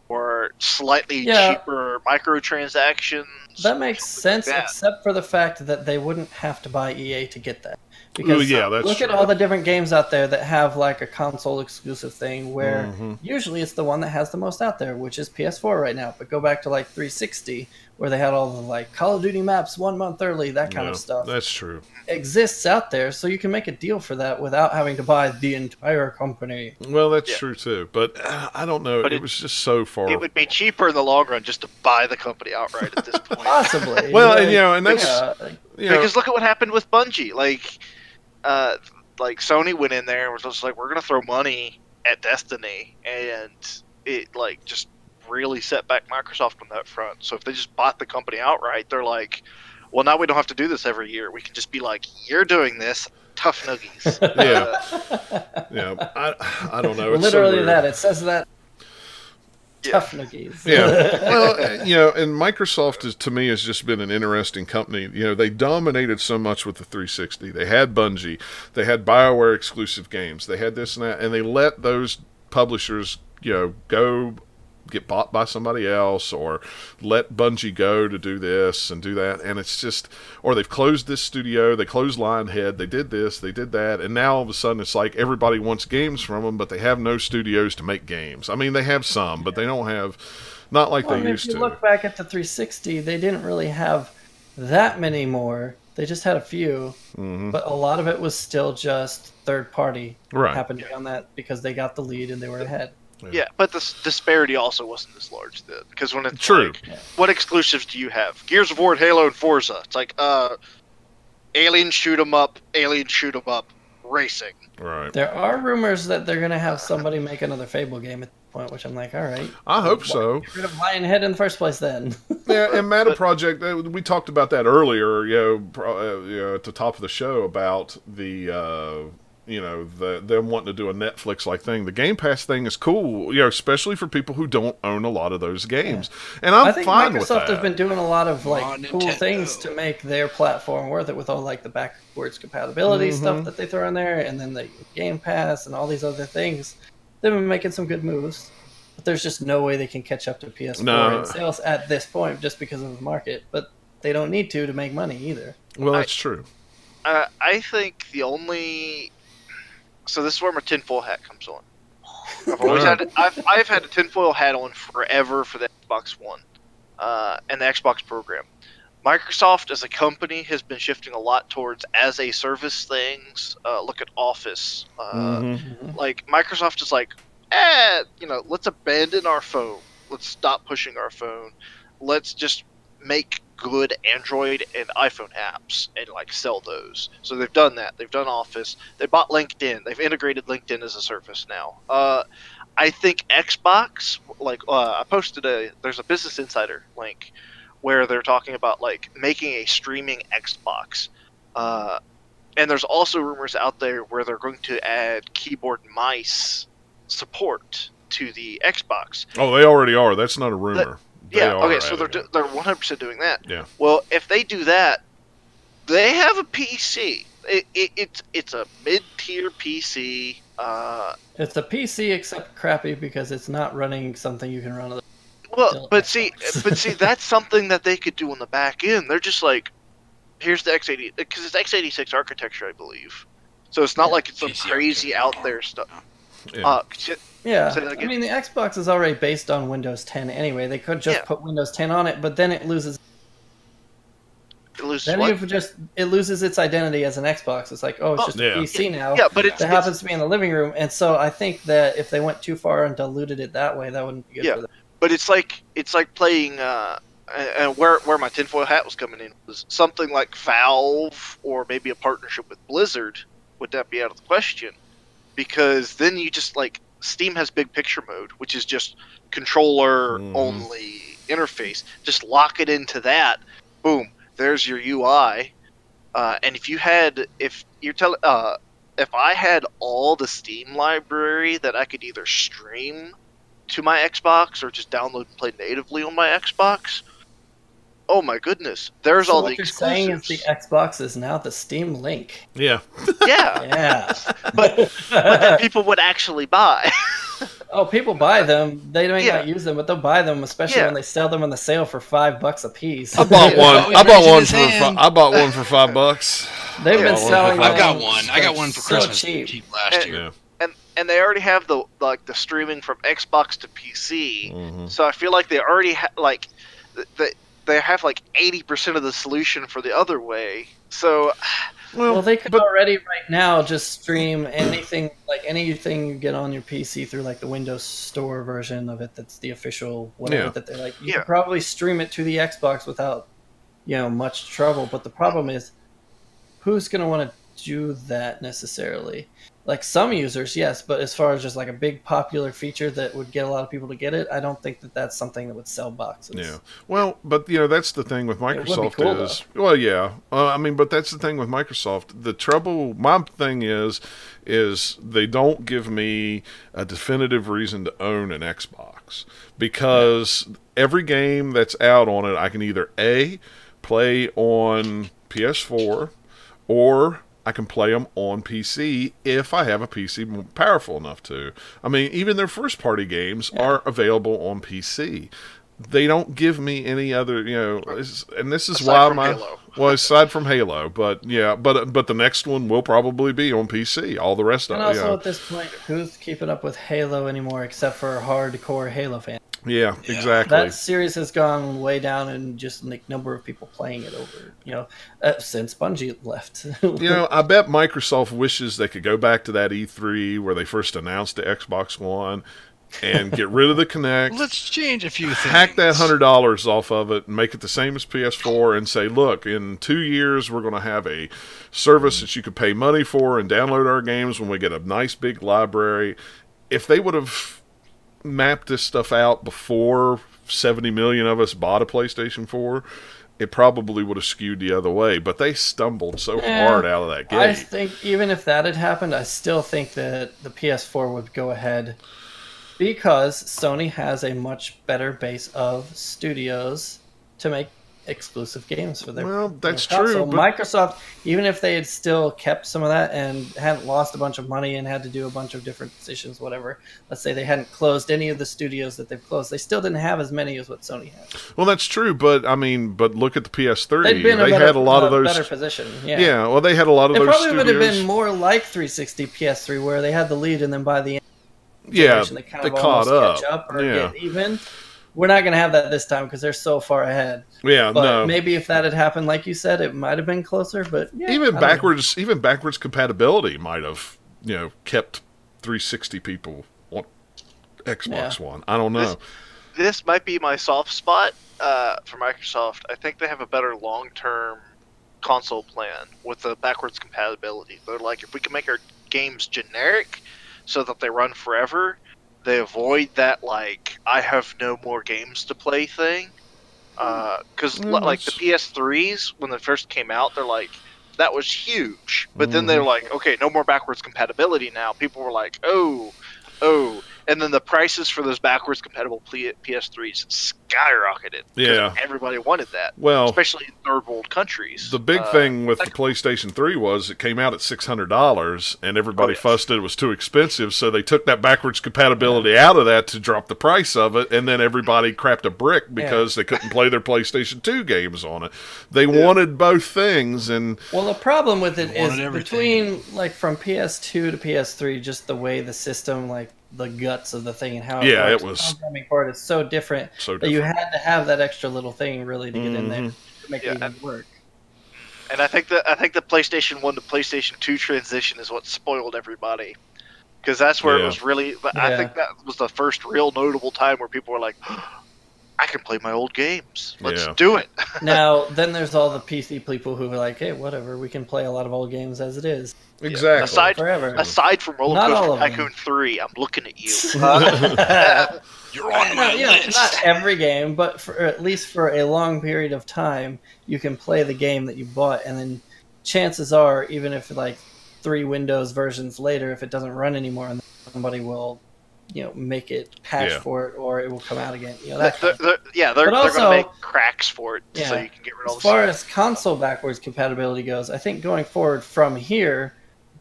or slightly cheaper microtransactions. That makes sense, except for the fact that they wouldn't have to buy EA to get that. Because look at all the different games out there that have like a console exclusive thing where usually it's the one that has the most out there, which is PS4 right now. But go back to like 360 where they had all the like Call of Duty maps 1 month early, that kind of stuff. That's true. Exists out there, so you can make a deal for that without having to buy the entire company. Well, that's true too, but I don't know. But it was just so far. It would be cheaper in the long run just to buy the company outright at this point. Possibly. Well, and that's because look at what happened with Bungie. Like Sony went in there and was just like, we're gonna throw money at Destiny, and it like just really set back Microsoft on that front. So if they just bought the company outright, they're like, well, now we don't have to do this every year. We can just be like, you're doing this, tough noogies. I don't know. It's literally so that. It says that. Tough noogies. Well, and Microsoft to me has just been an interesting company. They dominated so much with the 360. They had Bungie, they had BioWare exclusive games, they had this and that, and they let those publishers, go get bought by somebody else, or let Bungie go to do this and do that, and it's just, or they've closed this studio, they closed Lionhead, they did this, they did that, and now all of a sudden it's like everybody wants games from them, but they have no studios to make games. I mean, they have some, but they don't have, not like they used to. If you look back at the 360, they didn't really have that many more. They just had a few, but a lot of it was still just third party happening on that because they got the lead and they were ahead. Yeah, but the disparity also wasn't as large then. Because when it's what exclusives do you have? Gears of War, Halo, and Forza. It's like, Alien shoot 'em up, racing. Right. There are rumors that they're going to have somebody make another Fable game at this point, which I'm like, all right. I hope so. Get rid of Lionhead in the first place then. And Meta Project, we talked about that earlier, at the top of the show about the... them wanting to do a Netflix-like thing. The Game Pass thing is cool, especially for people who don't own a lot of those games. And I think fine with that. Microsoft has been doing a lot of cool things to make their platform worth it with all the backwards compatibility stuff that they throw in there, and then the Game Pass and all these other things. They've been making some good moves, but there's just no way they can catch up to PS4 in sales at this point just because of the market. But they don't need to make money either. Well, that's true. I think the only... So this is where my tinfoil hat comes on. I've had a tinfoil hat on forever for the Xbox One and the Xbox program. Microsoft as a company has been shifting a lot towards as a service things. Look at Office. Like Microsoft is like, let's abandon our phone. let's stop pushing our phone. Let's just make good Android and iPhone apps and like sell those. So they've done that. They've done Office. They bought LinkedIn. They've integrated LinkedIn as a service now. I think Xbox, like I posted there's a Business Insider link where they're talking about like making a streaming Xbox. And there's also rumors out there where they're going to add keyboard and mice support to the Xbox. Oh, they already are. That's not a rumor. Okay, so they're 100% doing that. Yeah. Well, if they do that, they have a PC. It's a mid-tier PC. It's a PC except crappy because it's not running something you can run on the. Well, but see, that's something that they could do on the back end. They're just like, here's the x80, because it's x86 architecture, I believe. So it's not like it's some PC crazy out there stuff. Yeah, I mean the Xbox is already based on Windows 10 anyway. They could just put Windows 10 on it, but then it loses. It loses then what? it loses its identity as an Xbox. It's like, oh, it's just a PC now. Yeah, but it happens to be in the living room, and so I think that if they went too far and diluted it that way, that wouldn't be good for them. But it's like playing. And where my tinfoil hat was coming in was something like Valve or maybe a partnership with Blizzard. Would that be out of the question? Because then you just like Steam has big picture mode, which is just controller only interface. Just lock it into that. Boom. There's your UI. And if I had all the Steam library that I could either stream to my Xbox or just download and play natively on my Xbox, oh my goodness, there's all the exclusives. What you're saying is the Xbox is now the Steam Link. Yeah. Yeah. But then people would actually buy. Oh, people buy them. They may not use them, but they'll buy them, especially when they sell them on the sale for $5 a piece. I bought one. I bought one for $5. They've been selling. I've got one. I got one for so Christmas cheap last year. And they already have the streaming from Xbox to PC. So I feel like they already they have like 80% of the solution for the other way. So, well, they could already right now just stream anything you get on your PC through like the Windows Store version of it. That's the official whatever that they like. You could probably stream it to the Xbox without much trouble. But the problem is, who's going to want to do that necessarily? Like some users, yes, but as far as just like a big popular feature that would get a lot of people to get it, I don't think that that's something that would sell boxes. Yeah. Well, but that's the thing with Microsoft cool, is, well, yeah. I mean, but that's the thing with Microsoft. The trouble, my thing is they don't give me a definitive reason to own an Xbox because every game that's out on it, I can either A, play on PS4 or I can play them on PC if I have a PC powerful enough to. I mean, even their first-party games are available on PC. They don't give me any other, and this is aside from Halo, but the next one will probably be on PC. All the rest of it. And also at this point, who's keeping up with Halo anymore except for hardcore Halo fans? Yeah, exactly. That series has gone way down in just the number of people playing it over, since Bungie left. I bet Microsoft wishes they could go back to that E3 where they first announced the Xbox One and get rid of the Kinect. Let's change a few things. Hack that $100 off of it and make it the same as PS4 and say, look, in 2 years we're going to have a service that you could pay money for and download our games when we get a nice big library. If they would have mapped this stuff out before 70 million of us bought a PlayStation 4, it probably would have skewed the other way. But they stumbled so hard out of that gate. I think even if that had happened, I still think that the PS4 would go ahead because Sony has a much better base of studios to make exclusive games for their that's console. true. But Microsoft, even if they had still kept some of that and hadn't lost a bunch of money and had to do a bunch of different decisions, whatever, let's say they hadn't closed any of the studios that they've closed, they still didn't have as many as what Sony has. Well, that's true, but I mean, look at the PS3. They'd been they had a lot of those better position. Yeah, well, they had a lot of those. It probably studios. would have been more like 360 PS3, where they had the lead, and then by the end, they kind of caught up. Catch up or get even. We're not going to have that this time because they're so far ahead. Yeah, but maybe if that had happened, like you said, it might have been closer. But even backwards compatibility might have kept 360 people on Xbox One. I don't know. this might be my soft spot for Microsoft. I think they have a better long-term console plan with the backwards compatibility. They're like, if we can make our games generic so that they run forever, they avoid that, like, I have no more games to play thing. Because, like, the PS3s, when they first came out, they're like, that was huge. But then they're like, okay, no more backwards compatibility now. People were like, oh. And then the prices for those backwards compatible PS3s skyrocketed. Yeah. Everybody wanted that. Well, especially in third world countries. The big thing with the PlayStation 3 was it came out at $600, and everybody fussed it was too expensive, so they took that backwards compatibility out of that to drop the price of it, and then everybody crapped a brick because they couldn't play their PlayStation 2 games on it. They wanted both things, and... Well, the problem with it is between, like, from PS2 to PS3, just the way the system, like, the guts of the thing and how it works. It was... The programming part is so different that you had to have that extra little thing really to get in there to make it even work. And I think the PlayStation 1 to PlayStation 2 transition is what spoiled everybody. Because that's where it was really... I think that was the first real notable time where people were like, I can play my old games. Let's do it. Now, then there's all the PC people who are like, hey, whatever, we can play a lot of old games as it is. Exactly. Aside from Roller Coaster Tycoon 3, I'm looking at you. You're on my list. Not every game, but at least for a long period of time, you can play the game that you bought, and then chances are, even if like 3 Windows versions later, if it doesn't run anymore, and somebody will, make it patch for it, or it will come out again. They're going to make cracks for it, so you can get rid of all the stuff. As far as console backwards compatibility goes, I think going forward from here,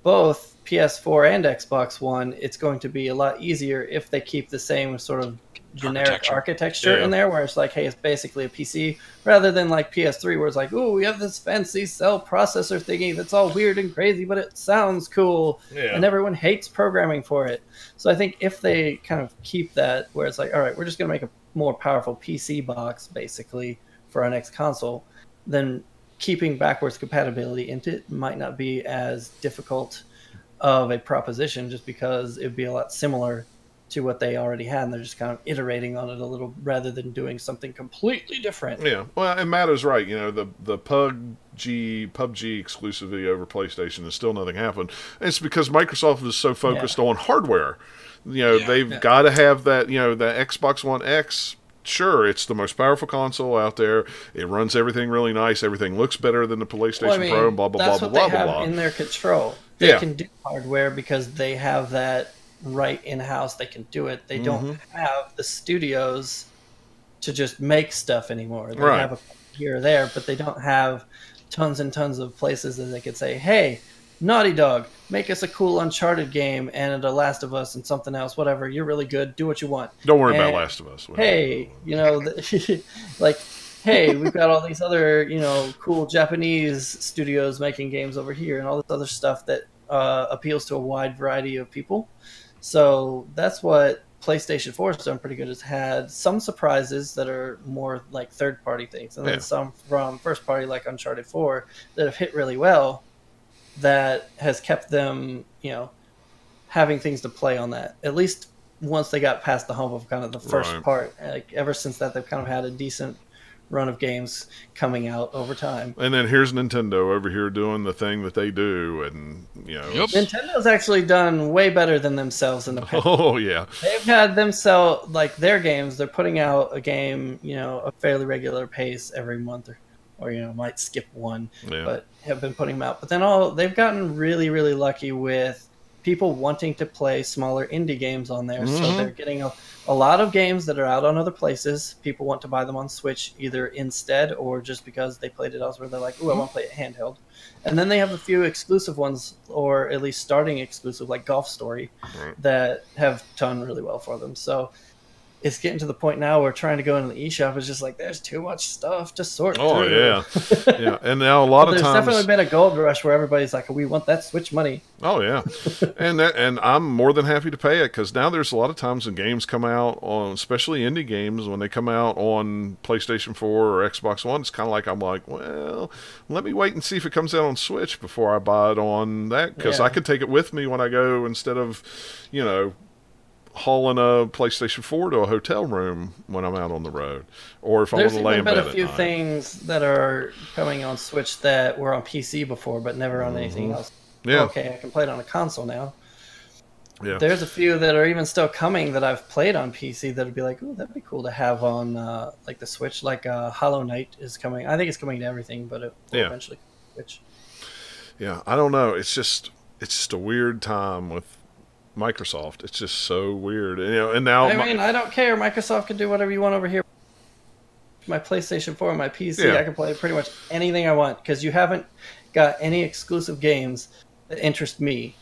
both PS4 and Xbox One, it's going to be a lot easier if they keep the same sort of generic architecture in there, where it's like, hey, it's basically a PC, rather than like PS3, where it's like, oh, we have this fancy cell processor thingy that's all weird and crazy, but it sounds cool, and everyone hates programming for it. So I think if they kind of keep that, where it's like, all right, we're just going to make a more powerful PC box, basically, for our next console, then keeping backwards compatibility into it might not be as difficult of a proposition, just because it would be a lot similar to what they already had, and they're just kind of iterating on it a little rather than doing something completely different. Yeah, well, and Matt is right. The PUBG exclusivity over PlayStation is still nothing happened. And it's because Microsoft is so focused on hardware. They've got to have that. The Xbox One X. Sure, it's the most powerful console out there. It runs everything really nice. Everything looks better than the PlayStation Pro, and blah, blah, blah, blah, blah, blah. That's what they have in their control. They can do hardware because they have that right in-house. They can do it. They don't have the studios to just make stuff anymore. They have a here or there, but they don't have tons and tons of places that they could say, hey, Naughty Dog, make us a cool Uncharted game and a Last of Us and something else, whatever. You're really good. Do what you want. Don't worry about Last of Us. Hey, like, hey, we've got all these other, cool Japanese studios making games over here and all this other stuff that appeals to a wide variety of people. So that's what PlayStation 4 has done pretty good. It's had some surprises that are more like third-party things, and then some from first-party like Uncharted 4 that have hit really well. That has kept them, having things to play on that. At least once they got past the hump of kind of the first part. Like, ever since that, they've kind of had a decent run of games coming out over time. And then here's Nintendo over here doing the thing that they do, and Nintendo's actually done way better than themselves in the past. Oh yeah, they've had them sell like their games. They're putting out a game, a fairly regular pace every month, or might skip one, but have been putting them out. But then they've gotten really, really lucky with people wanting to play smaller indie games on there. So they're getting a lot of games that are out on other places. People want to buy them on Switch either instead or just because they played it elsewhere. They're like, ooh, I want to play it handheld. And then they have a few exclusive ones, or at least starting exclusive, like Golf Story, that have done really well for them. So it's getting to the point now where trying to go into the eShop is just like, there's too much stuff to sort through. Oh, yeah. Yeah. And now a lot of times... There's definitely been a gold rush where everybody's like, we want that Switch money. Oh, yeah. and I'm more than happy to pay it, because now there's a lot of times when games come out, especially indie games, when they come out on PlayStation 4 or Xbox One, it's kind of like, I'm like, well, let me wait and see if it comes out on Switch before I buy it on that, because I could take it with me when I go instead of, hauling a PlayStation 4 to a hotel room when I'm out on the road, or if I want There's to lay in even bed been a few at night. things that are coming on Switch that were on PC before, but never on anything else. Yeah. Okay, I can play it on a console now. Yeah. There's a few that are even still coming that I've played on PC that would be like, ooh, that'd be cool to have on like the Switch. Like Hollow Knight is coming. I think it's coming to everything, but it will eventually Switch. Yeah, I don't know. It's just a weird time with Microsoft. It's just so weird. And now I mean, I don't care. Microsoft can do whatever you want over here. My PlayStation 4 and my PC, I can play pretty much anything I want because you haven't got any exclusive games that interest me.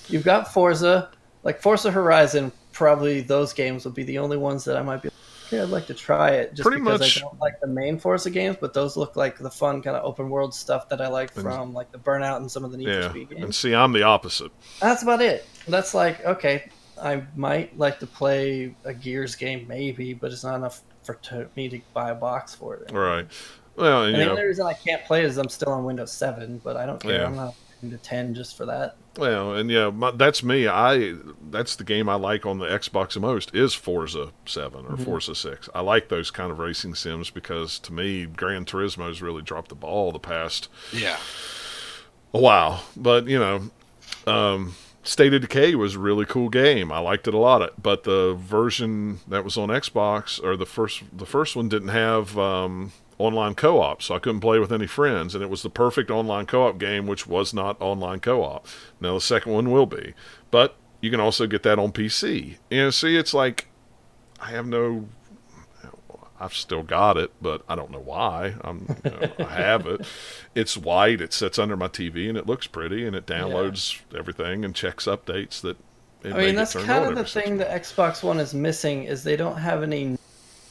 You've got Forza, like Forza Horizon. Probably those games would be the only ones that I might be like, okay, I'd like to try it just because I don't like the main Forza games, but those look like the fun kind of open world stuff that I like from like the Burnout and some of the Need for Speed games. And see, I'm the opposite. That's about it. That's like, okay, I might like to play a Gears game maybe, but it's not enough for me to buy a box for it. Right. Well, and the only reason I can't play it is I'm still on Windows 7, but I don't care. Yeah. I'm not into 10 just for that. Well, and that's me. That's the game I like on the Xbox the most is Forza 7 or Forza 6. I like those kind of racing sims because to me, Gran Turismo's really dropped the ball the past a while. But State of Decay was a really cool game. I liked it a lot. But the version that was on Xbox, or the first one, didn't have online co-op, so I couldn't play with any friends, and it was the perfect online co-op game, which was not online co-op. Now the second one will be, but you can also get that on PC. See, it's like I've still got it, but I don't know why. I have it. It's white. It sits under my TV, and it looks pretty, and it downloads everything and checks updates that. That's kind of the thing the Xbox One is missing is they don't have any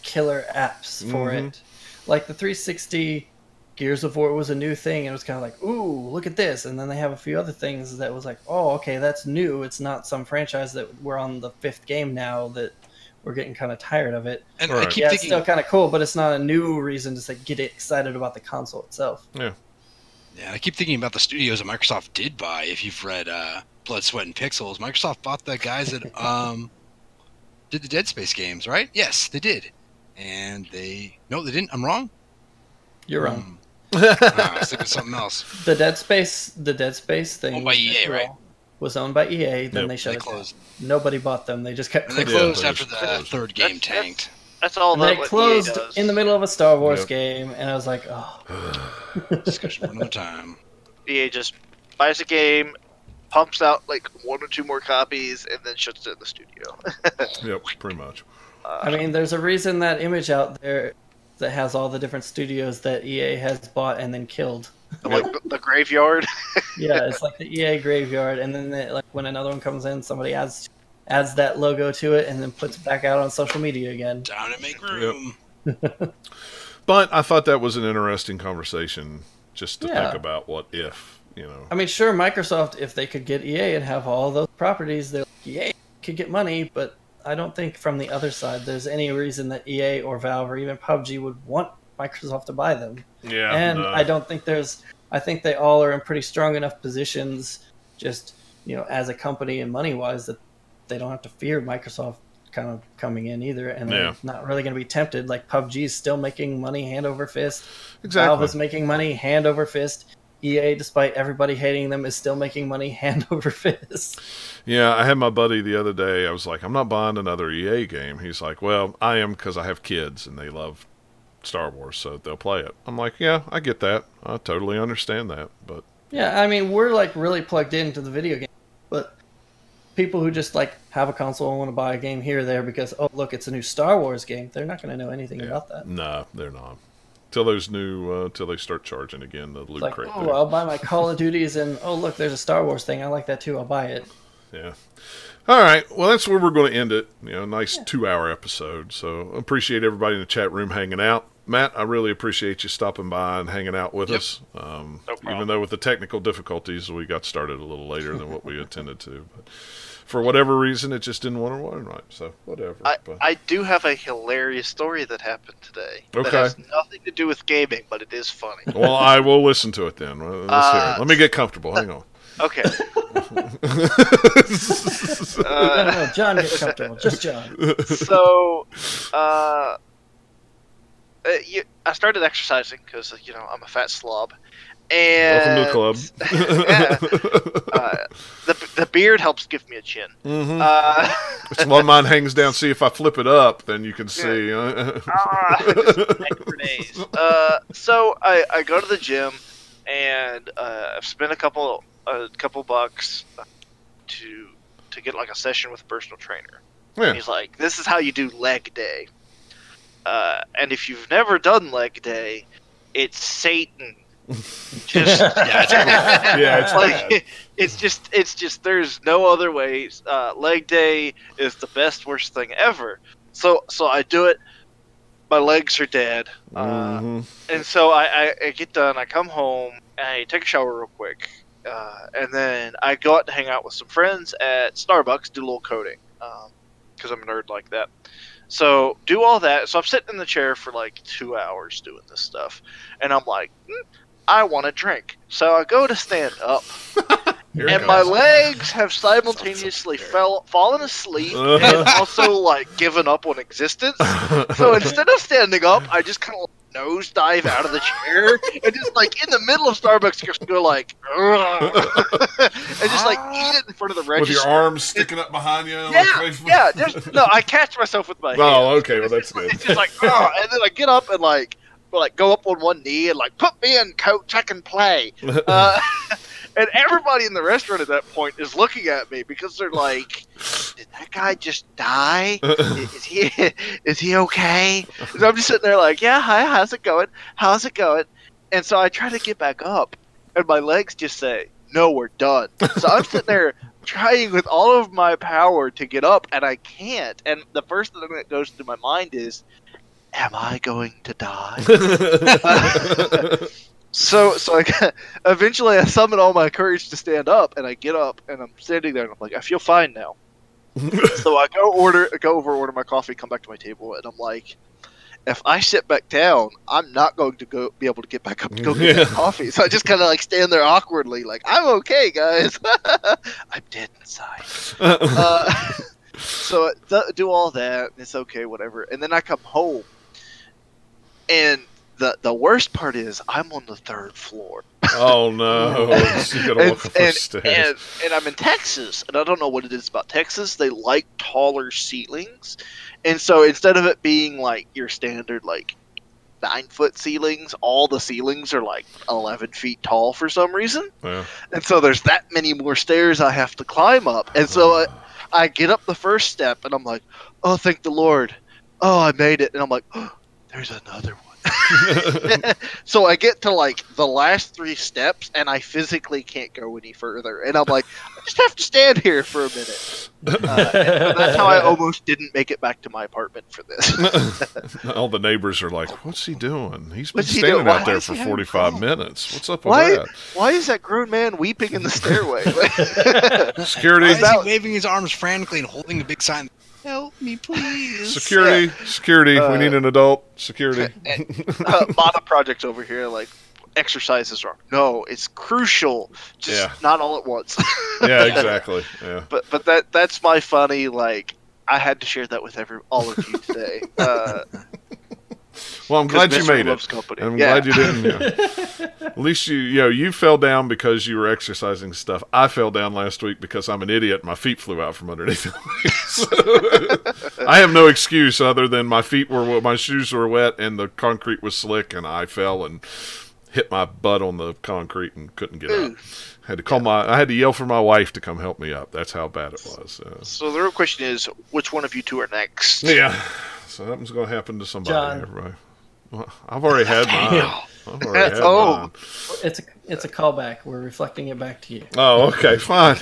killer apps for it. Like the 360 Gears of War was a new thing, and it was kind of like, ooh, look at this. And then they have a few other things that was like, oh, okay, that's new. It's not some franchise that we're on the 5th game now that we're getting kind of tired of it. And I keep thinking, it's still kind of cool, but it's not a new reason to get excited about the console itself. Yeah. Yeah, I keep thinking about the studios that Microsoft did buy. If you've read Blood, Sweat, and Pixels, Microsoft bought the guys that did the Dead Space games, right? Yes, they did. And no, they didn't. I'm wrong. You're wrong. I was thinking of something else. The Dead Space thing owned by EA, right? Was owned by EA. Then they shut it closed. Down. Nobody bought them. They just kept. And they closed after the third game tanked. That's all. They closed in the middle of a Star Wars game, and I was like, oh. Discussion for another time. EA just buys a game, pumps out like 1 or 2 more copies, and then shuts it in the studio. Yep, pretty much. I mean, there's a reason that image out there that has all the different studios that EA has bought and then killed. Like the graveyard. Yeah, it's like the EA graveyard, and then like when another one comes in, somebody adds that logo to it, and then puts it back out on social media again. Down and make room. Yep. But I thought that was an interesting conversation, just to think about what if. I mean, sure, Microsoft, if they could get EA and have all those properties, EA could get money, but I don't think from the other side there's any reason that EA or Valve or even PUBG would want Microsoft to buy them. Yeah. And I don't think I think they all are in pretty strong enough positions just, as a company and money-wise that they don't have to fear Microsoft kind of coming in either. And they're not really going to be tempted. Like PUBG is still making money hand over fist. Exactly. Valve is making money hand over fist. EA, despite everybody hating them, is still making money hand over fist. Yeah, I had my buddy the other day. I was like, I'm not buying another EA game. He's like, well, I am because I have kids and they love Star Wars, so they'll play it. I'm like, yeah, I get that. I totally understand that. But yeah, I mean, we're like really plugged into the video game. But people who just like have a console and want to buy a game here or there because, oh, look, it's a new Star Wars game, they're not going to know anything about that. No, they're not. Till they start charging again, the loot crate. Oh, I'll buy my Call of Duties, and oh look, there's a Star Wars thing. I like that too. I'll buy it. Yeah. All right. Well, that's where we're going to end it. Nice 2-hour episode. So appreciate everybody in the chat room hanging out. Matt, I really appreciate you stopping by and hanging out with us. Even though with the technical difficulties, we got started a little later than what we intended to. But for whatever reason, it just didn't want to run right. So whatever. I do have a hilarious story that happened today. Okay. That has nothing to do with gaming, but it is funny. Well, I will listen to it then. Let's hear it. Let me get comfortable. Hang on. Okay. No, John, get comfortable. Just John. So, I started exercising because I'm a fat slob, and Welcome to the club. the beard helps give me a chin. It's one mine hangs down. See if I flip it up, then you can see. Just neck for days. So I go to the gym, and I've spent a couple bucks to get like a session with a personal trainer. Yeah. And he's like, "This is how you do leg day." And if you've never done leg day, it's Satan. Just it's like bad. it's just there's no other way. Leg day is the best worst thing ever. So I do it. My legs are dead, and so I get done. I come home and I take a shower real quick, and then I go out to hang out with some friends at Starbucks, do a little coding, because I'm a nerd like that. So do all that. So I'm sitting in the chair for like 2 hours doing this stuff, and I'm like, I want a drink. So I go to stand up, and my legs have simultaneously fallen asleep and also like given up on existence. So instead of standing up, I just kind of nosedive out of the chair and just like in the middle of Starbucks just go like and just like eat it in front of the register with your arms sticking up behind you. Yeah. No, I catch myself with my hands. Oh, okay. Well, that's good. It's just like, and then I get up and like go up on one knee and like, put me in, coach, I can play. And everybody in the restaurant at that point is looking at me because they're like, did that guy just die? Is he okay? So I'm just sitting there like, yeah, hi, how's it going? And so I try to get back up, and my legs just say, no, we're done. So I'm sitting there trying with all of my power to get up, and I can't. And the first thing that goes through my mind is, am I going to die? So eventually I summon all my courage to stand up, and I get up, and I'm standing there, and I'm like, I feel fine now. So I go order my coffee, come back to my table, and I'm like, if I sit back down, I'm not going to be able to get back up to go get that coffee. So I just kind of like stand there awkwardly, like, I'm okay, guys. I'm dead inside. So do all that, and it's okay, whatever. And then I come home, and the worst part is I'm on the 3rd floor. Oh no! You gotta walk up the stairs. And I'm in Texas, and I don't know what it is about Texas. They like taller ceilings, and so instead of it being like your standard like 9-foot ceilings, all the ceilings are like 11 feet tall for some reason. Yeah. And so there's that many more stairs I have to climb up, and so I get up the first step, and I'm like, oh, thank the Lord, oh, I made it, and I'm like, oh, there's another one. So I get to like the last 3 steps, and I physically can't go any further, and I'm like, I just have to stand here for a minute. And that's how I almost didn't make it back to my apartment for this. All the neighbors are like, "What's he doing? He's been What's he standing doing? out Why there is for he having 45 fun? minutes. What's up with that?" Why is that grown man weeping in the stairway? Security. Why is he waving his arms frantically and holding a big sign? Help me, please. Security. We need an adult. Security. Mana projects over here, like exercises are it's crucial, just not all at once. Yeah, exactly. Yeah. But that's my funny, like, I had to share that with all of you today. Well, I'm glad you made it. Company. I'm glad you didn't. At least you fell down because you were exercising stuff. I fell down last week because I'm an idiot. My feet flew out from underneath me. So, I have no excuse other than my shoes were wet and the concrete was slick, and I fell and hit my butt on the concrete and couldn't get up. I had to yell for my wife to come help me up. That's how bad it was. So the real question is, which one of you two are next? Yeah. So something's going to happen to somebody. John. Everybody. Well, I've already had mine. Mine. It's a callback. We're reflecting it back to you. Oh, okay, fine.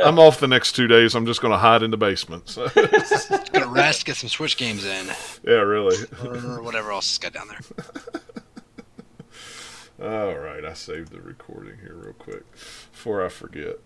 I'm off the next 2 days. I'm just going to hide in the basement. So. Gonna rest, get some Switch games in. Yeah, really. Or whatever else is got down there. All right, I saved the recording here real quick before I forget.